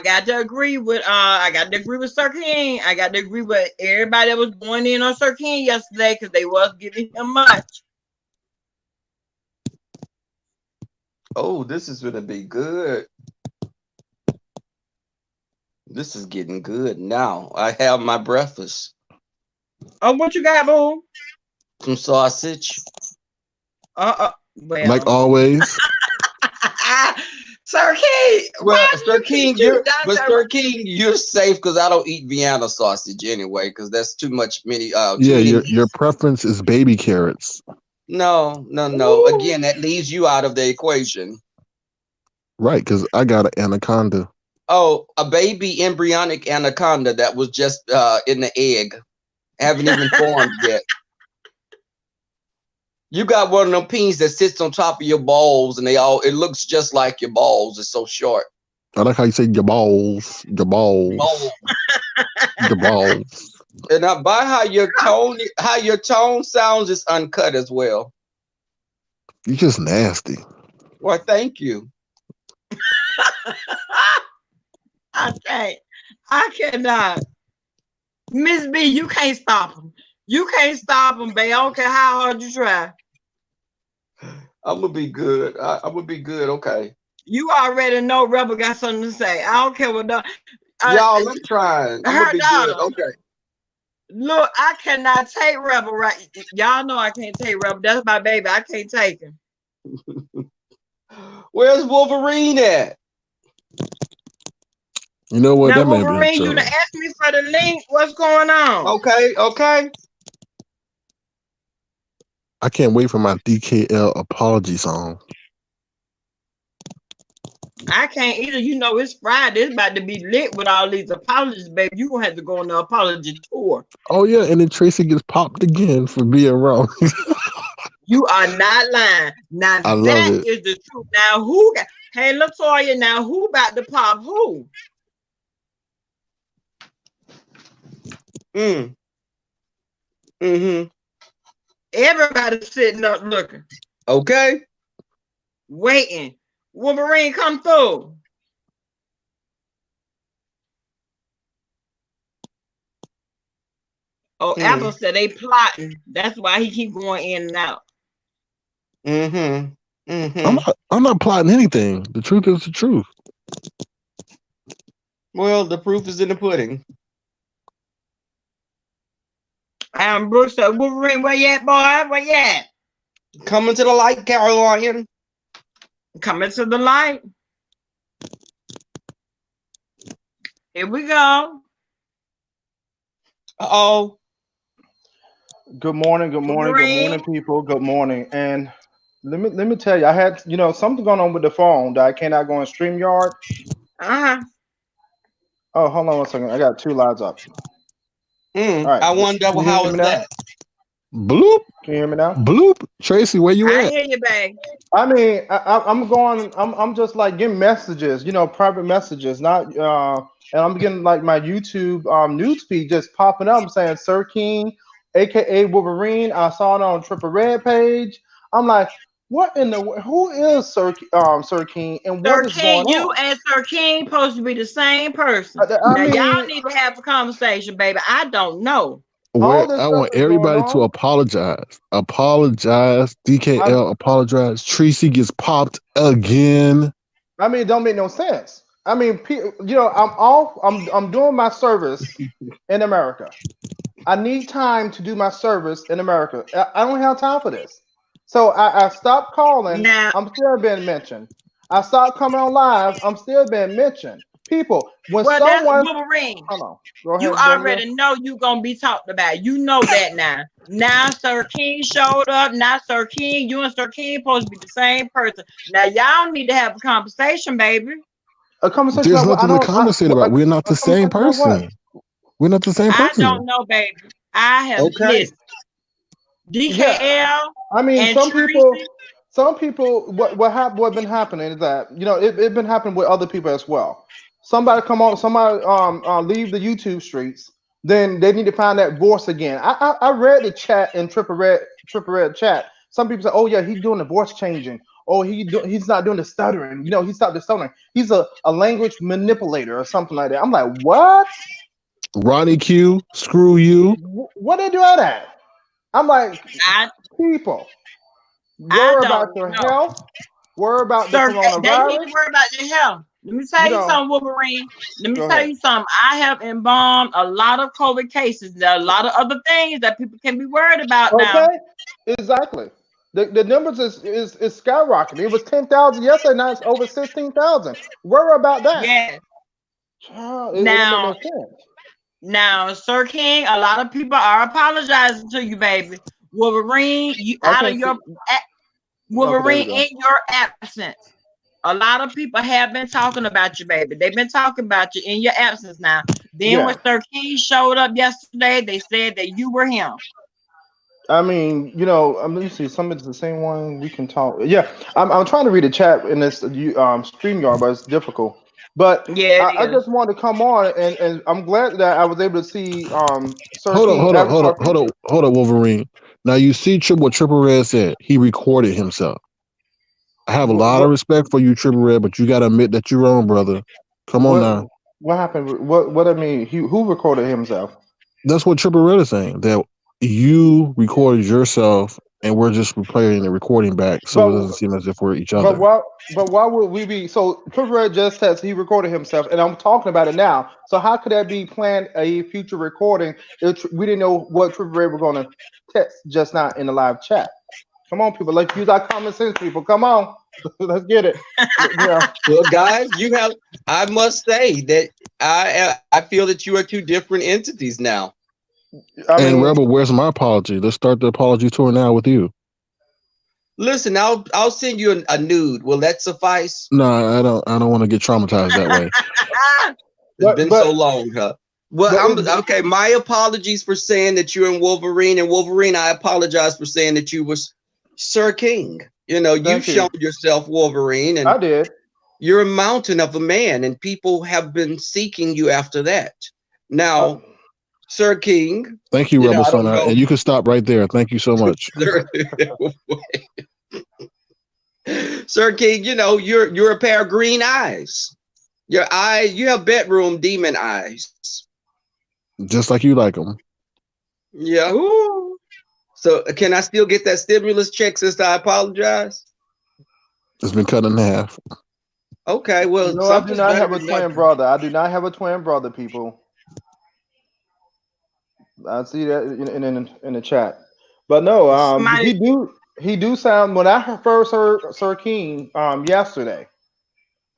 got to agree with Sir King. I got to agree with everybody that was going in on Sir King yesterday because they was giving him much. Oh, this is gonna be good. This is getting good now. I have my breakfast. Oh, what you got, boo? Some sausage. Like Well, always. Sir King, Well, why do you keep shooting down there? Sir King, you're safe because I don't eat Vienna sausage anyway, because that's too much too Yeah, many. your preference is baby carrots. No, no, no. Ooh. Again, that leaves you out of the equation. Right, because I got an anaconda. Oh, a baby embryonic anaconda that was just in the egg. Haven't even formed yet. You got one of them peas that sits on top of your balls and it looks just like your balls. It's so short. I like how you say your balls. Your balls. Balls. Your balls. And by how your tone sounds is uncut as well. You just nasty. Well, thank you. I can't. I cannot. Miss B, you can't stop him. You can't stop him, babe. I don't care how hard you try. I'm gonna be good. I'm gonna be good. Okay. You already know Rebel got something to say. I don't care what Y'all, I'm trying. I'm gonna her be good. daughter. Okay. Look, I cannot take Rebel right. Y'all know I can't take Rebel. That's my baby. I can't take him. Where's Wolverine at? You know what? Now, That may be a Wolverine, you done trouble. asked me for the link. What's going on? Okay, okay. I can't wait for my DKL apology song. I can't either. You know, it's Friday. It's about to be lit with all these apologies, baby. You gonna have to go on the apology tour. Oh yeah, and then Tracy gets popped again for being wrong. You are not lying. Now I love that it. is the truth. Now who got? Hey, Latoya. Now who about to pop who? Mm. Mm-hmm. Everybody sitting up looking, Okay. waiting. Wolverine, come through. Oh, Mm. Apple said they plotting. That's why he keep going in and out. Mm-hmm. Mm-hmm. I'm not plotting anything. The truth is the truth. Well, the proof is in the pudding. Brooks said, Wolverine, where you at, boy? Where you at? Coming to the light, Caroline. Coming to the light. Here we go. Uh-oh. Good morning, good morning, good morning, Wolverine. people. Good morning. And let me tell you, I had something going on with the phone that I cannot go on StreamYard. Uh-huh. Oh, hold on one second. I got two lights up. All right. I wonder Can you hear how me is now? that? Bloop, Can you hear me now? bloop. Tracy, where you I at? hear you, babe. I mean, I'm going. I'm just like getting messages, private messages, not and I'm getting like my YouTube news feed just popping up saying Sir King, aka Wolverine. I saw it on Triple Red page. I'm like, what in the who is Sir King and what Sir is going King, you on? and Sir King supposed to be the same person. I Now y'all mean, need to have a conversation, baby. I don't know. all Where this I stuff want is going everybody to on. apologize. Apologize. I'm, DKL apologize. Tracy gets popped again. I mean, it don't make no sense. I mean, I'm off. I'm doing my service in America. I need time to do my service in America. I don't have time for this. So I stopped calling. Now, I'm still being mentioned. I stopped coming on live. I'm still being mentioned. People, when well, that's someone, Wolverine. hold on, go You ahead, baby. already know you gonna be talked about. You know that now. Now Sir King showed up. Now Sir King, you and Sir King supposed to be the same person. Now y'all need to have a conversation, baby. A conversation There's about what? I nothing to don't. conversate about. We're not A the same conversation about what? person. We're not the same I person. don't know, baby. I have Okay. listened. Yeah, DKL I mean, and Tracy. some people, what been happening is that it been happening with other people as well. Somebody come on, somebody leave the YouTube streets, then they need to find that voice again. I read the chat in Triple Red chat. Some people say, oh yeah, he's doing the voice changing. Oh, he's not doing the stuttering. He stopped the stuttering. He's a language manipulator or something like that. I'm like, what? Ronnie Q, screw you. What they do that at? I'm like, I people, I worry about don't your know. health, worry about the Sir, they need to coronavirus. worry about their health. Let me You tell you know, something, Wolverine. Let me go tell ahead. you something. I have embalmed a lot of COVID cases. There are a lot of other things that people can be worried about now. Okay, exactly. The numbers is skyrocketing. It was 10,000 yesterday. Now it's over 16,000. Worry about that. Yes. Child, it don't make no Now, sense. Sir King, a lot of people are apologizing to you, baby. Wolverine, you I out of can't your see. Okay, there we Wolverine go. in your absence. A lot of people have been talking about you, baby. They've been talking about you in your absence now. Then when Yeah. Sir King showed up yesterday, they said that you were him. I mean, let me see. Some it's the same one. We can talk. Yeah, I'm trying to read the chat in this StreamYard, but it's difficult. But Yeah, it I is. just wanted to come on, and I'm glad that I was able to see Sir Hold up, King hold up, hold up, avatar hold up, picture. hold up, Wolverine. Now you see what Triple Red said. He recorded himself. I have a lot of What respect for you, Triple Red, but you gotta admit that you're wrong, brother. Come on what now. what happened? What I mean? Who recorded himself? That's what Triple Red is saying. That you recorded yourself and we're just replaying the recording back so it But doesn't seem as if we're each but other. why but why would we be so? Triple Red just says he recorded himself, and I'm talking about it now. So how could that be planned a future recording if we didn't know what Triple Red were going to text just now in the live chat? Come on, people. Let's use our common sense, people. Come on. Let's get it. Yeah. Well, guys, I must say that I feel that you are two different entities now. I And mean, Rebel, where's my apology? Let's start the apology tour now with you. Listen, I'll send you a nude. Will that suffice? No, I don't want to get traumatized that way. It's but been so but long, huh? Well, but I'm it's okay. My apologies for saying that you're in Wolverine, and Wolverine, I apologize for saying that you was Sir King. You've thank you. shown yourself Wolverine, and I did. you're a mountain of a man, and people have been seeking you after that. Uh, Now, Sir King, Thank you, Rebel I Son. don't know. And you can stop right there. Thank you so much. Sir King, you're a pair of green eyes. You have bedroom demon eyes. Just like you like them. Yeah. Ooh. So can I still get that stimulus check, sister? I apologize. It's been cut in half. Okay, well, no, I do something's not better have a than twin nothing. brother. I do not have a twin brother, people. I see that in the chat. But no, Somebody, he do sound when I first heard Sir King yesterday.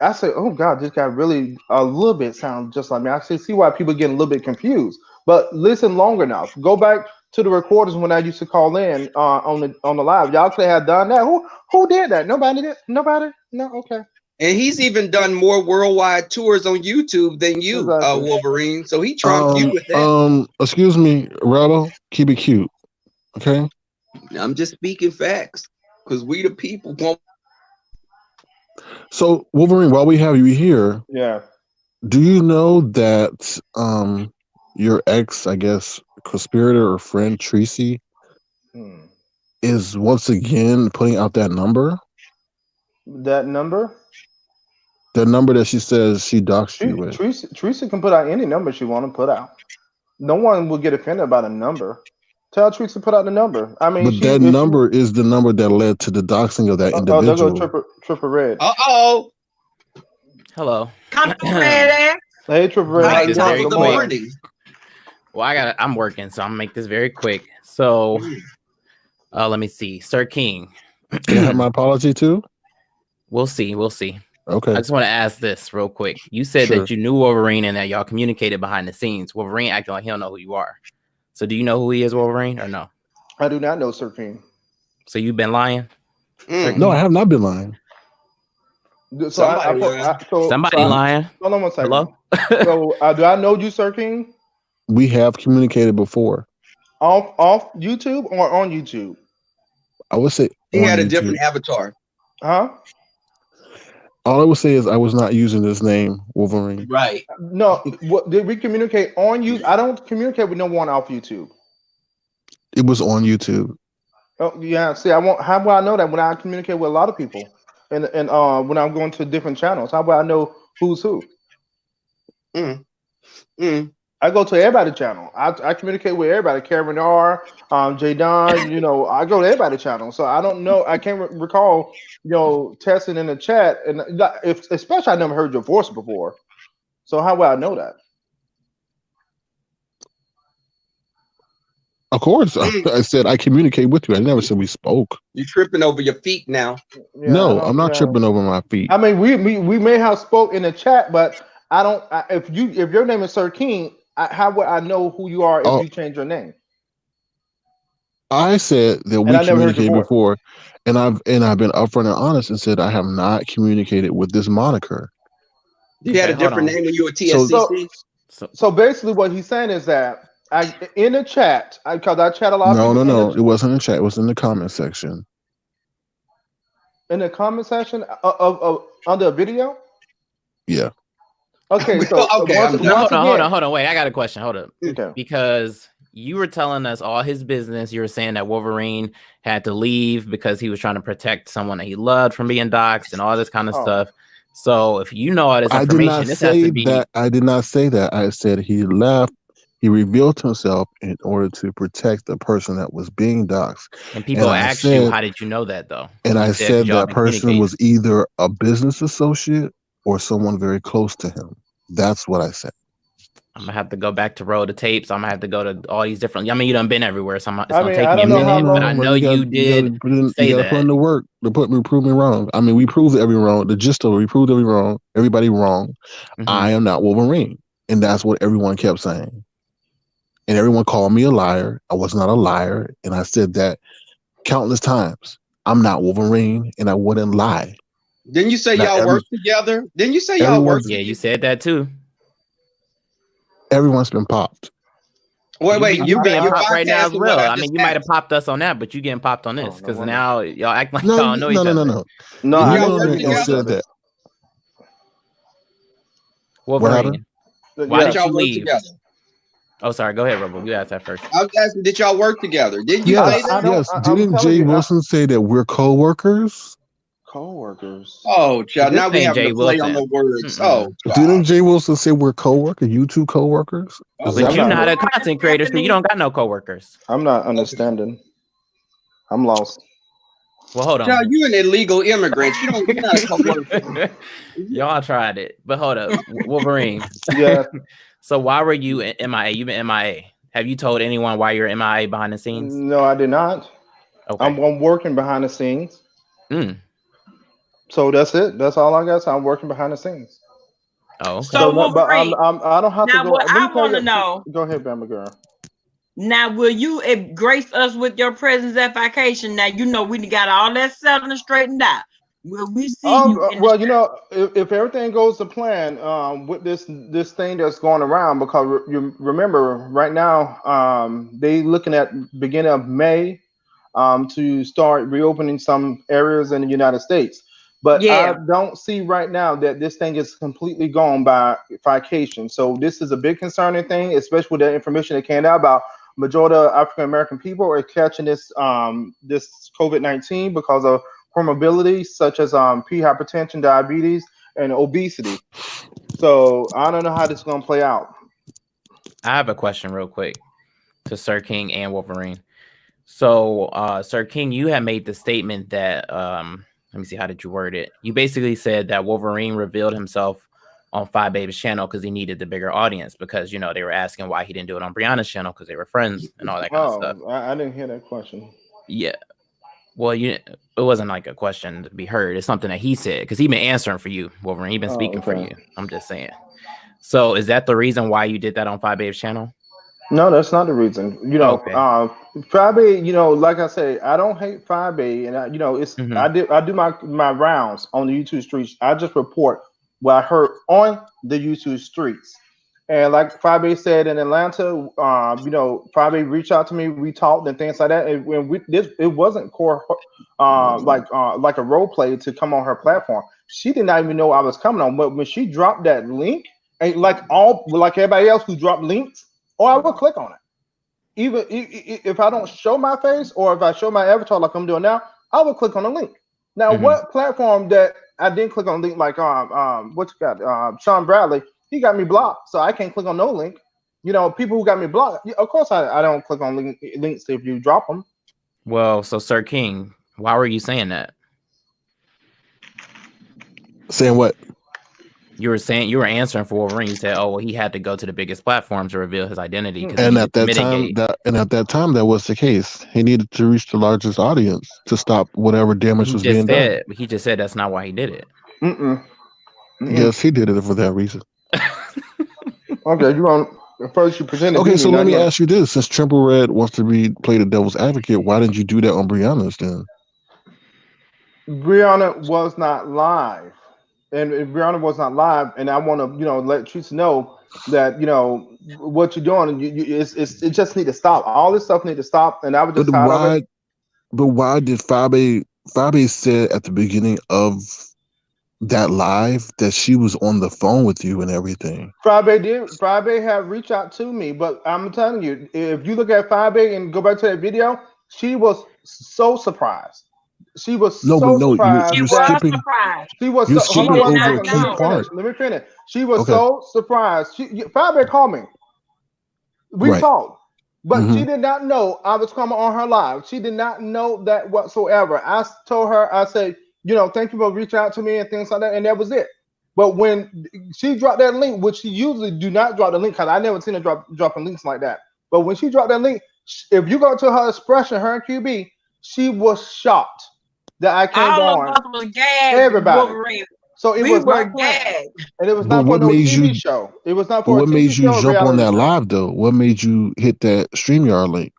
I said, "Oh God, this guy really a little bit sounds just like me." I see why people get a little bit confused. But listen long enough. Go back to the recordings when I used to call in on the live. Y'all could have done that. Who did that? Nobody did. Nobody. No. Okay. And he's even done more worldwide tours on YouTube than you, Exactly. Wolverine. So he trumped you with that. Excuse me, Rebel. Keep it cute. Okay. I'm just speaking facts because we the people won't. So Wolverine, while we have you here, Yeah. do you know that your ex, I guess, conspirator or friend Tracy Hmm. is once again putting out that number? That number? The number that she says she doxed you with. Teresa can put out any number she want to put out. No one will get offended about a number. Tell Teresa to put out the number. I mean, But she that if she number is the number that led to the doxing of that oh, there go individual. triple red. Uh-oh. Hello. Come through, red ass. Hey, triple I'll red, how make you this doing? very Good Good quick. morning. morning. Well, I'm working, so I'm gonna make this very quick. So, let me see, Sir King. Can I have my apology too? We'll see. I Okay. just want to ask this real quick. You said Sure. that you knew Wolverine and that y'all communicated behind the scenes. Wolverine acting like he don't know who you are. So, do you know who he is, Wolverine, or no? I do not know Sir King. So you've been lying. Sir Mm. No, King? I have not been lying. So Somebody lying. Somebody lying. hold on one second. Hello. So do I know you, Sir King? We have communicated before. Off YouTube or on YouTube? I would say He on had a YouTube. different avatar. Huh? All I would say is I was not using this name, Wolverine. Right. No. What did we communicate on you? I don't communicate with no one off YouTube. It was on YouTube. Oh yeah. See, I won't. How will I know that when I communicate with a lot of people, and when I'm going to different channels? How will I know who's who? Mm. Mm. I go to everybody's channel. I communicate with everybody. Karen R, J Don. You know, I go to everybody's channel. So I don't know. I can't recall. You know, testing in the chat, and if especially I never heard your voice before. So how will I know that? Of course, Mm. I said I communicate with you. I never said we spoke. You tripping over your feet now. Yeah, No, I'm not tripping over my feet. I mean, we may have spoke in the chat, but I don't. If your name is Sir King, how would I know who you are if Oh, you change your name? I said that And we I never heard your communicated voice. before, and I've been upfront and honest and said I have not communicated with this moniker. You had a Okay, hold different on. name when you were TSCC. So basically, what he's saying is that in the chat, because I chat a lot of No, people no. It wasn't in chat. It was in the comment section. in the comment section of under a video. Yeah. Okay, so Okay, once, I'm done. No, once hold again, on. Wait, I got a question. Hold up. okay. Because you were telling us all his business. You were saying that Wolverine had to leave because he was trying to protect someone that he loved from being doxxed and all this kind of Oh. stuff. So if you know all this I did not information, this has say to be that. I did not say that. I said he left. He revealed himself in order to protect the person that was being doxxed. and people I asked you, said- how did you know that though? And You I said y'all that been person communicating. was either a business associate or someone very close to him. That's what I said. I'm gonna have to go back to roll the tapes. I'm gonna have to go to all these different. I mean, you done been everywhere, so it's gonna take I me a don't know how minute. But I long- know you did say You gotta that. put in the work to prove me wrong. I mean, we proved everyone wrong. The gist of it, we proved everybody wrong. Mhm. I am not Wolverine, and that's what everyone kept saying. And everyone called me a liar. I was not a liar, and I said that countless times. I'm not Wolverine, and I wouldn't lie. Didn't you say Not y'all work together? Didn't you say y'all work? Yeah, you said that too. Everyone's been popped. Wait, you being you're popped right now as bypassing well. what I just mean, you might have asked. popped us on that, but you getting popped on this no because wonder. now y'all act like y'all don't know each other. No. No, Did I y'all didn't work know you know each together? other. that. Wolverine, why Yeah. did Y'all you work leave? together? Oh, sorry. Go ahead, Rebel. You asked that first. I was asking, did y'all work together? Didn't you Yes, say that? I'm Didn't telling Jay you, Wilson say that we're co-workers? co-workers. Oh, child. This Now we ain't having Jay to play on Wilson. the words. Mm-mm. Oh, child. Didn't Jay Wilson say we're co-workers? You two co-workers? Oh, Is But that you're not- not a content creator, so you don't got no coworkers. I'm not understanding. I'm lost. Well, hold on. Child, you an illegal immigrant. You're not a co-worker. Y'all tried it, but hold up, Wolverine. Yeah. So why were you in MIA? You've been MIA. Have you told anyone why you're MIA behind the scenes? No, I did not. Okay. I'm working behind the scenes. Mm. So that's it. That's all I got. So I'm working behind the scenes. Oh, okay. So but Wolverine, I don't have to now go. what let me I tell want to you- know, Go ahead, Bama girl. now will you grace us with your presence at vacation? Now you know we got all that settled and straightened out. Well, we see you in the Well, if everything goes to plan, with this thing that's going around, because you remember right now, they looking at beginning of May, to start reopening some areas in the United States. But I yeah, don't see right now that this thing is completely gone by vacation. So this is a big concerning thing, especially with the information that came out about majority of African American people are catching this COVID-19 because of comorbidities such as pre-hypertension, diabetes, and obesity. So I don't know how this is gonna play out. I have a question real quick to Sir King and Wolverine. So, Sir King, you had made the statement that let me see, how did you word it? You basically said that Wolverine revealed himself on Five Baby's channel because he needed the bigger audience, because they were asking why he didn't do it on Brianna's channel because they were friends and all that kind of stuff. Oh, I didn't hear that question. Yeah. Well, it wasn't like a question to be heard. It's something that he said because he been answering for you, Wolverine. He been Oh, speaking for okay. you. I'm just saying. So, is that the reason why you did that on Five Baby's channel? No, that's not the reason. Okay. Friday, like I say, I don't hate Friday, and Hmm. I do my rounds on the YouTube streets. I just report what I heard on the YouTube streets. And like Friday said in Atlanta, Friday reached out to me, we talked and things like that. And when it wasn't core, like a role play to come on her platform. She did not even know I was coming on. But when she dropped that link, and like everybody else who dropped links, or I will click on it. Even if I don't show my face or if I show my avatar like I'm doing now, I will click on the link. Now, Hmm. what platform that I didn't click on the link, like what you got, Sean Bradley, he got me blocked, so I can't click on no link. People who got me blocked, of course I don't click on links if you drop them. Well, so Sir King, why were you saying that? Saying what? You were answering for Wolverine. You said, "Oh, well, he had to go to the biggest platform to reveal his identity because he And needed at to that time, mitigate." that was the case. He needed to reach the largest audience to stop whatever damage was being done. He just said that's not why he did it. Mm-mm. Mm-mm. Yes, he did it for that reason. Okay, you want first you pretend to be Okay, me, so now let you me want. ask you this: since Triple Red wants to play the devil's advocate, why didn't you do that on Brianna's then? Brianna was not live, and if Brianna was not live, and I want to, let Teresa know that what you're doing, it just need to stop. All this stuff need to stop, and I was just But tired of it. why did Fabe said at the beginning of that live that she was on the phone with you and everything? Friday had reached out to me, but I'm telling you, if you look at Friday and go back to that video, she was so surprised. She was No, but so no, she surprised that was surprised. she was you're so. Hold She on skipping did one not over a second. Let key me know. finish. part. Let me finish. She was Okay, so surprised. Friday called me. We right. talked, but Hmm. she did not know I was coming on her live. She did not know that whatsoever. I told her, I said, thank you for reaching out to me and things like that, and that was it. But when she dropped that link, which she usually do not drop the link, because I never seen her dropping links like that. But when she dropped that link, if you go to her expression, her and QB, she was shocked that I came All of on. us was gagged, Everybody. Wolverine. So it We was were not planned, gagged. and it was But not for what no made TV you? show. It was not But for a what made TV you show or jump on reality that show. live though? What made you hit that StreamYard link?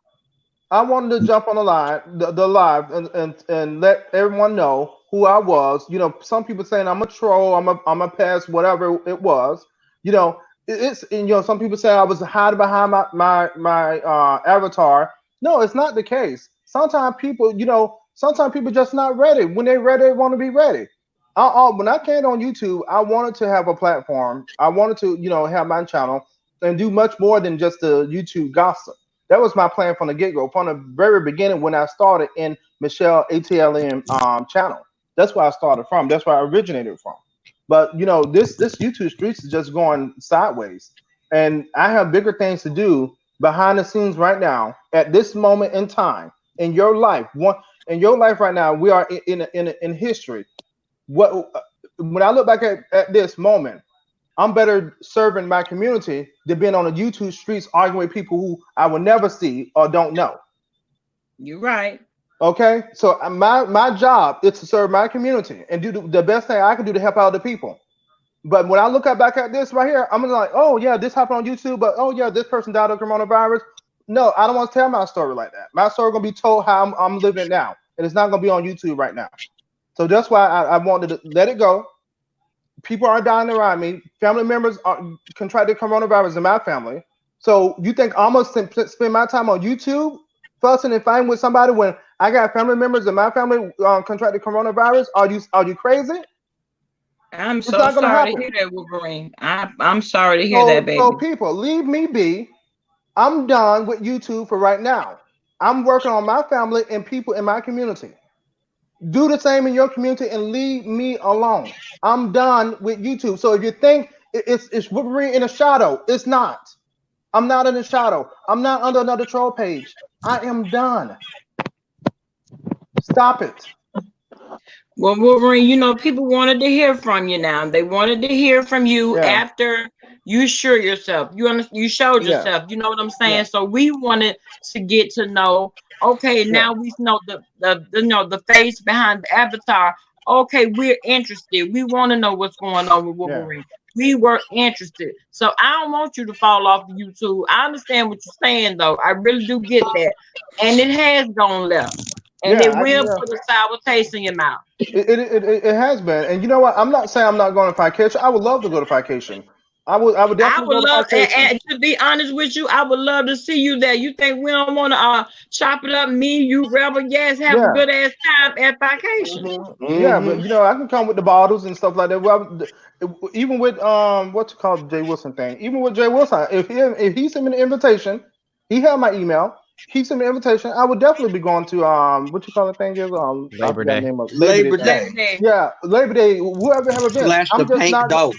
I wanted to jump on the live, and let everyone know who I was. Some people saying I'm a troll, I'm a pest, whatever it was. You know, it's and, some people say I was hiding behind my avatar. No, it's not the case. Sometimes people just not ready. When they ready, they want to be ready. When I came on YouTube, I wanted to have a platform. I wanted to, have my channel and do much more than just the YouTube gossip. That was my plan from the get go, from the very beginning when I started in Michelle ATLM channel. That's where I started from. That's where I originated from. But this YouTube streets is just going sideways, and I have bigger things to do behind the scenes right now at this moment in time in your life. In your life right now, we are in history. What when I look back at this moment, I'm better serving my community than being on the YouTube streets arguing with people who I will never see or don't know. You're right. Okay, so my job is to serve my community and do the best thing I can do to help out the people. But when I look back at this right here, I'm like, oh yeah, this happened on YouTube, but oh yeah, this person died of coronavirus. No, I don't want to tell my story like that. My story gonna be told how I'm living now, and it's not gonna be on YouTube right now. So that's why I wanted to let it go. People are dying around me. Family members are contracted coronavirus in my family. So you think I'm gonna spend my time on YouTube fussing and fighting with somebody when I got family members in my family contracted coronavirus? Are you crazy? I'm It's so not gonna sorry to happen. hear that, Wolverine. I'm sorry to hear that, So baby. people, leave me be. I'm done with YouTube for right now. I'm working on my family and people in my community. Do the same in your community and leave me alone. I'm done with YouTube. So if you think it's Wolverine in a shadow, it's not. I'm not in a shadow. I'm not under another troll page. I am done. Stop it. Well, Wolverine, people wanted to hear from you now. They wanted to hear from you Yeah. after you sure yourself. You showed Yeah. yourself. You know what I'm Yeah. saying? So we wanted to get to know. Okay, Yeah. now we know the face behind the avatar. Okay, we're interested. We want to know what's going on with Yeah. Wolverine. We were interested. So I don't want you to fall off of YouTube. I understand what you're saying, though. I really do get that. And it has gone left. And Yeah. it will put a sour taste in your mouth. It has been. And you know what? I'm not saying I'm not going to vacation. I would love to go to vacation. I would I definitely would go to love, vacation. and to be honest with you, I would love to see you there. You think we don't want to chop it up? Me, you, Rebel, yes, have a Yeah. good ass time at vacation. Yeah, but I can come with the bottles and stuff like that. Well, even with what's it called, Jay Wilson thing. Even with Jay Wilson, if he sent me the invitation, he had my email. He sent me an invitation. I would definitely be going to what you call the thing is I Labor forgot the Day. name of Labor Day Labor thing. Day. Labor Day, Yeah, Labor Day. Whoever have events, Flash the I'm just pink not. dough.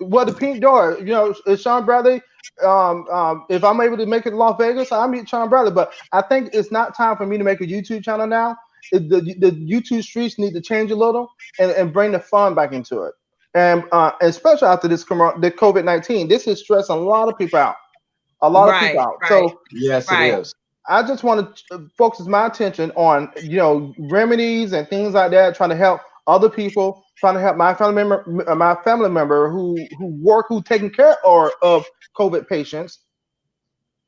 Well, the Pink Door, it's Sean Bradley. If I'm able to make it to Las Vegas, I'll meet Sean Bradley. But I think it's not time for me to make a YouTube channel now. The YouTube streets need to change a little and bring the fun back into it. And especially after the COVID-19, this is stressing a lot of people out. A lot of people right, out. right, So Yes, it right, is. I just want to focus my attention on remedies and things like that, trying to help other people, trying to help my family member who taking care of COVID patients,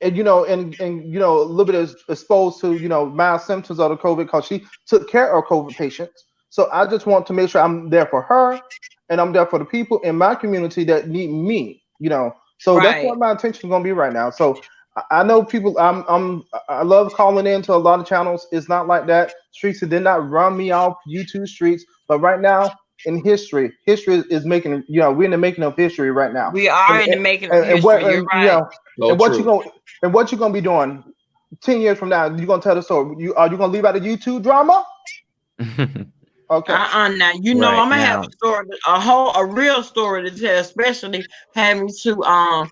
and a little bit is exposed to mild symptoms of the COVID because she took care of COVID patients. So I just want to make sure I'm there for her, and I'm there for the people in my community that need me. So that's right. what my attention is going to be right now. So I know people. I love calling into a lot of channels. It's not like that. Streets did not run me off YouTube streets, but right now in history is making. We're in the making of history right now. We are And in the making of and what history. You're and right. So and what you true. going and what you gonna be doing 10 years from now? You gonna tell the story? Are you gonna leave out the YouTube drama? Okay. Now Right I'm gonna have now, a story, a real story to tell, especially having to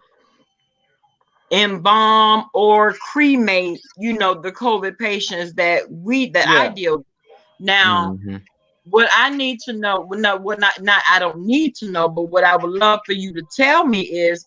embalm or cremate, the COVID patients that I Yeah. deal with. Now, mhm. what I need to know, well, no, what not I don't need to know, but what I would love for you to tell me is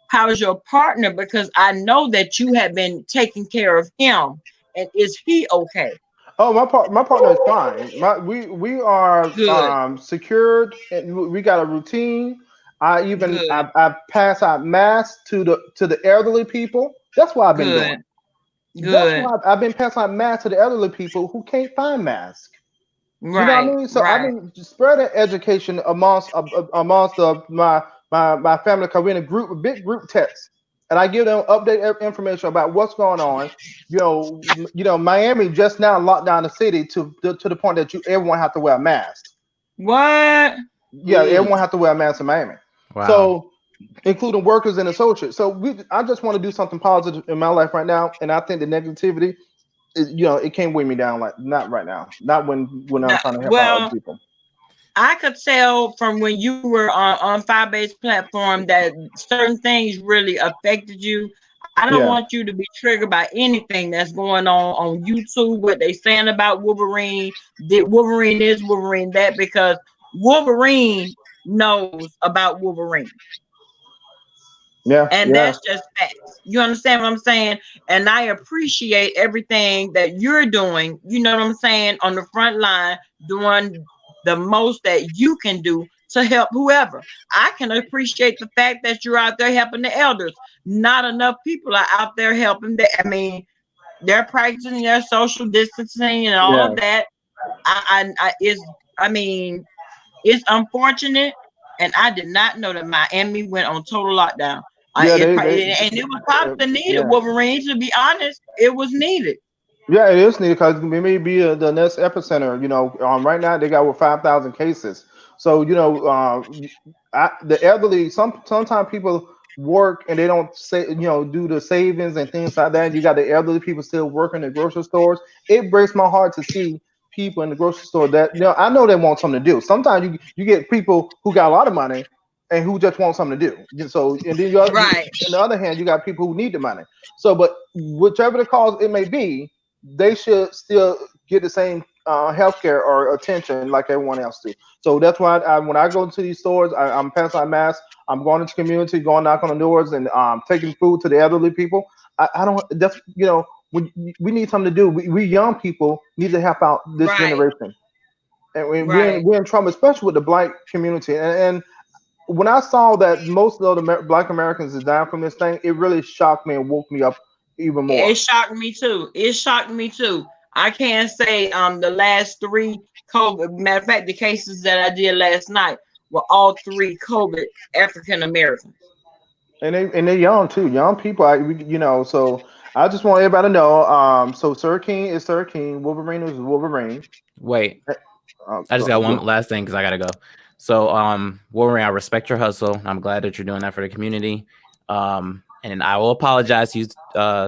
how's your partner, because I know that you have been taking care of him, and is he okay? Oh, my partner is fine. We are Good, secured, and we got a routine. I even good, I pass out masks to the elderly people. That's what I've been doing. good, That's good. why I've been passing out masks to the elderly people who can't find masks. You know what I Right, mean? So I've right, been spreading education amongst my family because we're in a big group text, and I give them update information about what's going on. Miami just now locked down the city to the point that everyone have to wear a mask. what? Yeah, Mm. everyone have to wear a mask in Miami. Wow. So including workers and associates. So I just want to do something positive in my life right now, and I think the negativity it can't weigh me down, like not right now, not when I'm No, trying to help out other well, people. I could tell from when you were on Firebase platform that certain things really affected you. I don't Yeah. want you to be triggered by anything that's going on YouTube, what they saying about Wolverine, that Wolverine is Wolverine that, because Wolverine knows about Wolverine. Yeah, And yeah, that's just facts. You understand what I'm saying? And I appreciate everything that you're doing, you know what I'm saying, on the front line, doing the most that you can do to help whoever. I can appreciate the fact that you're out there helping the elders. Not enough people are out there helping them. I mean, they're practicing their social distancing and all yeah, of that. I is I mean, it's unfortunate, and I did not know that Miami went on total lockdown. Yeah, And it was probably needed. yeah. Wolverine, to be honest, it was needed. Yeah, it is needed because it may be the next epicenter. Right now they got over 5,000 cases. So the elderly. Sometimes people work and they don't say do the savings and things like that. You got the elderly people still working in grocery stores. It breaks my heart to see people in the grocery store that I know they want something to do. Sometimes you get people who got a lot of money and who just want something to do. So and then Right, on the other hand, you got people who need the money. So, but whichever the cause it may be, they should still get the same healthcare or attention like everyone else do. So that's why when I go into these stores, I'm passing out masks. I'm going into community, going knock on the doors, and taking food to the elderly people. I don't. That's we need something to do. We young people need to help out this right, generation, and right. we're in trouble, especially with the black community. And when I saw that most of the black Americans is dying from this thing, it really shocked me and woke me up even It more. shocked me too. It shocked me too. I can't say the last three COVID. Matter of fact, the cases that I did last night were all three COVID African Americans. And they're young too, young people. So I just want everybody to know. So Sir King is Sir King. Wolverine is Wolverine. Wait, I just got one last thing because I gotta go. So, Wolverine, I respect your hustle. I'm glad that you're doing that for the community. And I will apologize to you,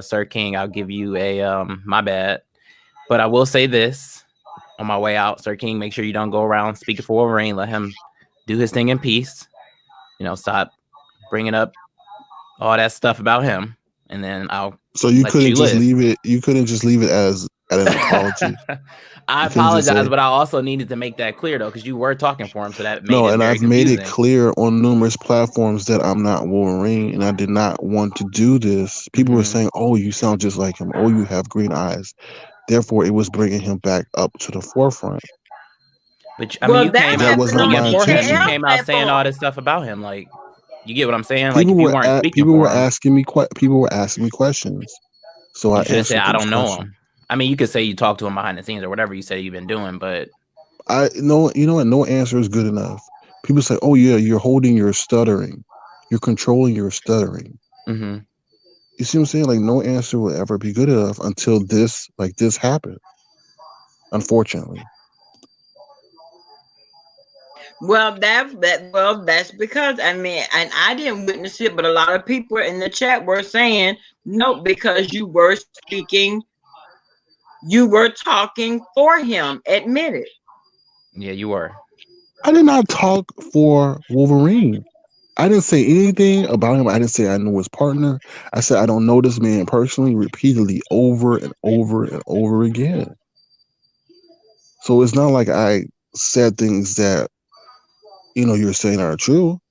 Sir King. I'll give you a my bad. But I will say this on my way out, Sir King, make sure you don't go around speaking for Wolverine. Let him do his thing in peace. Stop bringing up all that stuff about him, and then I'll So you let couldn't you just live. leave it. You couldn't just leave it as an apology. I You couldn't just apologize, say but I also needed to make that clear though, because you were talking for him, so that made no. it And very I've made it confusing. clear on numerous platforms that I'm not Wolverine, and I did not want to do this. People were saying, "Oh, you sound just like him. Oh, you have green eyes." Therefore, it was bringing him back up to the forefront. But I mean, Well, you that came That out was happened not on speaking my for him. You TKL intention. came out saying all platform. this stuff about him. Like, you get what I'm saying? Like, People if you were weren't speaking people were for him, asking me people were asking me questions, so I you should have said, answered "I those don't know questions. him." I mean, you could say you talked to him behind the scenes or whatever you say you've been doing, but I no, you know what? No answer is good enough. People say, "Oh yeah, you're holding your stuttering, you're controlling your stuttering." mhm. You see what I'm saying? Like no answer will ever be good enough until this happened. Unfortunately, That's because I mean, and I didn't witness it, but a lot of people in the chat were saying no because you were talking for him. Admit it. Yeah, you were. I did not talk for Wolverine. I didn't say anything about him. I didn't say I know his partner. I said I don't know this man personally repeatedly over and over and over again. So it's not like I said things that you're saying are true.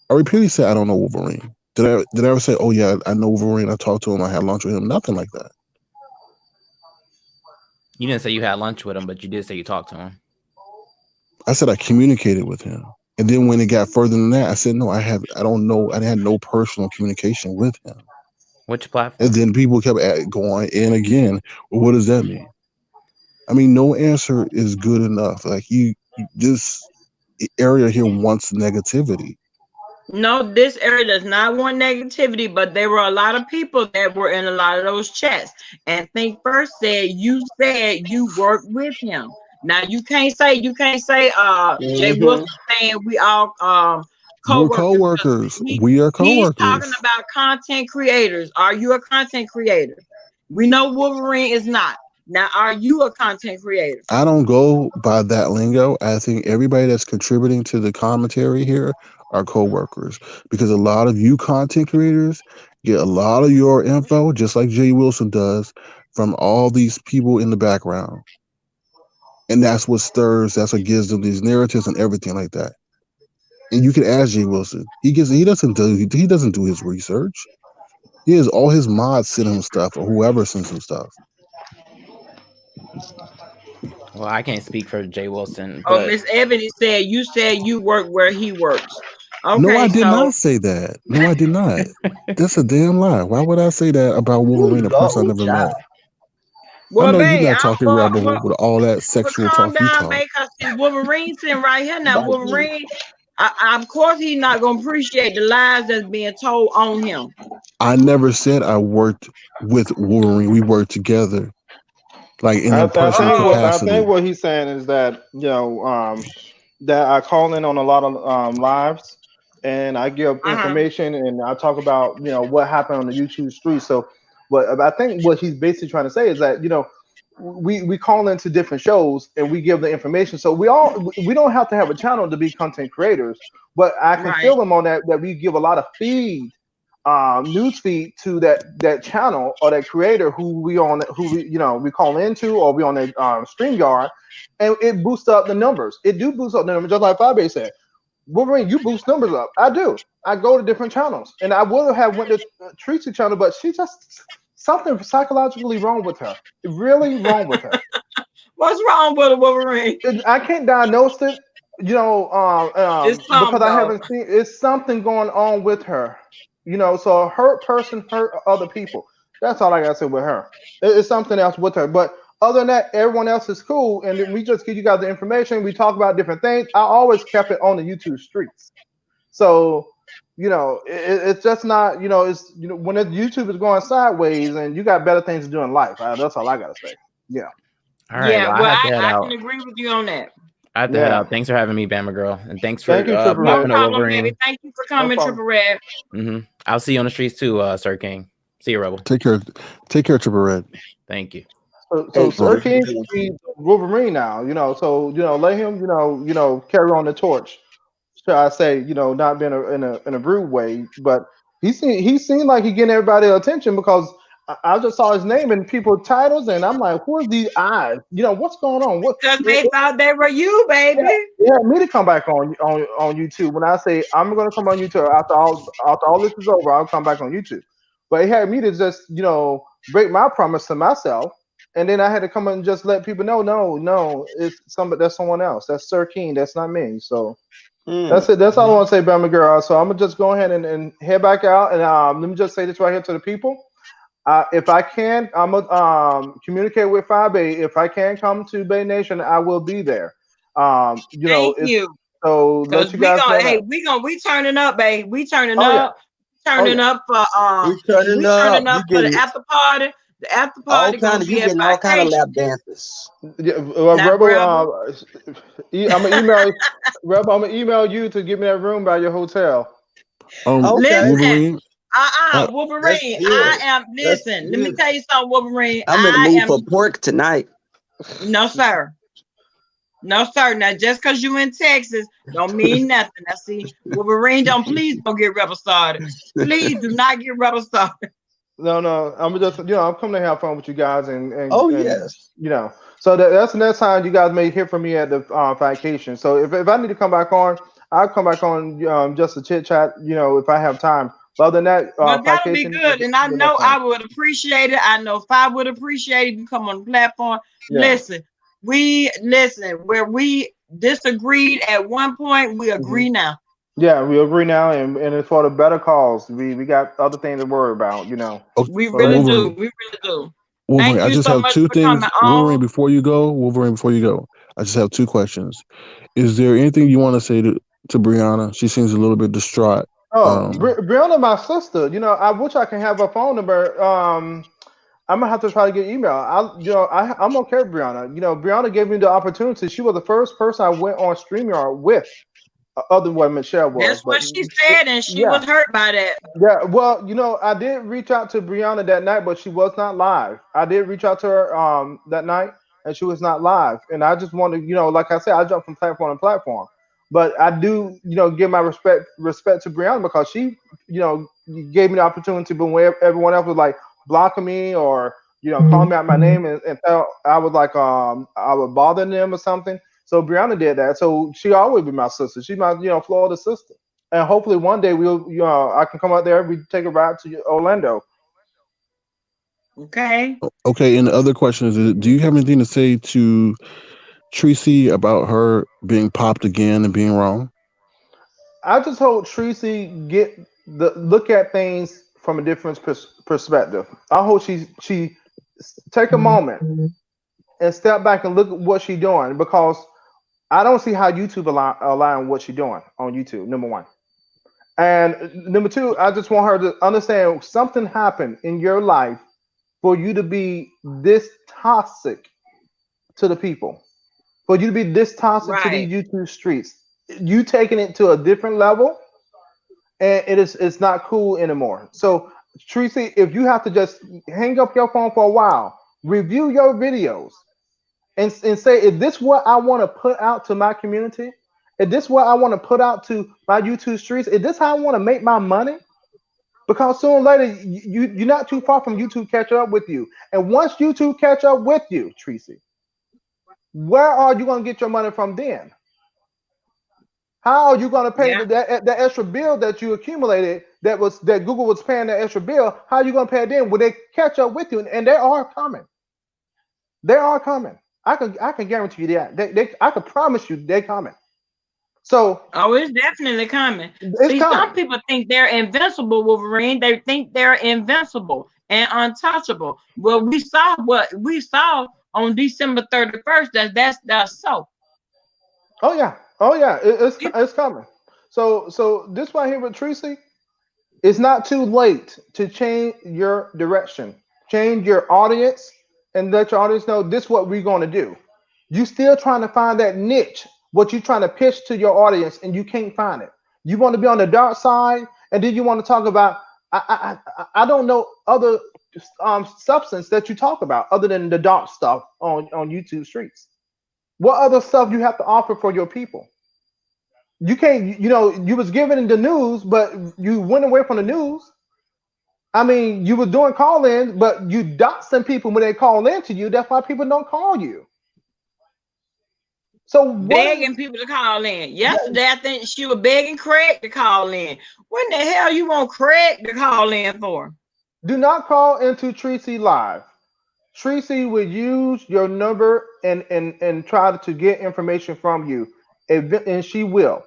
I repeatedly said I don't know Wolverine. Did I ever say, oh yeah, I know Wolverine, I talked to him, I had lunch with him? Nothing like that. You didn't say you had lunch with him, but you did say you talked to him. I said I communicated with him. And then when it got further than that, I said no, I don't know, I had no personal communication with him. Which platform? And then people kept going in again. Well, what does that mean? I mean, no answer is good enough. Like this area here wants negativity. No, this area does not want negativity, but there were a lot of people that were in a lot of those chats. And Think First said you worked with him. Now you can't say Jay Hmm. Wilson saying we all We're co-workers, because co-workers. We are he's talking co-workers. about content creators. Are you a content creator? We know Wolverine is not. Now, are you a content creator? I don't go by that lingo. I think everybody that's contributing to the commentary here are co-workers, because a lot of you content creators get a lot of your info, just like Jay Wilson does, from all these people in the background. And that's what gives them these narratives and everything like that. And you can ask Jay Wilson. He doesn't do his research. He has all his mods send him stuff, or whoever sends him stuff. Well, I can't speak for Jay Wilson, Oh, but Miss Ebony said you work where he works. No, I Okay, did so not say that. No, I did not. That's a damn lie. Why would I say that about Ooh, Wolverine, a person I Lord, never met? child. I Well, know you're babe, not talking rebel well, with all that sexual calm talk you down, talk. babe, because see, Wolverine sitting right here now. Bite me. Wolverine, of course, he's not gonna appreciate the lies that's being told on him. I never said I worked with Wolverine. We worked together, like in a personal I think capacity. what he's saying is that that I call in on a lot of lives and I give Uh-huh. information and I talk about what happened on the YouTube street. So, but I think what he's basically trying to say is that we call into different shows and we give the information. So we don't have to have a channel to be content creators, but I can Right. feel him on that we give a lot of feed news feed to that channel or that creator who we call into or we on a stream yard and it boosts up the numbers. It do boost up the numbers, just like Fabe said. Wolverine, you boost numbers up. I do. I go to different channels, and I would have went to Tracy's channel, but she just something psychologically wrong with her. Really wrong with her. What's wrong with a Wolverine? I can't diagnose it, It's because something I though. haven't seen. It's something going on with her, So a hurt person hurt other people. That's all I gotta say with her. It's something else with her. But other than that, everyone else is cool, and then we just give you guys the information. We talk about different things. I always kept it on the YouTube streets, so it's just not. It's when YouTube is going sideways, and you got better things to do in life. That's all I gotta say. Yeah, All right. Yeah, Well, I well, have to head I can out. agree with you on that. I have to head yeah. out. Thanks for having me, Bama girl, and thanks Thank for you, Triple No Red. popping up problem, baby. Wolverine. Thank you for No coming, problem. Triple Red. I'll see you on the streets too, Sir King. See you, Rebel. Take care, Triple Red. Thank you. So Hey, All Sir right. King can be Wolverine now, So let him, carry on the torch. Should I say, not being in a rude way, but he seemed like he getting everybody attention because I just saw his name in people's titles, and I'm like, who are these eyes? What's going on? What? Because they thought they were you, Yeah, baby. yeah, me to come back on YouTube. When I say I'm gonna come on YouTube after all this is over, I'll come back on YouTube. But it had me to just break my promise to myself, and then I had to come and just let people know, no, no, that's someone else. That's Sir King. That's not me. So that's Mm. it. That's all I want to say, Bama girl. So I'm gonna just go ahead and head back out, and let me just say this right here to the people. If I can, I'm gonna communicate with 5A. If I can come to Bay Nation, I will be there. Thank It's you. so Cause let you guys know that. we turning up, babe. We turning Oh yeah, up, oh yeah. We turning up. You for the getting after party. The after all party kind gonna of you be at getting all kind of vacation. lap dances. Yeah, Now, Rebel, brother, I'm gonna email Rebel. I'm gonna email you to give me that room by your hotel. Okay, listen, Wolverine. I, that's Wolverine. good. That's Listen, let me good. tell you something, Wolverine. I'm in the mood for pork tonight. No, sir. No, sir. Now, just because you in Texas don't mean nothing. Now, see, Wolverine, please don't get rebel started. Please do not get rebel started. No, no, I'm just I'm coming to have fun with you guys Oh and yes. you know. So that's the next time you guys may hear from me at the vacation. So if I need to come back on, I'll come back on just to chit chat. If I have time. But other than that, Well, that'll be vacation good. And I the know next time. I would appreciate it. I know if I would appreciate it, if you come on the platform. Yeah. Listen, where we disagreed at one point, we Hmm. agree now. Yeah, we agree now, and it's for the better cause. We got other things to worry about. okay, We So really that's do. Wolverine. We really do. Wolverine. Thank I you just so have much two for coming things. on. Wolverine, before you go, I just have two questions. Is there anything you want to say to Brianna? She seems a little bit distraught. oh, Um, Brianna, my sister. I wish I can have her phone number. I'm gonna have to try to get email. I'm okay with Brianna. Brianna gave me the opportunity. She was the first person I went on StreamYard with, other than what Michelle was. That's But what she said, and she yeah, was hurt by that. yeah. Well, I did reach out to Brianna that night, but she was not live. I did reach out to her that night, and she was not live. And I just wanted, like I said, I jumped from platform to platform. But I do, give my respect to Brianna because she, gave me the opportunity. But when everyone else was like blocking me or calling me out my name and felt I was like I would bother them or something. So Brianna did that. So she always be my sister. She's my Florida sister. And hopefully one day I can come out there. We take a ride to Orlando. Okay. okay, and the other question is, do you have anything to say to Tracy about her being popped again and being wrong? I just hope Tracy look at things from a different perspective. I hope she take a moment and step back and look at what she's doing, because I don't see how YouTube allowing what she's doing on YouTube. Number one, and number two, I just want her to understand something happened in your life for you to be this toxic to the people, for you to be this toxic to these Right. YouTube streets. You taking it to a different level, and it's not cool anymore. So Tracy, if you have to just hang up your phone for a while, review your videos, and say, is this what I want to put out to my community? Is this what I want to put out to my YouTube streets? Is this how I want to make my money? Because sooner or later, you're not too far from YouTube catch up with you. And once YouTube catch up with you, Tracy, where are you going to get your money from then? How are you going to pay Yeah. that extra bill that you accumulated, that Google was paying that extra bill? How are you going to pay it then when they catch up with you? And they are coming. They are coming. I can guarantee you that. I can promise you they're coming. So Oh, it's definitely coming. it's See, some coming. people think they're invincible, Wolverine. They think they're invincible and untouchable. Well, we saw what we saw on December 31st. That's so. Oh yeah. Oh yeah. It- It's coming. So this right here with Tracy, it's not too late to change your direction, change your audience, and let your audience know this is what we're going to do. You still trying to find that niche, what you're trying to pitch to your audience, and you can't find it. You want to be on the dark side, and then you want to talk about. I don't know other substance that you talk about other than the dark stuff on YouTube streets. What other stuff you have to offer for your people? You can't. You was given the news, but you went away from the news. I mean, you were doing call-ins, but you doxing people when they call in to you. That's why people don't call you. So what is? Begging people to call in. Yesterday, I think she was begging Craig to call in. When the hell you want Craig to call in for? Do not call into Tracy live. Tracy will use your number and try to get information from you, and she will.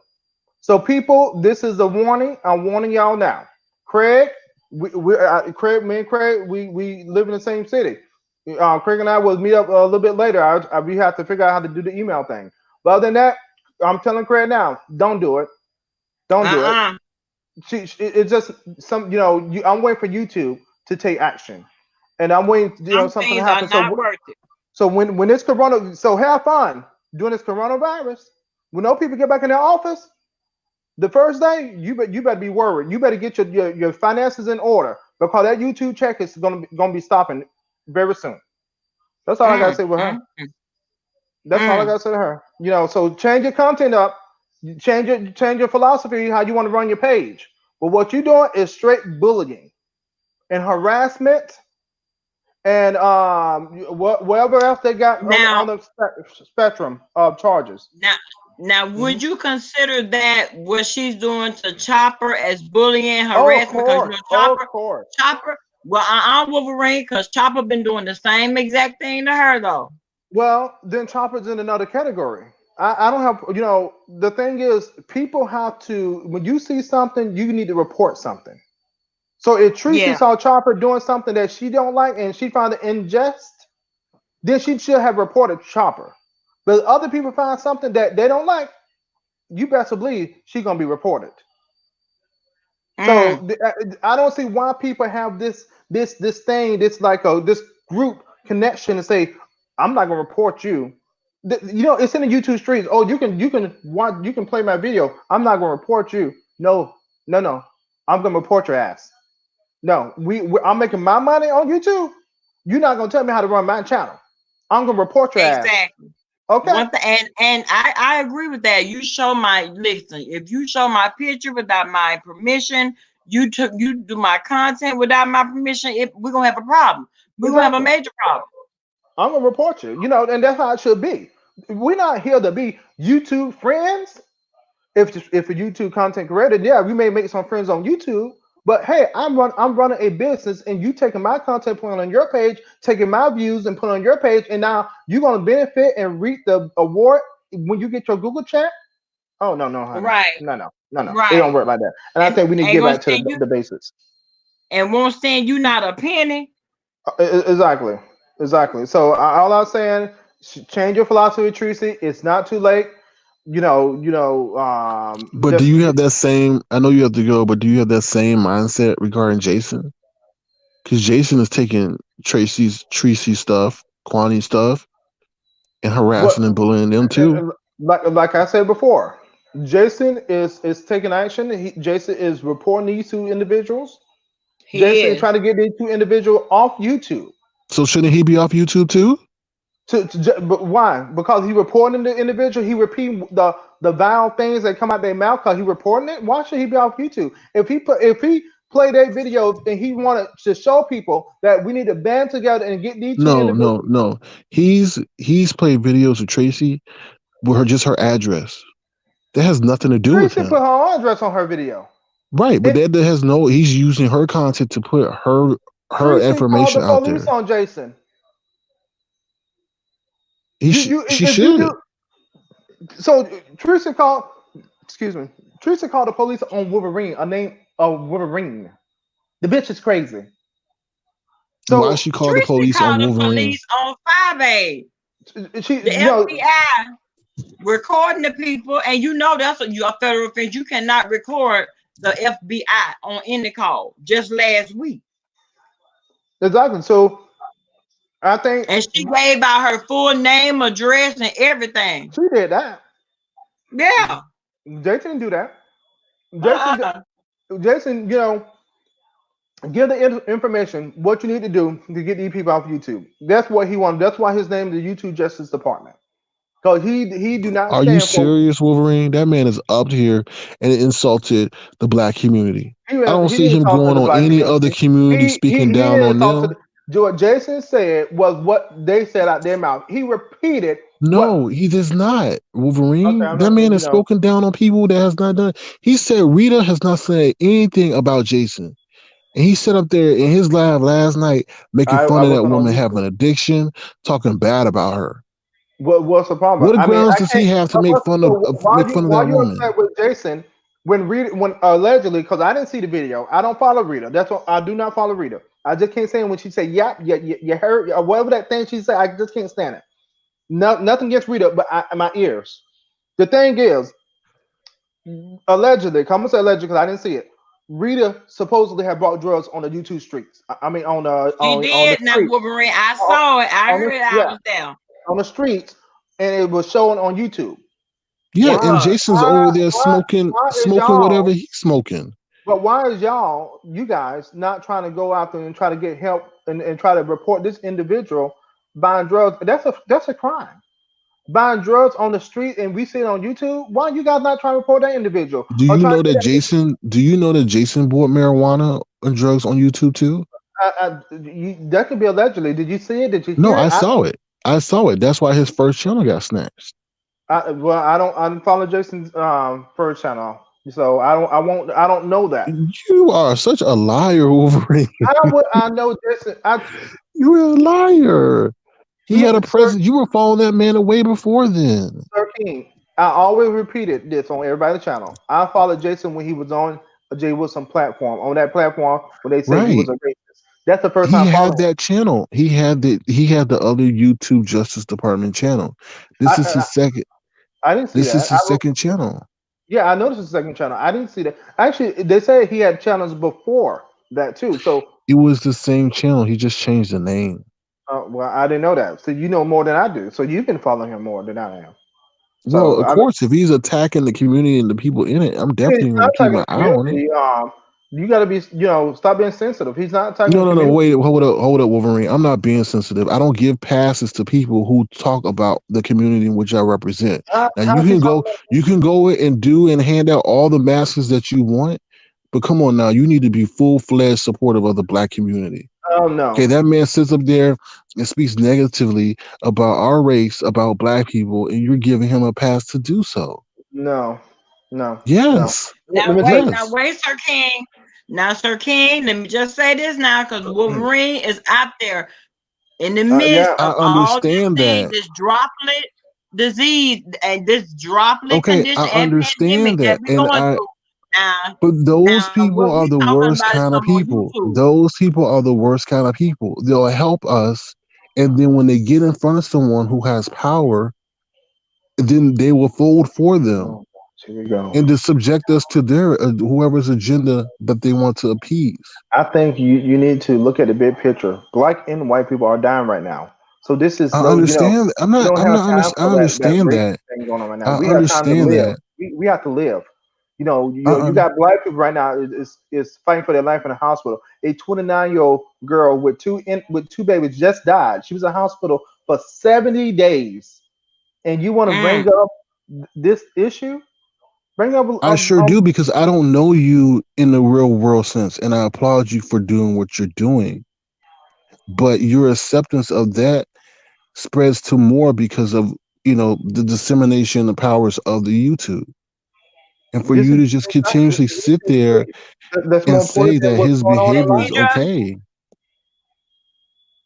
So people, this is a warning. I'm warning y'all now. Craig, me and Craig, we live in the same city. Craig and I will meet up a little bit later. We have to figure out how to do the email thing. But other than that, I'm telling Craig now, don't do it. Don't do it. Uh-uh. It's just some. I'm waiting for YouTube to take action, and I'm waiting. Some Something to things are happen. not worth it. So when this corona, so have fun during this coronavirus. When those people get back in their office, the first day, you better be worried. You better get your finances in order, because that YouTube check is gonna be stopping very soon. That's all I gotta Mm, say with her. mm, That's all I mm. gotta say to her. So change your content up, change your philosophy, how you want to run your page. But what you're doing is straight bullying and harassment, and whatever else they got on Now, the spectrum of charges. now, now, Mhm. would you consider that what she's doing to Chopper as bullying, Oh, of harassment? Because course, of course. Chopper. Well, Wolverine, because Chopper been doing the same exact thing to her though. Well, then Chopper's in another category. I don't have, the thing is, people have to, when you see something, you need to report something. So if Tracy Yeah. saw Chopper doing something that she don't like and she found it unjust, then she should have reported Chopper. But if other people find something that they don't like, you best believe she's gonna be reported. Mm. So I don't see why people have this thing, this group connection to say, I'm not gonna report you. It's in the YouTube streets. Oh, you can play my video. I'm not gonna report you. No, no, no. I'm gonna report your ass. No, I'm making my money on YouTube. You're not gonna tell me how to run my channel. I'm gonna report your ass. Exactly. Okay, One thing, and I agree with that. You show my listen. If you show my picture without my permission, you do my content without my permission, we're gonna have a problem. We're gonna have a exactly. major problem. I'm gonna report you. And that's how it should be. We're not here to be YouTube friends. If a YouTube content creator, yeah, we may make some friends on YouTube. But hey, I'm running a business, and you taking my content, putting it on your page, taking my views and putting on your page, and now you're gonna benefit and reap the award when you get your Google chat. Oh no, no, honey, Right, no, no, no, no. It don't right. work like that. And I And think we need to ain't get gonna back to stand you the basics. and won't stand you not a penny. Exactly. Exactly. So all I'm saying, change your philosophy, Tracy. It's not too late. But do Just you have that same? I know you have to go, but do you have that same mindset regarding Jason? Because Jason is taking Tracy's stuff, Kwani's stuff, and what, harassing and bullying them too. like I said before, Jason is taking action. Jason is reporting these two individuals. He Jason is is. trying to get these two individuals off YouTube. So shouldn't he be off YouTube too? But why? Because he reporting the individual. He repeating the vile things that come out their mouth. Because he reporting it. Why should he be off YouTube? If he played a video and he wanted to show people that we need to band together and get these two No, no, individuals. no. He's played videos of Tracy with her address. That has nothing to do with Tracy him. put her own address on her video. Right, but It, that has no. He's using her content to put her Tracy called the information out police there. on Jason. She If you should. do so, Tracy called. Excuse me. Tracy called the police on Wolverine. A name of Wolverine. The bitch is crazy. Why So she called the Tracy police on called the Wolverine? police on 5A. she, The FBI recording the people, and you know that's a federal offense. You cannot record the FBI on any call. Just last week, exactly. So I think and she gave out her full name, address, and everything. she did that. Yeah. Jason didn't do that. Jason, Uh-uh. Jason, give the information what you need to do to get these people off YouTube. That's what he wanted. That's why his name is the YouTube Justice Department. Because he do not Are you stand for. serious, Wolverine? That man is up here and insulted the black community. He I don't he see didn't him talk to going the on black any other community. community speaking He down didn't on talk to them. what Jason said was what they said out their mouth. He repeated what. No, he does not. Okay, Wolverine, I'm that not. man has spoken down on people that has not done. He said Rita has not said anything about Jason. And he sat up there in his live last night making I fun of that wasn't on woman having YouTube. an addiction, talking bad about her. What's the problem? What I mean, grounds I does can't. he have to make fun of Why that you woman? upset with Jason when allegedly? Because I didn't see the video. I don't follow Rita. That's what I do not follow Rita. I just can't stand when she say yap, you heard or whatever that thing she said. I just can't stand it. No, nothing against Rita, but my ears. The thing is, allegedly, come and say allegedly because I didn't see it. Rita supposedly had brought drugs on the YouTube streets. I mean, She on the did. Now, streets, Wolverine, I saw it. I on the, heard it. I yeah, was there. on the streets, and it was showing on YouTube. Yeah, It Why, and was. Jason's over there why is smoking whatever y'all? he's smoking. But why is you guys, not trying to go out there and try to get help and try to report this individual buying drugs? That's a crime. Buying drugs on the street and we see it on YouTube. Why are you guys not trying to report that individual Do or you trying to know get that Jason? Do you know that Jason bought marijuana and drugs on YouTube too? that could be allegedly. Did you see it? Did you No, hear it? I saw it. I saw it. That's why his first channel got snatched. Well, I don't follow Jason's first channel, so I don't know that. You are such a liar, Wolverine. How would I know Jason? You're a liar. He had a Sir, presence. You were following that man way before then. Sir King, I always repeated this on everybody's channel. I followed Jason when he was on a Jay Wilson platform. On that platform where they said he was Right. a racist. That's the first He time I had followed him. that channel. He had the other YouTube Justice Department channel. I, This is I, his second. I didn't see This is that. his second channel. Yeah, I noticed the second channel. I didn't see that. Actually, they said he had channels before that too. So, It was the same channel. He just changed the name. well, I didn't know that. So you know more than I do. So you can follow him more than I am. Well, So of I mean, course, if he's attacking the community and the people in it, I'm he's definitely not going to keep attacking my the eye on it. community. You got to be, stop being sensitive. He's not attacking No, the no, no. community. Wait, hold up, Wolverine. I'm not being sensitive. I don't give passes to people who talk about the community in which I represent. Now How's he talking about? you can go and do and hand out all the masks that you want, but come on now, you need to be full-fledged supportive of the black community. Oh Okay, no, that man sits up there and speaks negatively about our race, about black people, and you're giving him a pass to do so. no, no, no. Yes, Let me tell you. yes. Sir King. Now, Sir King, let me just say this now, because Wolverine is out there in the midst Yeah, I of all this understand thing, that. this droplet disease and this droplet Okay, I condition and understand pandemic that that, we're and going I through. Now, but those people what are we the talking worst about is kind of come on people. YouTube. Those people are the worst kind of people. They'll help us And then when they get in front of someone who has power, then they will fold for them Oh, here we go. and to subject us to their whoever's agenda that they want to appease. I think you need to look at the big picture. Black and white people are dying right now. So this is I no, understand. we don't have time I for that understand racist that. thing going on right now. I We have time to understand live. that. We have to live. I You un- got black people right now is fighting for their life in the hospital. A 29-year-old girl with two babies just died. She was in the hospital for 70 days. And you want to Mm. bring up this issue? Bring up I sure do because I don't know you in the real world sense, and I applaud you for doing what you're doing. But your acceptance of that spreads to more because of the dissemination of powers of the YouTube, and for this you is to just continuously sit there that's more and important say than that what's his going on in behavior life. is Deidre, okay.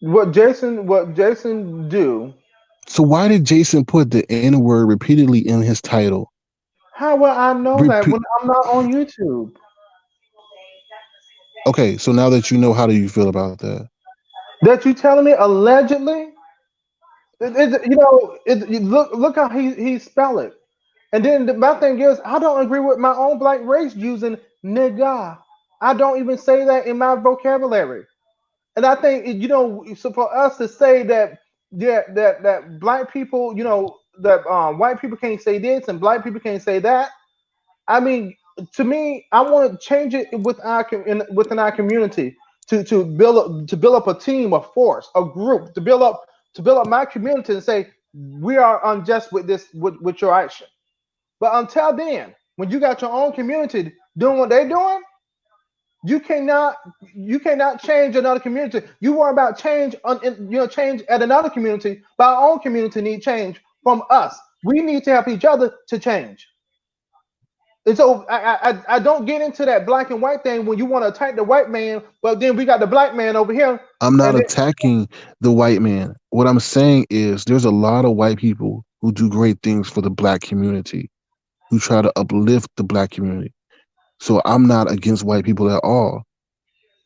What Jason do? So why did Jason put the N word repeatedly in his title? How will I know that Repeat. when I'm not on YouTube? Okay, so now that you know, how do you feel about that? That you telling me allegedly? Look how he spell it. And then my thing is, I don't agree with my own black race using nigga. I don't even say that in my vocabulary. And I think so for us to say that that black people, that white people can't say this and black people can't say that. I mean, to me, I want to change it within our community to build up a team, a force, a group to build up my community and say we are unjust with this with your action. But until then, when you got your own community doing what they're doing, you cannot you cannot change another community. You worry about change at another community, but our own community need change from us. We need to help each other to change. And so I don't get into that black and white thing when you want to attack the white man, but then we got the black man over here, I'm not and attacking the white man. What I'm saying is there's a lot of white people who do great things for the black community, who try to uplift the black community. So I'm not against white people at all.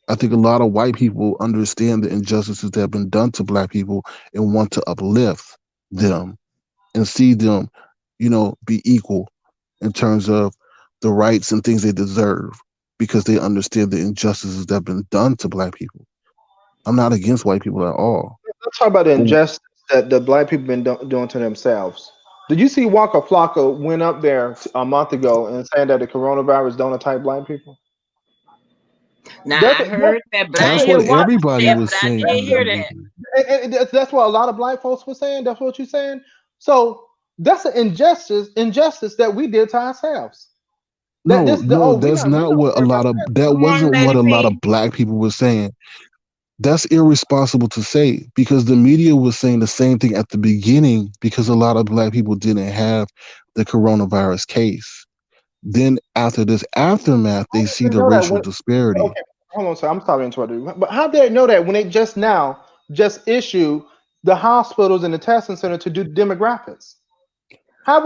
I think a lot of white people understand the injustices that have been done to black people and want to uplift them and see them, be equal in terms of the rights and things they deserve because they understand the injustices that have been done to black people. I'm not against white people at all. let's talk about the But injustice that the black people been doing to themselves. Did you see Waka Flocka went up there a month ago and saying that the coronavirus don't attack black people? now That's I heard that, but I that's ain't what hear what everybody said, was but I saying did hear that. allegedly. that's what a lot of black folks were saying. That's what you're saying. So that's an injustice that we did to ourselves. That No, this the no, oh we that's not we not don't what a care about lot of that. that Come on, wasn't what Lady a lot P. of black people were saying. That's irresponsible to say because the media was saying the same thing at the beginning because a lot of black people didn't have the coronavirus case. Then after this aftermath, How they did see they the know that racial when disparity. okay, hold on, sir. I'm sorry to interrupt you. But how did they know that when they just now just issued the hospitals and the testing center to do demographics?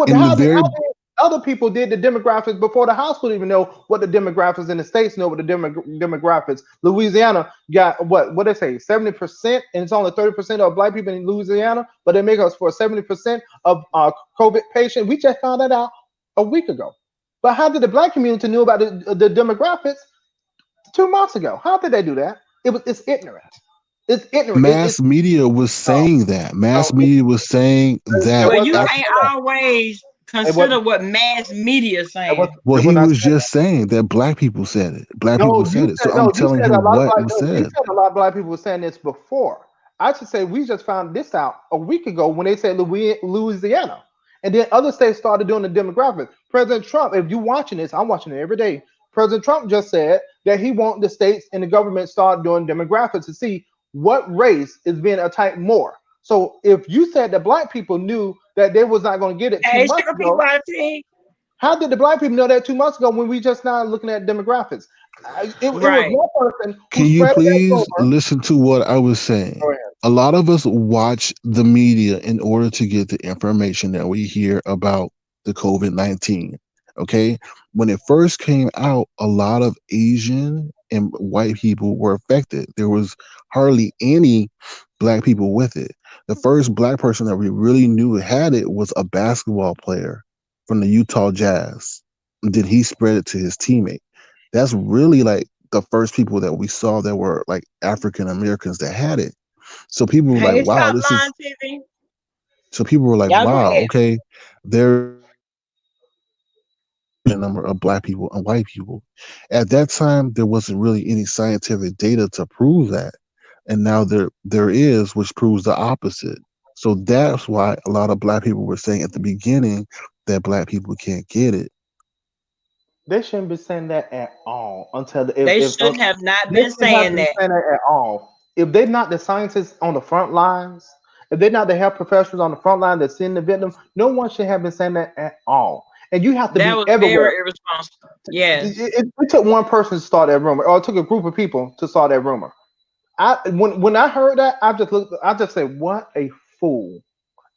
In the How very did other people did the demographics before the hospital even know what the demographics in the states know what the demographics? Louisiana got what they say 70%, and it's only 30% of black people in Louisiana, but they make us for 70% of COVID patients. We just found that out a week ago. But how did the black community know about the demographics 2 months ago? How did they do that? It's ignorant. It's ignorant. mass media was No, saying that. no, Mass media was saying it that Well, was you not can't saying that. always It was consider what mass media it was saying. well, it was he not was saying just saying that black people said it. Black No, people you said it. So said I'm no. You telling said a him lot of what black. was No, you said. said a lot of black people were saying this before. I should say we just found this out a week ago when they said Louisiana, and then other states started doing the demographics. President Trump, if you watching this, I'm watching it every day. President Trump just said that he want the states and the government start doing demographics to see what race is being attacked more. So if you said that black people knew that they was not going to get it two Hey, months Sugar P. ago, YT. how did the black people know that 2 months ago when we just now looking at demographics? It was Right. one person who Can you spread that please rumor. listen to what I was saying? Go ahead. A lot of us watch the media in order to get the information that we hear about the COVID-19. Okay. When it first came out, a lot of Asian and white people were affected. There was hardly any black people with it. The first black person that we really knew had it was a basketball player from the Utah Jazz. And then he spread it to his teammate. That's really like the first people that we saw that were like African Americans that had it. So people were like, Hey, wow, stop this is lying, TV. so people were like, Y'all go wow, ahead. okay, there a number of black people and white people. At that time, there wasn't really any scientific data to prove that, and now there is, which proves the opposite. So that's why a lot of black people were saying at the beginning that black people can't get it. They shouldn't be saying that at all until They shouldn't have not they been shouldn't have saying to be that. saying that at all. If they're not the scientists on the front lines, if they're not the health professionals on the front line that's seeing the victim, no one should have been saying that at all. And you have to That be was everywhere. very irresponsible. Yes. It took one person to start that rumor, or it took a group of people to start that rumor. When I heard that, I just looked. I just said, "What a fool!"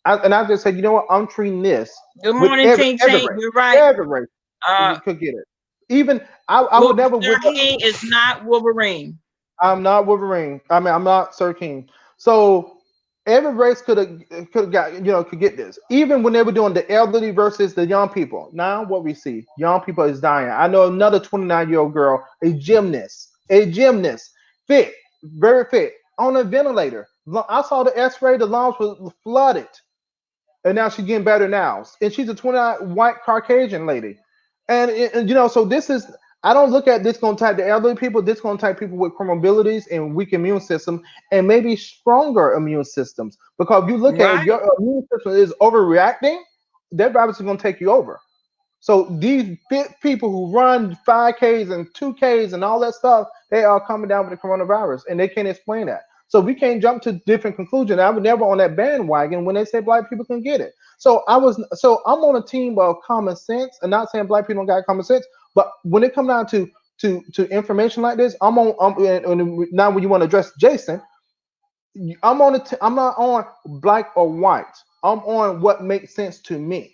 And I just said, "You know what? I'm treating this Good with morning, Ting every Ting. race, You're right. every race Uh, could get it. Even I would never Sir wish. King is not Wolverine. I'm not Wolverine. I mean, I'm not Sir King. So every race could have got could get this. Even when they were doing the elderly versus the young people. Now what we see, young people is dying. I know another 29-year-old girl, a gymnast, fit, very fit, on a ventilator. I saw the X-ray. The lungs was flooded, and now she's getting better now. And she's a 29 white Caucasian lady. And so this is I don't look at this going to type the elderly people. This going to type people with comorbidities and weak immune system and maybe stronger immune systems. Because if you look at it, Right. your immune system is overreacting, that virus is going to take you over. So these fit people who run 5Ks and 2Ks and all that stuff, they are coming down with the coronavirus, and they can't explain that. So we can't jump to different conclusions. I was never on that bandwagon when they say black people can get it. So I'm on a team of common sense, and not saying black people don't got common sense, but when it comes down to information like this, I'm on. And now when you want to address Jason, I'm not on black or white. I'm on what makes sense to me.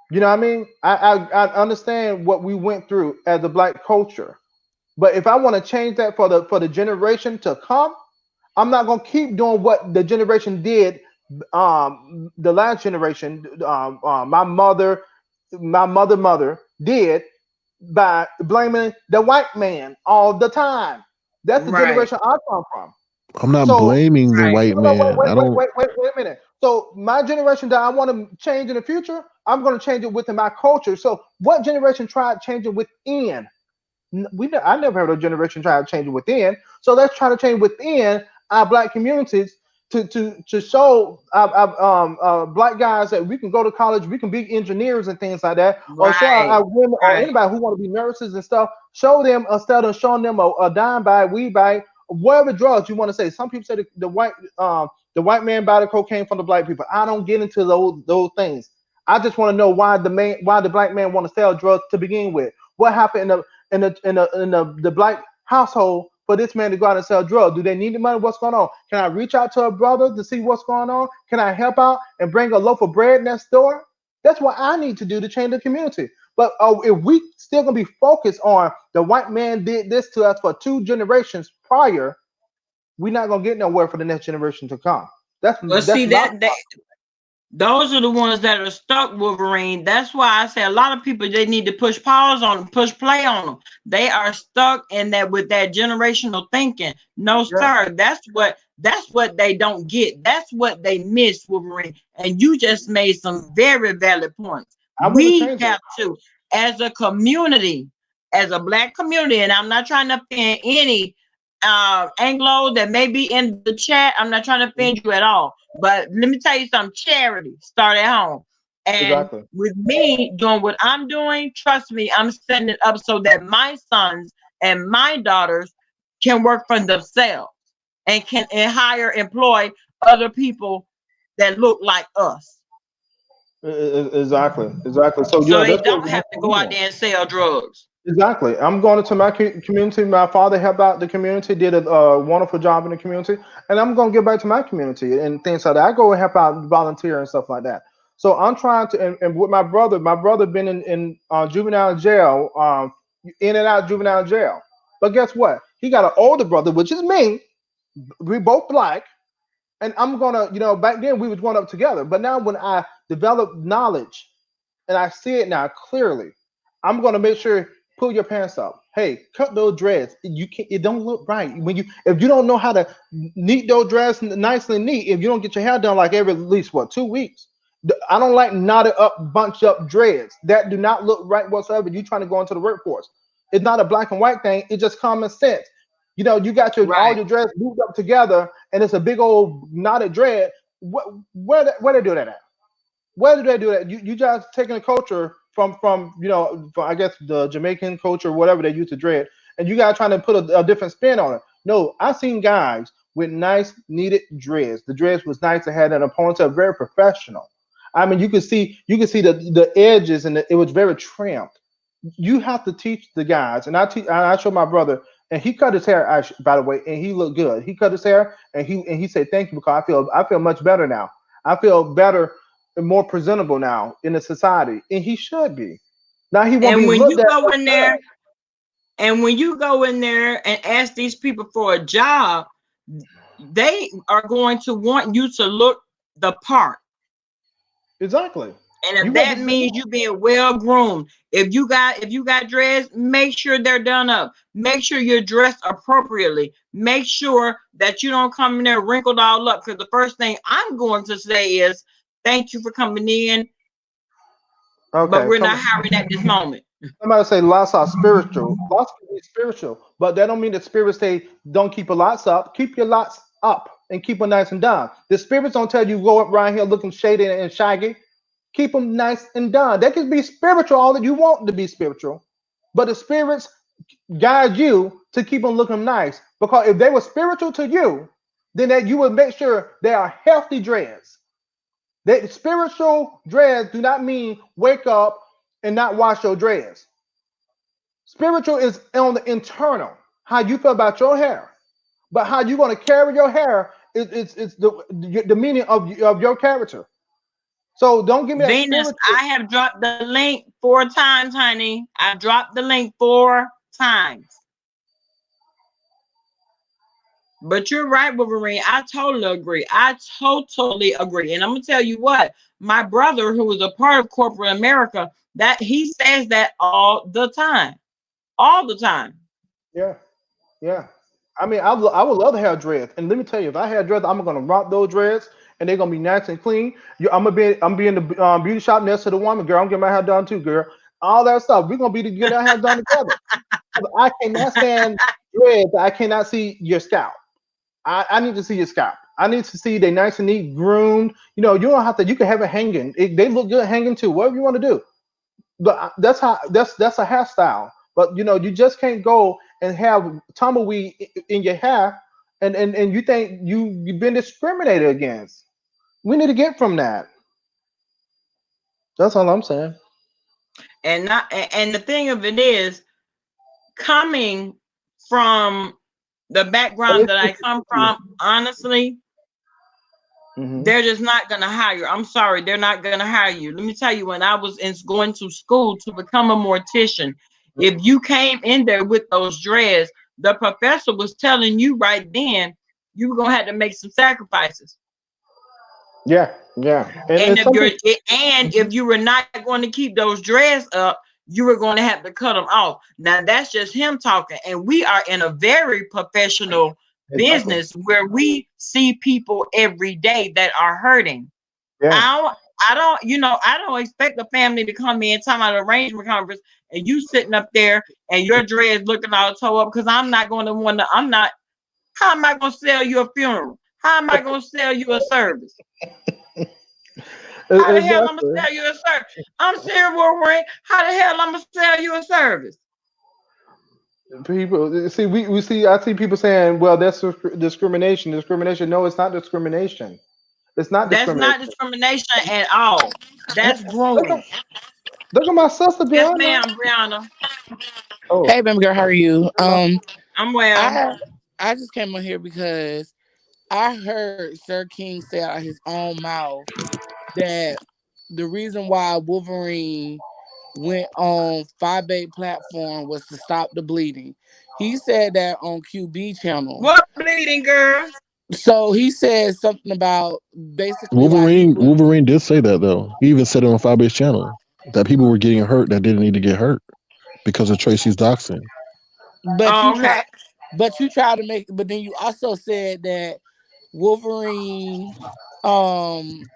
You know what I mean? I understand what we went through as a black culture, but if I want to change that for the generation to come, I'm not gonna keep doing what the generation did. The last generation, my mother did by blaming the white man all the time. That's the Right. generation I come from. I'm not So blaming the Right. white no, no, wait, man. wait, I wait, don't. wait, wait, wait a minute. So my generation that I want to change in the future, I'm going to change it within my culture. So what generation tried changing within? I never heard of a generation trying to change it within. So let's try to change within our black communities to show black guys that we can go to college, we can be engineers and things like that, or show Right. our women or Right. anybody who want to be nurses and stuff. Show them instead of showing them a dime bag, weed bag, whatever drugs you want to say. Some people say the white man buy the cocaine from the black people. I don't get into those things. I just want to know why the black man want to sell drugs to begin with. What happened in the black household for this man to go out and sell drugs? Do they need the money? What's going on? Can I reach out to a brother to see what's going on? Can I help out and bring a loaf of bread next door? That's what I need to do to change the community. But if we still gonna be focused on the white man did this to us for 2 generations prior, we're not gonna get nowhere for the next generation to come. That's Well, that's see my that those are the ones that are stuck, Wolverine. That's why I say a lot of people they need to push pause on them, push play on them. They are stuck in that with that generational thinking. No, yeah. sir. That's what they don't get. That's what they miss, Wolverine. And you just made some very valid points. I want to We change it. have to, as a community, as a black community, and I'm not trying to offend any Anglo that may be in the chat. I'm not trying to offend you at all. But let me tell you something, charity start at home. And Exactly. with me doing what I'm doing, trust me, I'm setting it up so that my sons and my daughters can work for themselves and can employ other people that look like us. Exactly. So So yeah, they that's don't have to what go we out want. there and sell drugs. Exactly. I'm going into my community. My father helped out the community, did a wonderful job in the community, and I'm going to give back to my community and things like that. I go and help out, volunteer and stuff like that. So I'm trying to, and with my brother been in juvenile jail, in and out of juvenile jail. But guess what? He got an older brother, which is me. We both black. And I'm gonna, back then we was growing up together, but now when I develop knowledge and I see it now clearly, I'm gonna make sure pull your pants up. Hey, cut those dreads. You can't. It don't look right when you if you don't know how to neat those dreads nicely neat. If you don't get your hair done like every at least what 2 weeks. I don't like knotted up, bunched up dreads that do not look right whatsoever. You trying to go into the workforce. It's not a black and white thing. It's just common sense. You got all Right. your dreads moved up together, and it's a big old knotted dread. Where they do that at? Where do they do that? You just taking a culture from I guess the Jamaican culture, whatever they use to dread, and you guys trying to put a different spin on it. No, I've seen guys with nice needed dreads. The dreads was nice. They had an ponytail, very professional. I mean, you could see the edges, and it was very trimmed. You have to teach the guys, and I showed my brother, and he cut his hair. By the way, and he looked good. He cut his hair, and he said thank you because I feel much better now. I feel better and more presentable now in the society, and he should be. Now he won't And be when looked you at go as in bad. there, and when you go in there and ask these people for a job, they are going to want you to look the part. Exactly. And You if want to that do means that. you being well groomed, if you got dreads, make sure they're done up. Make sure you're dressed appropriately. Make sure that you don't come in there wrinkled all up. Because the first thing I'm going to say is thank you for coming in, but Okay. we're not hiring at this moment. Somebody say lots are spiritual. Lots can be spiritual, but that don't mean that spirits say don't keep your lots up. Keep your lots up and keep them nice and done. The spirits don't tell you go up around here looking shady and shaggy. Keep them nice and done. They can be spiritual all that you want to be spiritual, but the spirits guide you to keep them looking nice. Because if they were spiritual to you, then that you would make sure they are healthy dreads. That spiritual dreads do not mean wake up and not wash your dreads. Spiritual is on the internal, how you feel about your hair, but how you going to carry your hair is the meaning of your character. So don't give me that Venus, spiritual. I have dropped the link 4 times, honey. I've dropped the link 4 times. But you're right, Wolverine. I totally agree. I totally agree. And I'm gonna tell you what, my brother, who was a part of corporate America, that he says that all the time. All the time. Yeah, yeah. I mean, I would love to have dreads, and let me tell you, if I had dreads, I'm gonna rock those dreads, and they're gonna be nice and clean. I'm be in the beauty shop next to the woman, girl. I'm getting my hair done too, girl. All that stuff. We're gonna be to get our hair done together. I cannot stand dreads. I cannot see your scalp. I need to see your scalp. I need to see they nice and neat, groomed. You don't have to. You can have it hanging. They look good hanging too. Whatever you want to do. But that's a hairstyle. But you just can't go and have tumbleweed in your hair, and you think you've been discriminated against. We need to get from that. That's all I'm saying. And the thing of it is, coming from the background that I come from, honestly, Mm-hmm. they're just not gonna hire you. I'm sorry, they're not gonna hire you. Let me tell you, when I was going to school to become a mortician, if you came in there with those dreads, the professor was telling you right then you were gonna have to make some sacrifices. Yeah, yeah, and And it's if you're something. and Mhm. if you were not going to keep those dreads up, you were going to have to cut them off. Now that's just him talking, and we are in a very professional Exactly. business where we see people every day that are hurting. Yeah. I don't, I don't expect the family to come in talking about arrangement conference and you sitting up there and your dreads looking all toe up because I'm not going to want to. I'm not. How am I going to sell you a funeral? How am I going to sell you a service? How the hell I'm gonna Exactly. sell you a service? I'm serious, Wolverine. How the hell I'm gonna sell you a service? People see we see I see people saying, well, that's discrimination. Discrimination. No, it's not discrimination. It's not That's discrimination. not discrimination at all. That's Look grooming. at look at my sister Yes, Brianna. ma'am, Brianna. Oh, Hey, baby girl, how are you? hello. I'm well. I just came on here because I heard Sir King say out of his own mouth that the reason why Wolverine went on 5-8 platform was to stop the bleeding. He said that on QB channel. What bleeding, girl? So he said something about basically like he Wolverine was. Wolverine did say that though. He even said it on Five Base Channel that people were getting hurt that didn't need to get hurt because of Tracy's doxing. But Oh, you okay. try, but you try to make. But then you also said that Wolverine, um,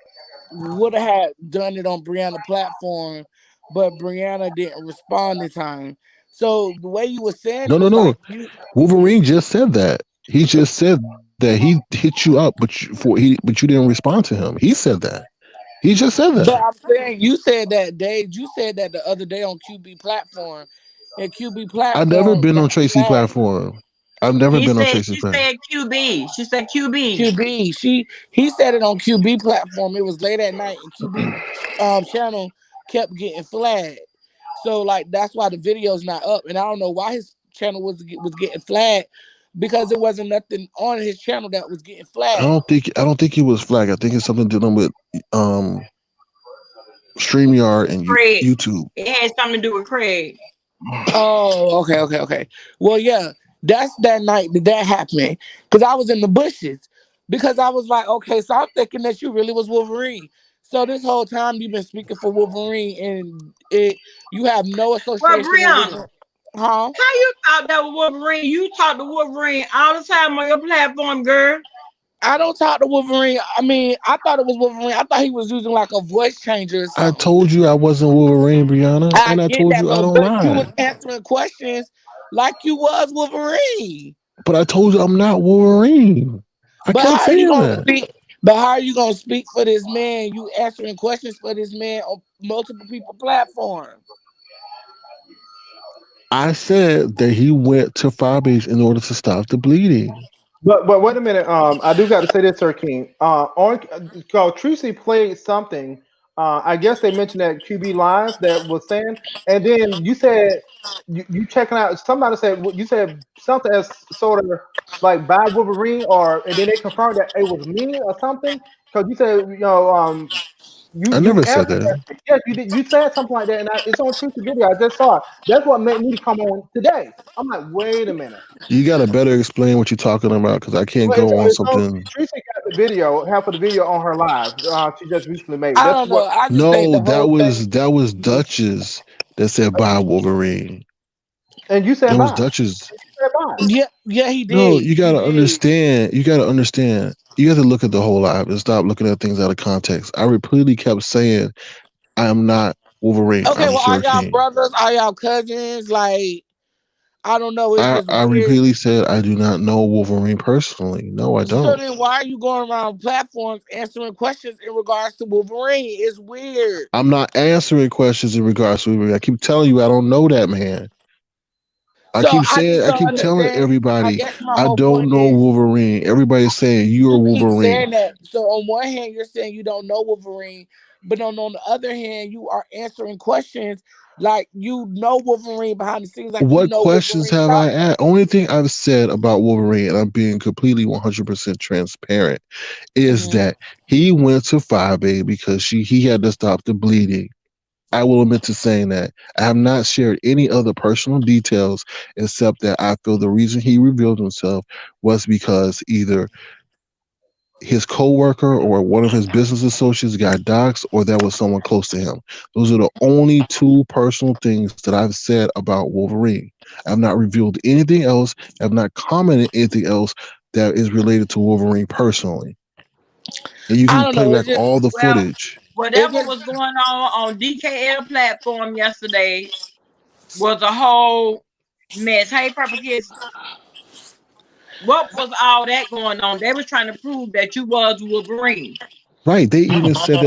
would have had done it on Brianna platform, but Brianna didn't respond in time. So the way you were saying it No, no, was no. like you. Wolverine just said that. He just said that he hit you up, but you didn't respond to him. He said that. He just said that. But I'm saying you said that Dave. You said that the other day on QB platform, and QB I've never platform been on got Tracy flagged. platform. I've never He been on said Tracy's she platform. said QB. She said QB. QB. He said it on QB platform. It was late at night, and QB channel kept getting flagged. So like that's why the video's not up, and I don't know why his channel was getting flagged because there wasn't nothing on his channel that was getting flagged. I don't think it was flag. I think it's something dealing with um StreamYard and Craig. YouTube. It had something to do with Craig. Oh, okay. Well, yeah, that's that night that happened because I was in the bushes because I was like, okay, so I'm thinking that you really was Wolverine. So this whole time you've been speaking for Wolverine and you have no Well, association with Brianna, Wolverine, huh? how you thought that was Wolverine? You talk to Wolverine all the time on your platform, girl. I don't talk to Wolverine. I mean, I thought it was Wolverine. I thought he was using like a voice changer or I something. told you I wasn't Wolverine, Brianna, I and I get told that, you I but don't you was lie. answering questions like you was Wolverine. But I told you I'm not Wolverine. I But kept how are you saying gonna that. speak? But how are you gonna speak for this man? You answering questions for this man on multiple people platforms. I said that he went to Firebase in order to stop the bleeding. But wait a minute. I do got to say this, Sir King. On called Tracy played something. I guess they mentioned that QB live that was saying, and then you said you checking out. Somebody said you said something as sort of like by Wolverine, or and then they confirmed that it was me or something. Because you said I you never said answered that. that. Yes, you did. You said something like that, and it's on Tracy video. I just saw it. That's what made me to come on today. I'm like, wait a minute. You got to better explain what you're talking about because I can't Well, go on it's on something. Teresa got the video, half of the video on her live. She just recently made. I That's don't know. what. I just think No, the whole thing. that was Duchess that said bye Wolverine. And you said That was bye. Duchess. You said bye. Yeah, he No, did. you He gotta did. understand. You gotta understand. You have to look at the whole live and stop looking at things out of context. I repeatedly kept saying, I am not Wolverine. Okay, I'm well, are Sir y'all King. brothers? Are y'all cousins? Like, I don't know. It's just I weird. repeatedly said I do not know Wolverine personally. No, I So don't. then, why are you going around platforms answering questions in regards to Wolverine? It's weird. I'm not answering questions in regards to Wolverine. I keep telling you I don't know that man. So I just I don't keep telling understand. I everybody guess my I whole don't point know is Wolverine. Everybody's saying you're you keep Wolverine. saying that. So on one hand, you're saying you don't know Wolverine, but on the other hand, you are answering questions like you know Wolverine behind the scenes, like you What know questions Wolverine have I talking. asked? Only thing I've said about Wolverine, and I'm being completely 100% transparent, is Hmm. that he went to 5A because he had to stop the bleeding. I will admit to saying that. I have not shared any other personal details except that I feel the reason he revealed himself was because either his coworker or one of his business associates got doxxed or that was someone close to him. Those are the only two personal things that I've said about Wolverine. I've not revealed anything else. I've not commented anything else that is related to Wolverine personally. And you I can don't play know. back all the Well, footage. It whatever just was going on DKL platform yesterday was a whole mess. Hey, Purple Kiss, what was all that going on? They was trying to prove that you was Wolverine. Right. They even said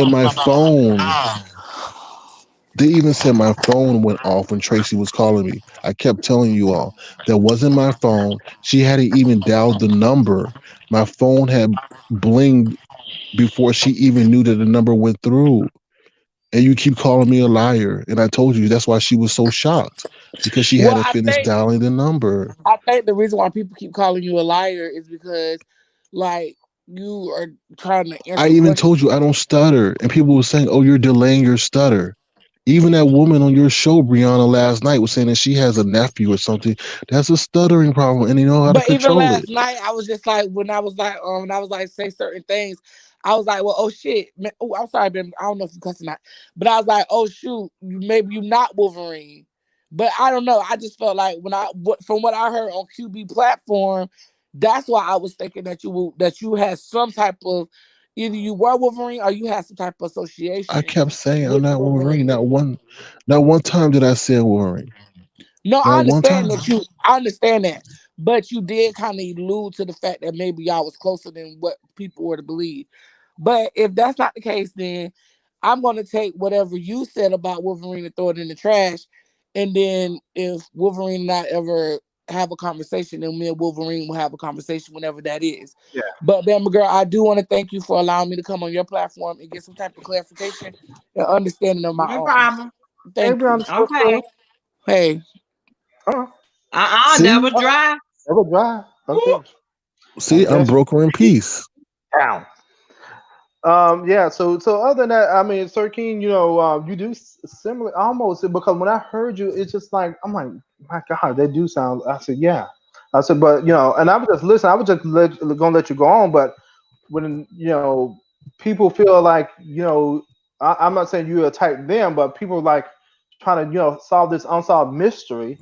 my phone went off when Tracy was calling me. I kept telling you all that wasn't my phone. She hadn't even dialed the number. My phone had blinged before she even knew that the number went through. And you keep calling me a liar. And I told you that's why she was so shocked because she well, hadn't finished dialing the number. I think the reason why people keep calling you a liar is because like you are trying to I answer even questions. told you I don't stutter. And people were saying, oh, you're delaying your stutter. Even that woman on your show, Brianna, last night was saying that she has a nephew or something. That's a stuttering problem, and they know how to But even control it. last night, I was just like, when I was like, say certain things, I was like, well, oh shit, man, oh, I'm sorry, Ben, I don't know if you cussing or not, but I was like, oh shoot, maybe you not Wolverine, but I don't know. I just felt like from what I heard on QB platform, that's why I was thinking that you had some type of either you were Wolverine or you had some type of I association kept saying I'm with not Wolverine. Wolverine. Not one time did I say Wolverine. No, Not one time. I understand that, but you did kind of allude to the fact that maybe y'all was closer than what people were to believe. But if that's not the case, then I'm gonna take whatever you said about Wolverine and throw it in the trash. And then if Wolverine and I ever have a conversation, then me and Wolverine will have a conversation whenever that is. Yeah. But Bama girl, I do want to thank you for allowing me to come on your platform and get some type of clarification and understanding of my No own. problem. Hey, Thank you. Brianna, so Okay. Hey. uh, See, Never dry. never dry. Ooh. Okay. I see, I'm guess broker in peace. down. Yeah. So other than that, I mean, Sir King, you do similar almost because when I heard you, it's just like I'm like, my God, they do sound. I said, yeah. I said, but and I was just listen. I was just gonna let you go on, but when people feel like I'm not saying you attack them, but people like trying to solve this unsolved mystery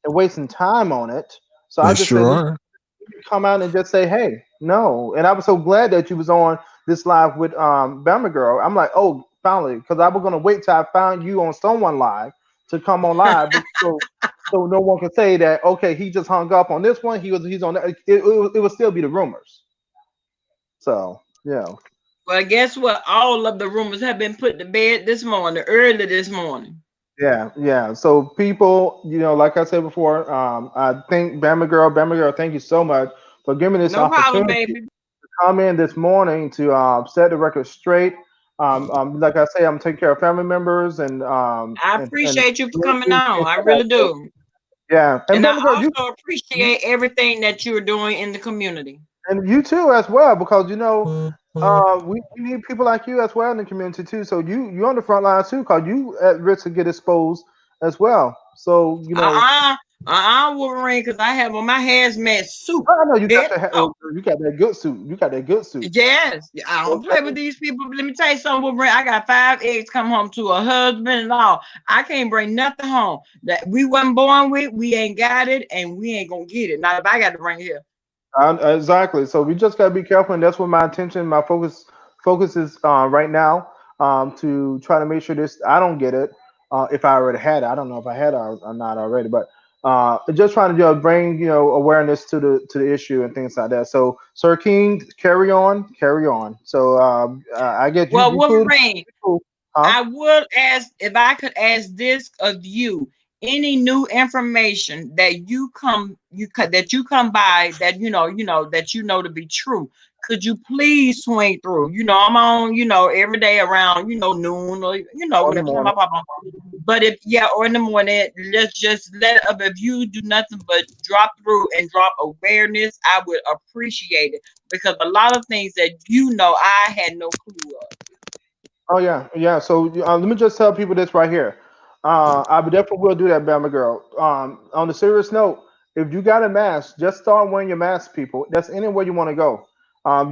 and wasting time on it. So I They just sure said, are. come out and just say, hey, no. And I was so glad that you was on this live with Bama Girl. I'm like, oh, finally, because I was gonna wait till I found you on someone live to come on live, so no one can say that okay, he just hung up on this one. He's on that. It would still be the rumors. So yeah. Well, guess what? All of the rumors have been put to bed this morning, early this morning. Yeah, yeah. So people, like I said before, I think Bama Girl, thank you so much for giving me this No problem, opportunity baby. come in this morning to set the record straight. Like I say, I'm taking care of family members and I and appreciate you for things coming like on. I that. really So, do. yeah, and And I Bama Girl, also appreciate everything that you're doing in the community. and you too as well because we need people like you as well in the community too. So you on the front line too because you at risk to get exposed as well. So Uh-uh. Wolverine, because I have on my hazmat suit. I know you got Head to toe. you got that good suit. You got that good suit. Yes, I don't play with these people. Let me tell you something, Wolverine. I got 5 eggs come home to a husband and all. I can't bring nothing home that we wasn't born with. We ain't got it, and we ain't gonna get it. Not if I got to bring it here. Exactly. So we just gotta be careful, and that's what my attention, my focus is right now. To try to make sure this I don't get it. If I already had it, I don't know if I had it or not already, but just trying to bring awareness to the issue and things like that. So, Sir King, carry on, carry on. So I get you Well, you cool, Wolverine, you cool, huh? I would ask if I could ask this of you. Any new information that you come by that that to be true. Could you please swing through? I'm on, every day around, noon or On the whenever time I morning. pop on. But if yeah, or in the morning, let's just let up. If you do nothing but drop through and drop awareness, I would appreciate it because a lot of things that I had no clue of. Oh yeah, yeah. So let me just tell people this right here. I would definitely will do that, Bama girl. On a serious note, if you got a mask, just start wearing your mask, people. That's anywhere you want to go.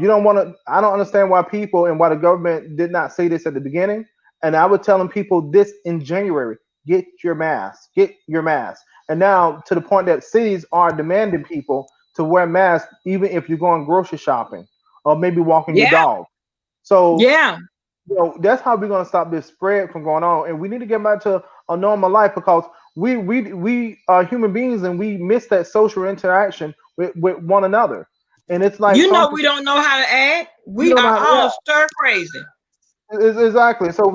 You don't want to. I don't understand why people and why the government did not say this at the beginning. And I was telling people this in January: get your mask, get your mask. And now to the point that cities are demanding people to wear masks, even if you're going grocery shopping or maybe walking your Yeah, dog. So yeah. that's how we're gonna stop this spread from going on, and we need to get back to a normal life because we are human beings and we miss that social interaction with one another. And it's like We don't know how to act. we We don't know are how. all stir crazy. Exactly. So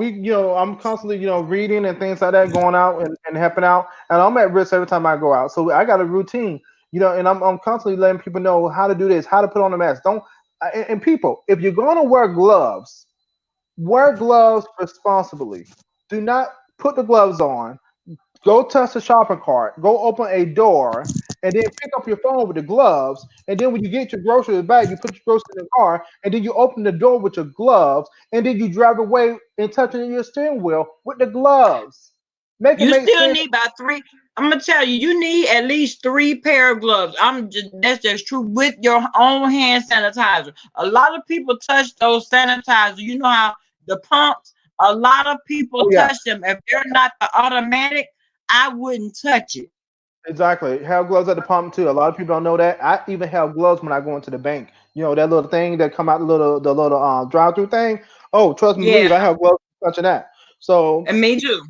I'm constantly, reading and things like that, going out and helping out, and I'm at risk every time I go out. So I got a routine, and I'm constantly letting people know how to do this, how to put on a mask. Don't and people, if you're gonna wear gloves responsibly. Do not put the gloves on. go touch the shopping cart, go open a door, and then pick up your phone with the gloves. And then when you get your groceries back, you put your groceries in the car, and then you open the door with your gloves, and then you drive away and touching your steering wheel with the gloves. Make it You make still sense. need about three. I'm gonna tell you, you need at least 3 pair of gloves. That's just true with your own hand sanitizer. A lot of people touch those sanitizers. You know how the pumps, a lot of people Oh yeah. touch them. If they're not the automatic, I wouldn't touch it. Exactly. Have gloves at the pump too. A lot of people don't know that. I even have gloves when I go into the bank. You know that little thing that come out the little drive-through thing. Oh, trust me, Yeah, believe I have gloves touching that. So and me too.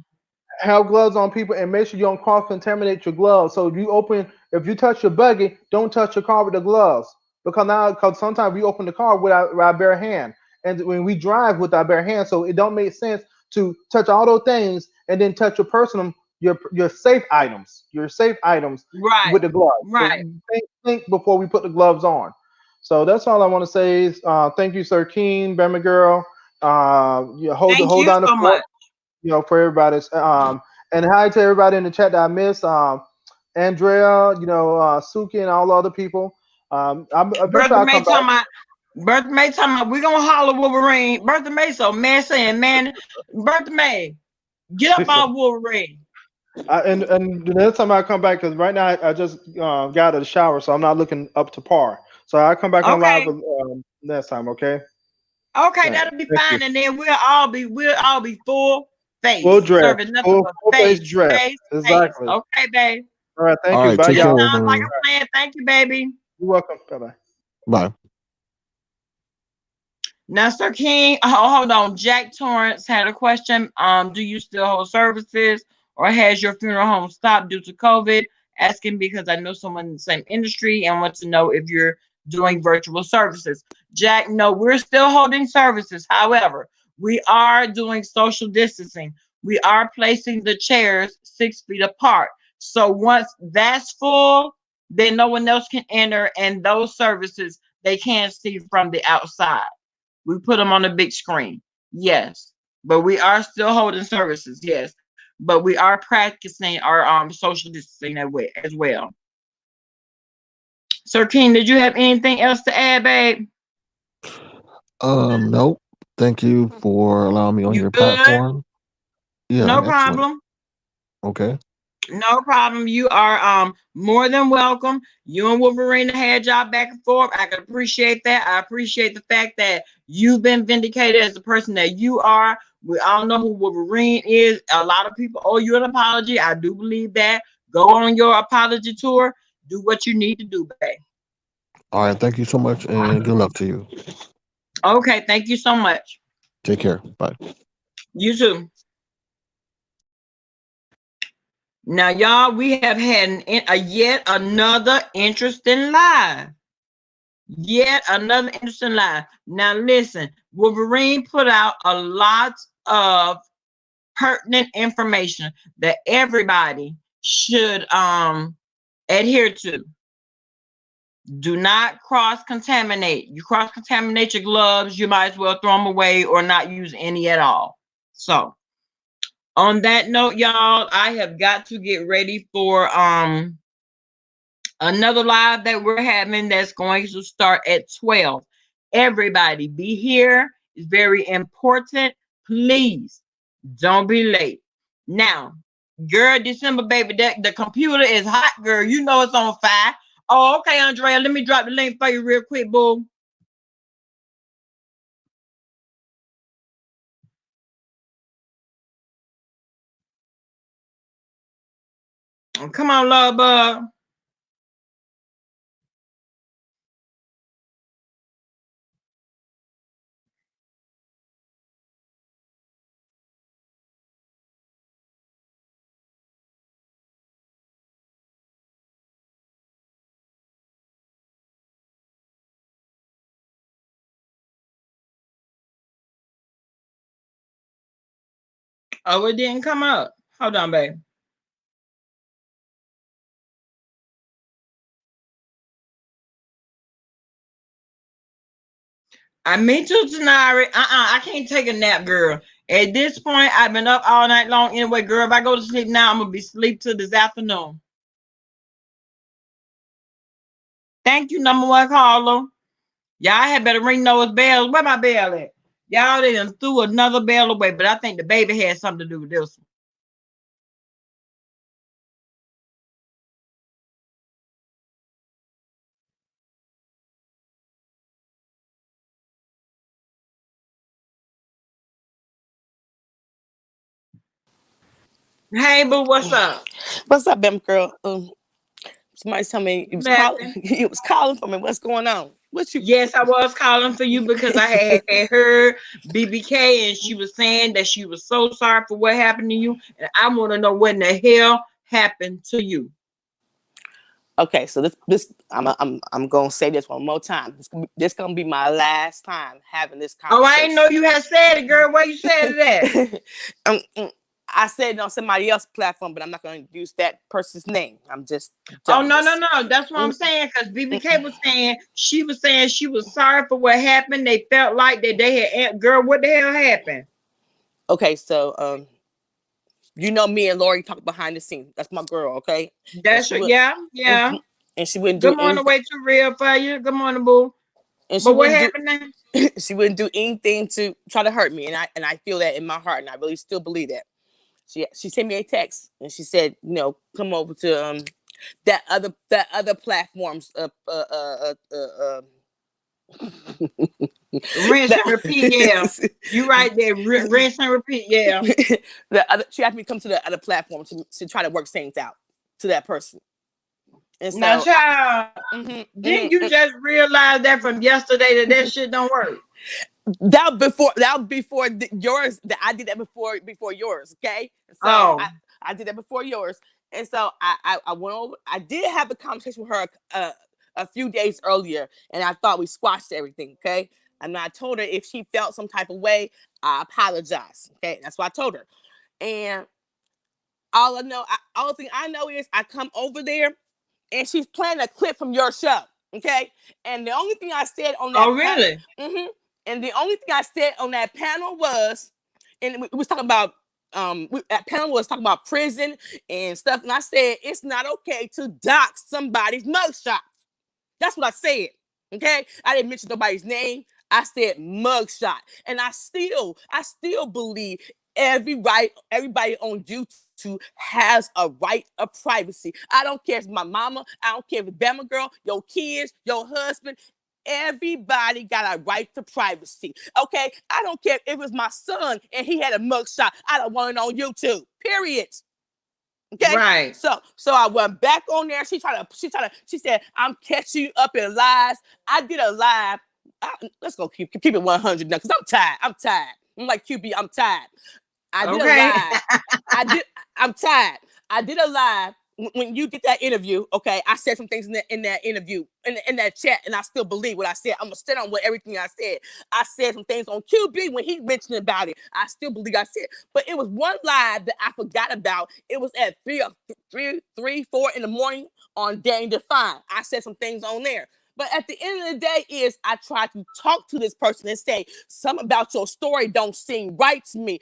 have gloves on people and make sure you don't cross contaminate your gloves. So if you touch your buggy, don't touch your car with the gloves because sometimes we open the car with our bare hand, and when we drive with our bare hand, so it don't make sense to touch all those things and then touch your safe items Right, with the gloves. So right. think before we put the gloves on. So that's all I want to say. Is, thank you, Sir Keen, Bama Girl. You Thank hold you down the so fort, much, for everybody. And hi to everybody in the chat that I missed. Andrea, Suki, and all the other people. Eventually Bertha I'll May. come back. We gonna holler Wolverine. Bertha May so man saying man, Bertha May, get up on Wolverine. And the next time I come back, because right now I just got out of the shower, so I'm not looking up to par. So I'll come back on live Okay, next time. Okay. okay, All right. that'll be Thank you. fine, and then we'll all be full Full face, dress. serving nothing Full but full face face, dress. face, face. Exactly. Okay, babe. All right. Thank All you. right, Bye, take That care, y'all. sounds like Wolverine. a plan. Thank you, baby. You're welcome. Bye bye. Bye. Now, Sir King, hold on. Jack Torrance had a question. Do you still hold services, or has your funeral home stopped due to COVID? Asking because I know someone in the same industry and want to know if you're doing virtual services. Jack, no, we're still holding services. However, we are doing social distancing. We are placing the chairs 6 feet apart. So once that's full, then no one else can enter, and those services they can't see from the outside. We put them on the big screen. Yes. But we are still holding services. Yes. But we are practicing our social distancing as well. Sir King, did you have anything else to add, babe? Nope. Thank you for allowing me on You your good? platform. Yeah, No excellent. problem. Okay. No problem. You are more than welcome. You and Wolverine had y'all back and forth. I can appreciate that. I appreciate the fact that you've been vindicated as the person that you are. We all know who Wolverine is. A lot of people owe you an apology. I do believe that. Go on your apology tour. Do what you need to do, babe. All right. Thank you so much, and good luck to you. Okay, thank you so much. Take care. Bye. You too. Now, y'all, we have had a yet another interesting live. Yet another interesting live. Now, listen, Wolverine put out a lot of pertinent information that everybody should adhere to. Do not cross contaminate. You cross contaminate your gloves, you might as well throw them away or not use any at all. So, on that note, y'all, I have got to get ready for another live that we're having that's going to start at 12. Everybody be here. It's very important. Please don't be late. Now, girl, December baby, the computer is hot, girl. You know it's on fire. Oh, okay, Andrea. Let me drop the link for you real quick, boo. Come on, love bug. Oh, it didn't come up. Hold on, babe. I mean to Tanari. I can't take a nap, girl. At this point, I've been up all night long anyway, girl. If I go to sleep now, I'm gonna be asleep till this afternoon. Thank you, number one caller. Y'all had better ring those bells. Where my bell at? Y'all they done threw another bell away, but I think the baby had something to do with this one. Hey, boo, what's up? What's up, Bam girl? Somebody tell me you was calling. Nothing. You was calling for me. What's going on? What you? Yes, I was calling for you because I had heard BBK and she was saying that she was so sorry for what happened to you, and I want to know what in the hell happened to you. Okay, so this I'm gonna say this one more time. This gonna be my last time having this Oh, I didn't conversation. know you had said it, girl. Where you said it at? I said it on somebody else's platform, but I'm not gonna use that person's name. I'm just Oh, telling no, this. no, no. That's what I'm saying. Because BBK was saying she was sorry for what happened. They felt like that they had, girl, what the hell happened? Okay, so you know me and Lori talk behind the scenes. That's my girl, okay? And That's she would, yeah, yeah. and she wouldn't do Good morning, anything. way too real for you. Good morning, boo. And she But what wouldn't do happened now? she wouldn't do anything to try to hurt me, and I feel that in my heart, and I really still believe that. She sent me a text, and she said, come over to that other platforms Rinse and repeat, yeah. that, You right there. Rinse and repeat, yeah. she asked me to come to the other platform to try to work things out to that person, and Now, so child, didn't you mhm. just realize that from yesterday that shit don't work? That was before yours. That I did that before yours. Okay, so Oh, I did that before yours, and so I went over. I did have a conversation with her a few days earlier, and I thought we squashed everything. Okay, and I told her if she felt some type of way, I apologize. Okay, that's what I told her, and all the thing I know is I come over there, and she's playing a clip from your show. Okay, and the only thing I said on oh, that really? and the only thing I said on that panel was, and we was talking about, that panel was talking about prison and stuff, and I said it's not okay to dox somebody's mugshot. That's what I said. Okay, I didn't mention nobody's name. I said mugshot, and I still believe everybody on YouTube has a right of privacy. I don't care if it's my mama. I don't care if it's Bama girl, your kids, your husband. Everybody got a right to privacy. Okay, I don't care if it was my son and he had a mugshot. I don't want it on YouTube. Period. Okay, Right. so I went back on there. She said, I'm catching you up in lies. I did a live. Let's go keep it 100 now, because I'm tired. I'm like QB, I'm tired. I did a Okay. live. I'm tired. I did a live when you did that interview. Okay, I said some things in that interview, in that chat, and I still believe what I said. I'm gonna stand on everything I said. I said some things on QB when he mentioned about it. I still believe I said, but it was one live that I forgot about. It was at 4 in the morning on Dang Define. I said some things on there. But at the end of the day is I try to talk to this person and say, something about your story don't seem right to me.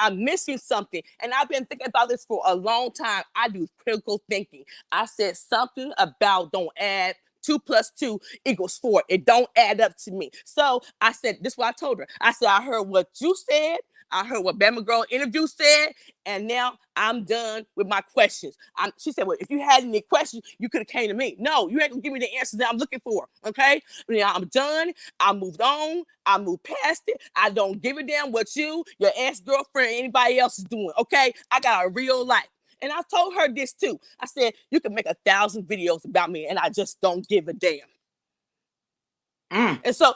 I'm missing something. And I've been thinking about this for a long time. I do critical thinking. I said something about don't add 2 plus 2 equals 4. It don't add up to me. So I said, this is what I told her. I said, I heard what you said. I heard what Bama Girl interview said, and now I'm done with my questions. She said, well, if you had any questions, you could have came to me. No, you ain't gonna give me the answers that I'm looking for, okay? Now I'm done. I moved on. I moved past it. I don't give a damn what your ex-girlfriend, anybody else is doing, okay? I got a real life. And I told her this too. I said, you can make 1,000 videos about me, and I just don't give a damn. And so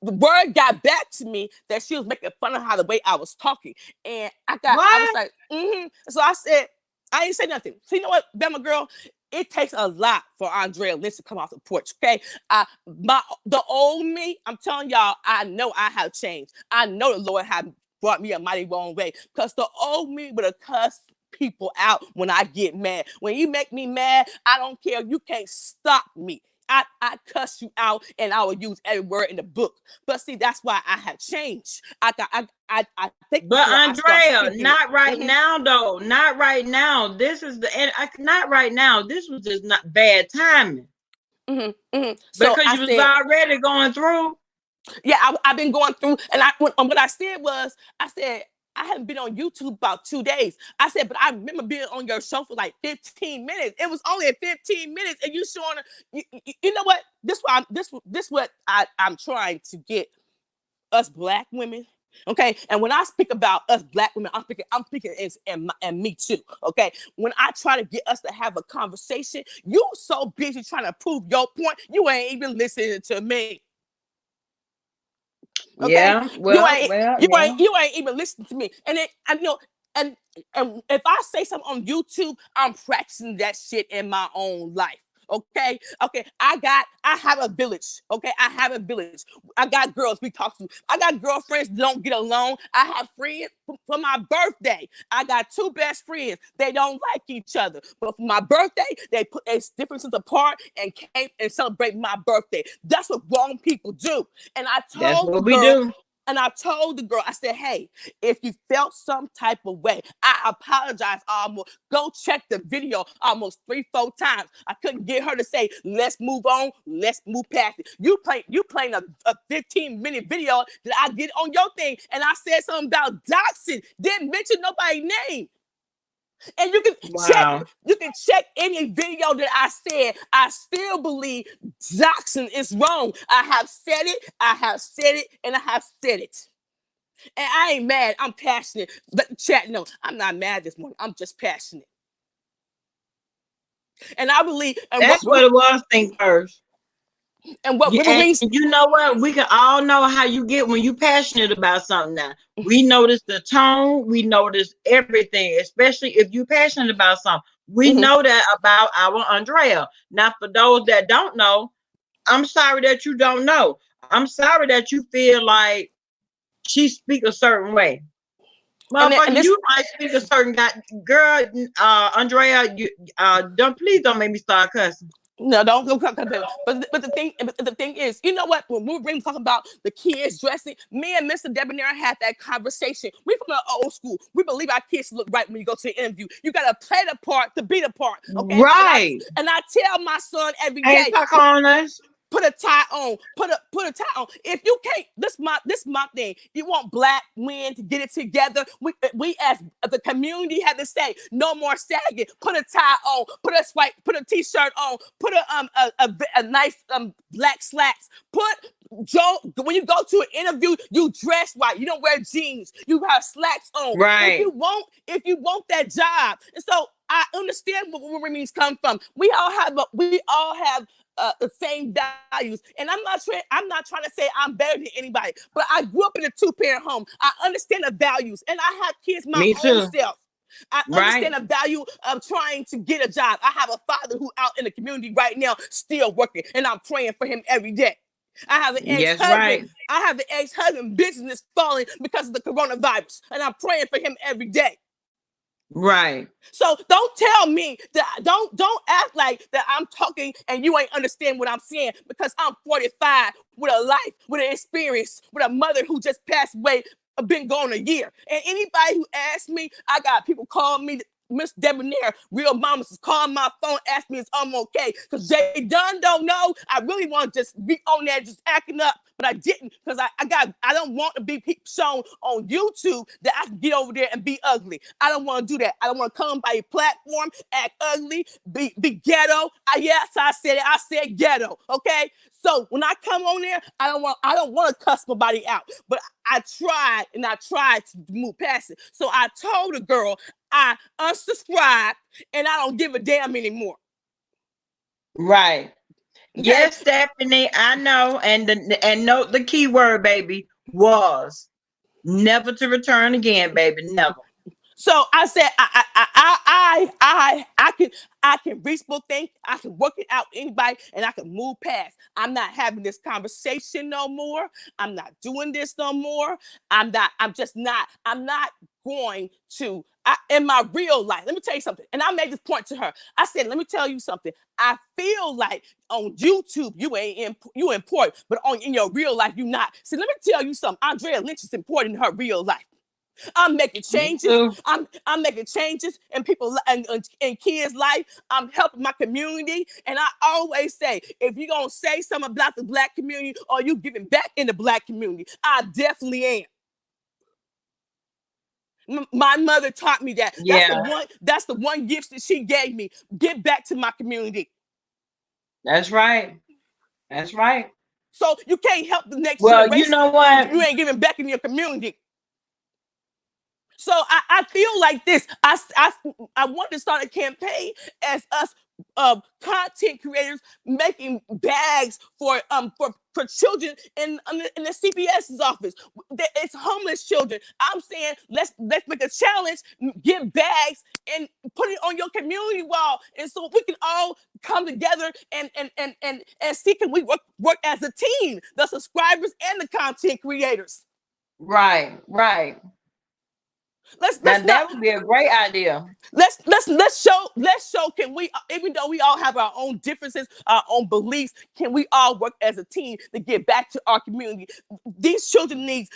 the word got back to me that she was making fun of how the way I was talking. And I was What? like, So I said, I didn't say nothing. So you know what, Bama girl? It takes a lot for Andrea Lynch to come off the porch, okay? The old me, I'm telling y'all, I know I have changed. I know the Lord have brought me a mighty wrong way, because the old me would have cussed people out when I get mad. When you make me mad, I don't care. You can't stop me. I cuss you out and I will use every word in the book. But see, that's why I have changed. I think But before I start Andrea, speaking it. not right now though. Not right now. This is the and not right now. This was just not bad timing. So Because I you was said, already going through. yeah, I've been going through, and what I said was, I said, I haven't been on YouTube about 2 days. I said, but I remember being on your show for like 15 minutes. It was only 15 minutes, and you showing, you know what? This what I'm trying to get us Black women. Okay, and when I speak about us Black women, I'm speaking and me too. Okay, when I try to get us to have a conversation, you so busy trying to prove your point, you ain't even listening to me. Okay, Yeah, well, yeah. you ain't even listening to me. And it, I know, and if I say something on YouTube, I'm practicing that shit in my own life. Okay, I have a village. Okay, I have a village. I got girls we talk to. I got girlfriends that don't get along. I have friends for my birthday. I got 2 best friends. They don't like each other, but for my birthday, they put their differences apart and came and celebrate my birthday. That's what grown people do. And I That's told the what we girl, do. I said, hey, if you felt some type of way, I apologize almost. Go check the video almost 3-4 times. I couldn't get her to say, let's move on, let's move past it. You playing a 15-minute video that I did on your thing, and I said something about doxing, didn't mention nobody's name. And you can check any video that I said. I still believe doxing is wrong. I have said it, and I have said it. And I ain't mad. I'm passionate. Let the chat know I'm not mad this morning. I'm just passionate. And I believe, and That's what it was. Think first. And what And Wolverine's, you know what? We can all know how you get when you passionate about something now. We notice the tone, we notice everything, especially if you're passionate about something. We know that about our Andrea. Now, for those that don't know, I'm sorry that you don't know. I'm sorry that you feel like she speak a certain way. Motherfucker, you might speak a certain girl, Andrea, you please don't make me start cussing. No, don't go cut. But the thing is, you know what? When Wolverine talking about the kids dressing, me and Mr. Debonair had that conversation. We from the old school. We believe our kids look right when you go to the interview. You gotta play the part to be the part. Okay. Right. And I tell my son every day. Ain't talk on us. Put a tie on. Put a tie on. If you can't, this my thing. You want Black men to get it together. We as the community had to say no more sagging. Put a tie on. Put a t-shirt on. Put a nice black slacks. Joe, when you go to an interview, you dress right. You don't wear jeans. You have slacks on. Right. If you want that job, and so I understand where Wolverines come from. We all have the same values, and I'm not trying to say I'm better than anybody, but I grew up in a 2-parent home. I understand the values, and I have kids my own self. I understand the value of trying to get a job. I have a father who out in the community right now still working, and I'm praying for him every day. I have an ex-husband. I have an ex-husband business falling because of the coronavirus, and I'm praying for him every day. Right. So don't tell me that don't act like that I'm talking and you ain't understand what I'm saying, because I'm 45 with a life, with an experience, with a mother who just passed away, been gone a year. And anybody who asks me, I got people call me Miss Debonair, real mamas is calling my phone, ask me if I'm okay. Because Jay Dunn don't know. I really want to just be on there just acting up, but I didn't, because I don't want to be shown on YouTube that I can get over there and be ugly. I don't want to do that. I don't want to come by a platform, act ugly, be ghetto. Yes, I said it. I said ghetto. Okay. So when I come on there, I don't want to cuss nobody out. But I tried to move past it. So I told the girl I unsubscribed and I don't give a damn anymore. Right. Okay? Yes, Stephanie, I know. And note the key word, baby, was never to return again, baby. Never. So I said, I can reach both things. I can work it out with anybody, and I can move past. I'm not having this conversation no more. I'm not doing this no more. I'm not. I'm just not. I'm not going to. In my real life, let me tell you something. And I made this point to her. I said, let me tell you something. I feel like on YouTube you important, but in your real life you not. See, let me tell you something. Andrea Lynch is important in her real life. I'm making Me changes. too. I'm making changes in people and kids' life. I'm helping my community. And I always say, if you're gonna say something about the Black community or you giving back in the Black community, I definitely am. My mother taught me that. Yeah, That's the one gift that she gave me. Give back to my community. that's right. That's right. So you can't help the next Well, you generation know if what? you ain't giving back in your community. So I feel like this. I want to start a campaign as us content creators making bags for children in the CPS's office. It's homeless children. I'm saying let's make a challenge, get bags and put it on your community wall, and so we can all come together and see can we work as a team, the subscribers and the content creators. Right, right. Now Let's not that would be a great idea. let's show can we, even though we all have our own differences, our own beliefs, can we all work as a team to get back to our community? These children need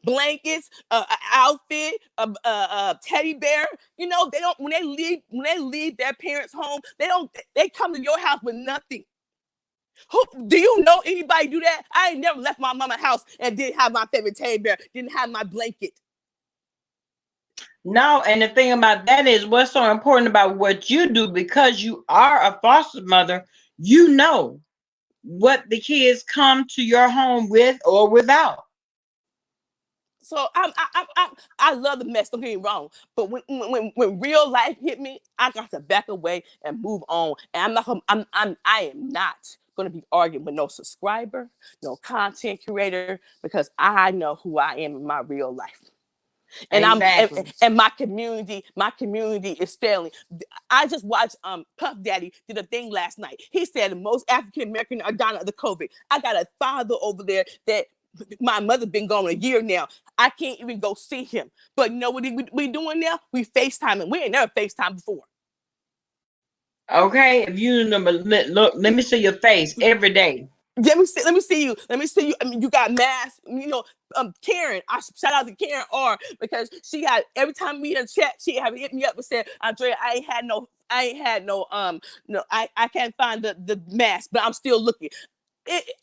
blankets, an outfit, a teddy bear. You know, they don't, when they leave their parents home, they come to your house with nothing. Who do you know anybody do that? I ain't never left my mama's house and didn't have my favorite teddy bear, didn't have my blanket. No, and the thing about that is what's so important about what you do, because you are a foster mother, you know what the kids come to your home with or without. So I love the mess. Don't get me wrong, but when real life hit me, I got to back away and move on. And I am not going to be arguing with no subscriber, no content creator, because I know who I am in my real life. And Exactly. and my community is failing. I just watched Puff Daddy did a thing last night. He said the most African American are dying of the COVID. I got a father over there that my mother been gone a year now. I can't even go see him. But you know what we doing now? We FaceTiming. We ain't never FaceTime before. Okay, if you look, let me see your face every day. Let me see you. Let me see you. I mean, you got masks. You know, Karen. I shout out to Karen R because she had every time we in chat, she had hit me up and said, Andrea, I ain't had no, no, I can't find the mask, but I'm still looking.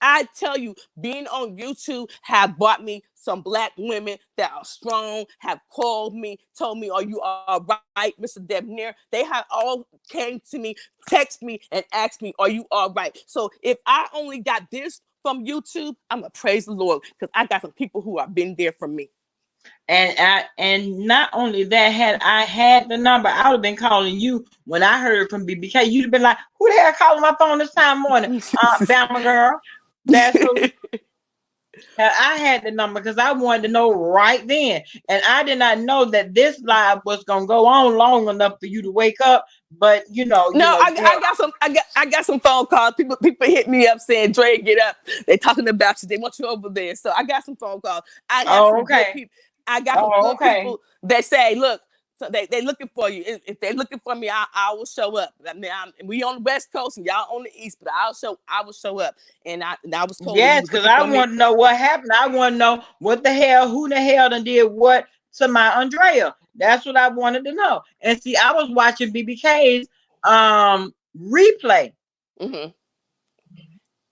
I tell you, being on YouTube have brought me some Black women that are strong, have called me, told me, are you all right, Mr. Debonair? They have all came to me, text me, and asked me, are you all right? So if I only got this from YouTube, I'm going to praise the Lord because I got some people who have been there for me. And not only that, had I had the number, I would have been calling you when I heard from BBK. You'd have been like, who the hell calling my phone this time of morning? Bama girl. That's who. I had the number because I wanted to know right then. And I did not know that this live was gonna go on long enough for you to wake up. But I got some phone calls. People hit me up saying, Dre, get up. They talking about you. They want you over there. So I got some phone calls. I got some good people. I got some good people that say, look, so they looking for you. If they're looking for me, I will show up. I mean, we on the West Coast and y'all on the East, but I will show up. And I was told yes, because I want to know what happened. I want to know what the hell, who the hell done did what to my Andrea. That's what I wanted to know. And see, I was watching BBK's replay. Mm-hmm.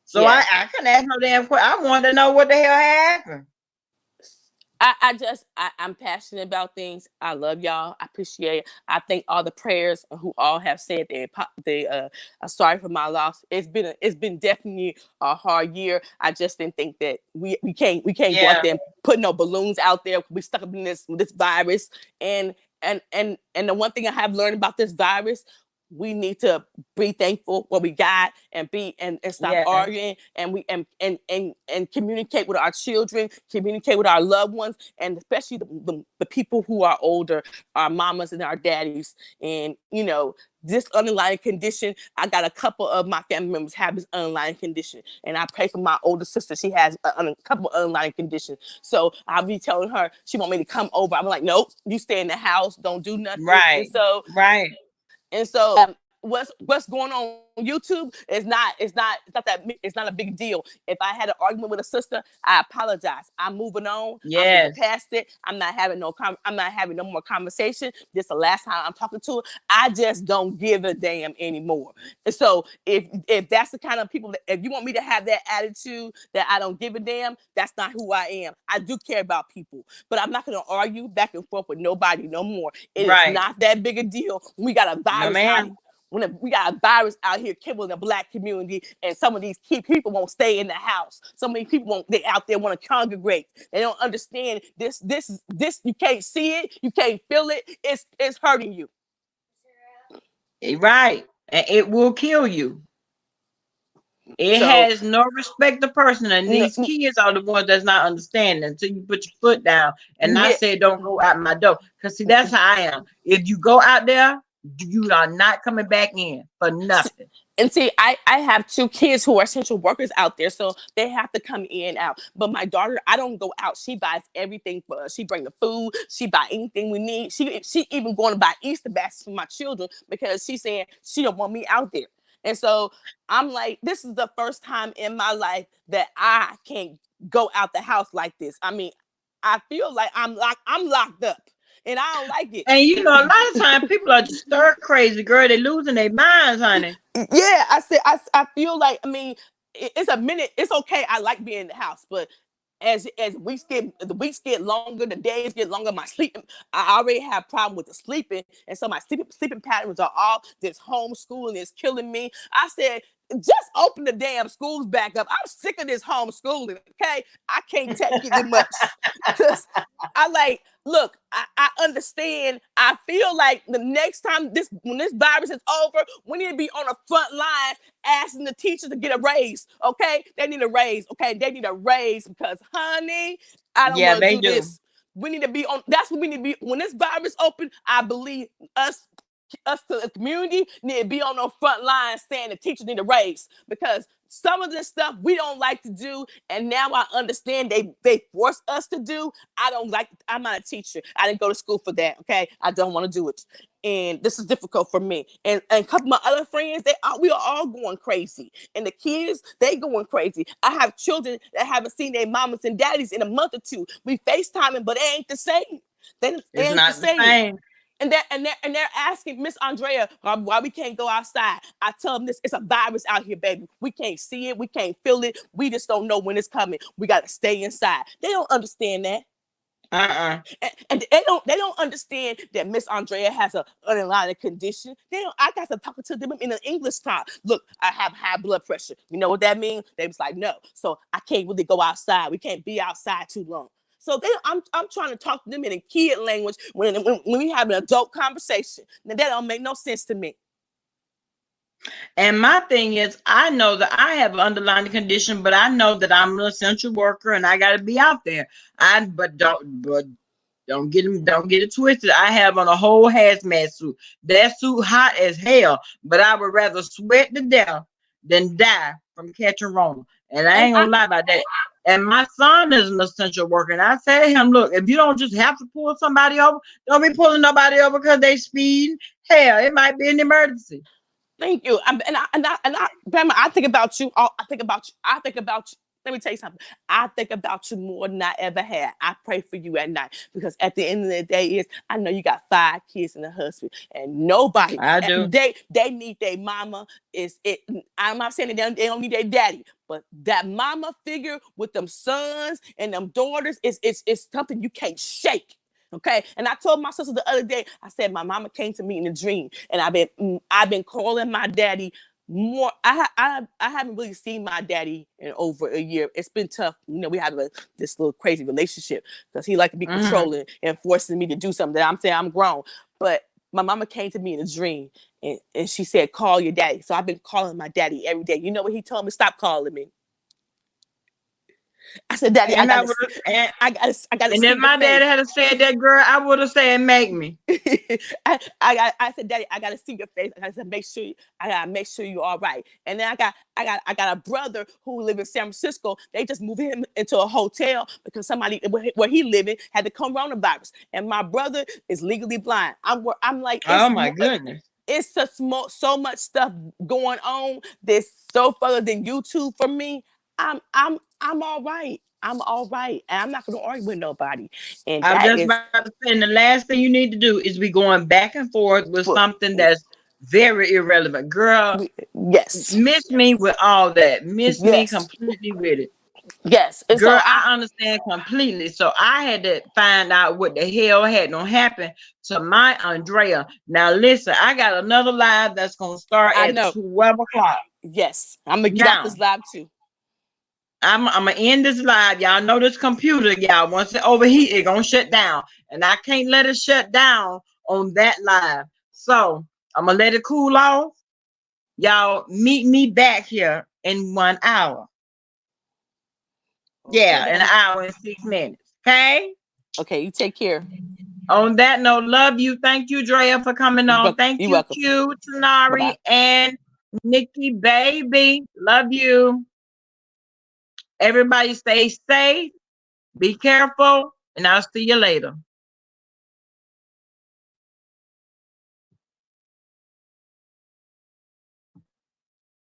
So yeah. I couldn't ask no damn question. I wanted to know what the hell happened. I'm passionate about things. I love y'all. I appreciate it. I thank all the prayers who all have said they are sorry for my loss. It's been definitely a hard year. I just didn't think that we can't go out there and put no balloons out there. We stuck up in this virus. And the one thing I have learned about this virus, we need to be thankful what we got and stop arguing, and we and communicate with our children, communicate with our loved ones, and especially the people who are older, our mamas and our daddies. And this underlying condition, I got a couple of my family members have this underlying condition, and I pray for my older sister. She has a couple of underlying conditions, so I'll be telling her she want me to come over. I'm like, nope, you stay in the house, don't do nothing. Right. And so what's going on YouTube is not a big deal. If I had an argument with a sister, I apologize. I'm moving on. Yes. I'm moving past it. I'm not having no more conversation. This is the last time I'm talking to her. I just don't give a damn anymore. And so if that's the kind of people if you want me to have that attitude that I don't give a damn, that's not who I am. I do care about people, but I'm not going to argue back and forth with nobody no more. It is not that big a deal. We got a virus we got a virus out here killing the Black community, and some of these key people won't stay in the house. Some of these people they out there want to congregate. They don't understand this. You can't see it, you can't feel it. It's hurting you. Right, and it will kill you. It has no respect to person, and these kids are the ones that's not understanding until you put your foot down. And I say, don't go out my door, because see, that's how I am. If you go out there, you are not coming back in for nothing. And see, I have 2 kids who are essential workers out there, so they have to come in and out. But my daughter, I don't go out. She buys everything for us. She bring the food. She buy anything we need. She even going to buy Easter baskets for my children because she's saying she don't want me out there. And so I'm like, this is the first time in my life that I can't go out the house like this. I mean, I feel like I'm locked up. And I don't like it. And a lot of times people are just stir crazy, girl. They're losing their minds, honey. Yeah, I feel like, I mean, it's a minute. It's okay. I like being in the house, but as the weeks get longer, the days get longer. My sleeping, I already have a problem with the sleeping, and so my sleeping patterns are off. This homeschooling is killing me. I said, just open the damn schools back up. I'm sick of this homeschooling. Okay, I can't take it much because look, I understand. I feel like the next time when this virus is over, we need to be on the front line asking the teachers to get a raise. Okay, they need a raise. Okay, they need a raise because, honey, I don't want to do this. We need to be on. That's what we need to be when this virus open. I believe us to the community need to be on the front line saying the teachers need a raise because some of this stuff we don't like to do, and now I understand they force us to do. I don't like. I'm not a teacher. I didn't go to school for that. Okay, I don't want to do it, and this is difficult for me. And a couple of my other friends, we are all going crazy, and the kids they going crazy. I have children that haven't seen their mamas and daddies in a month or two. We FaceTiming, but it ain't the same. It's not the same. And they're asking Miss Andrea why we can't go outside. I tell them it's a virus out here, baby. We can't see it, we can't feel it. We just don't know when it's coming. We gotta stay inside. They don't understand that. And they don't understand that Miss Andrea has an underlying condition. I got to talk to them in an English talk. Look, I have high blood pressure. You know what that means? They was like, no. So I can't really go outside. We can't be outside too long. So I'm trying to talk to them in a kid language when we have an adult conversation. Now that don't make no sense to me. And my thing is, I know that I have an underlying condition, but I know that I'm an essential worker and I got to be out there. But don't get it twisted. I have on a whole hazmat suit. That suit hot as hell, but I would rather sweat to death than die from catching Rona. And I ain't gonna lie about that. And my son is an essential worker. And I say to him, look, if you don't just have to pull somebody over, don't be pulling nobody over because they speed. Hell, it might be an emergency. Thank you. Grandma, I think about you. I think about you. Let me tell you something. I think about you more than I ever had. I pray for you at night because at the end of the day I know you got 5 kids and a husband and nobody. I do. They need their mama. I'm not saying that they don't need their daddy, but that mama figure with them sons and them daughters is something you can't shake. Okay, and I told my sister the other day. I said my mama came to me in a dream, and I've been calling my daddy more. I haven't really seen my daddy in over a year. It's been tough. We have this little crazy relationship because he like to be controlling and forcing me to do something that I'm saying I'm grown. But my mama came to me in a dream and she said, call your daddy. So I've been calling my daddy every day. You know what he told me? Stop calling me. I said, Daddy, And I would I gotta and see if your my face. daddy had said that, girl, I would have said, make me. I said, Daddy, I gotta see your face. I said, I gotta make sure you're all right. And then I got a brother who live in San Francisco. They just moved him into a hotel because somebody where he living had the coronavirus. And my brother is legally blind. I'm like, Oh my goodness. it's so much stuff going on that's so further than YouTube for me. I'm all right. I'm all right. And I'm not gonna argue with nobody. And I'm that just is about to say, and the last thing you need to do is be going back and forth with something that's very irrelevant. Girl, yes. miss me with all that. Miss me Yes. completely with it. Yes. And so Girl, I understand completely. So I had to find out what the hell had to happen to my Andrea. Now listen, I got another live that's gonna start I at know. 12 o'clock. Yes. I'm gonna get off Now, this live too. I'm gonna end this live. Y'all know this computer, y'all. Once it overheat, it gonna shut down. And I can't let it shut down on that live. So I'm gonna let it cool off. Y'all meet me back here in 1 hour. Okay, Yeah, an then. hour and 6 minutes. Okay. Okay, you take care. On that note, love you. Thank you, Drea, for coming on. Thank You're you, welcome. Q, Bye-bye. Tanari, and Nikki, baby. Love you. Everybody stay safe. Be careful. And I'll see you later.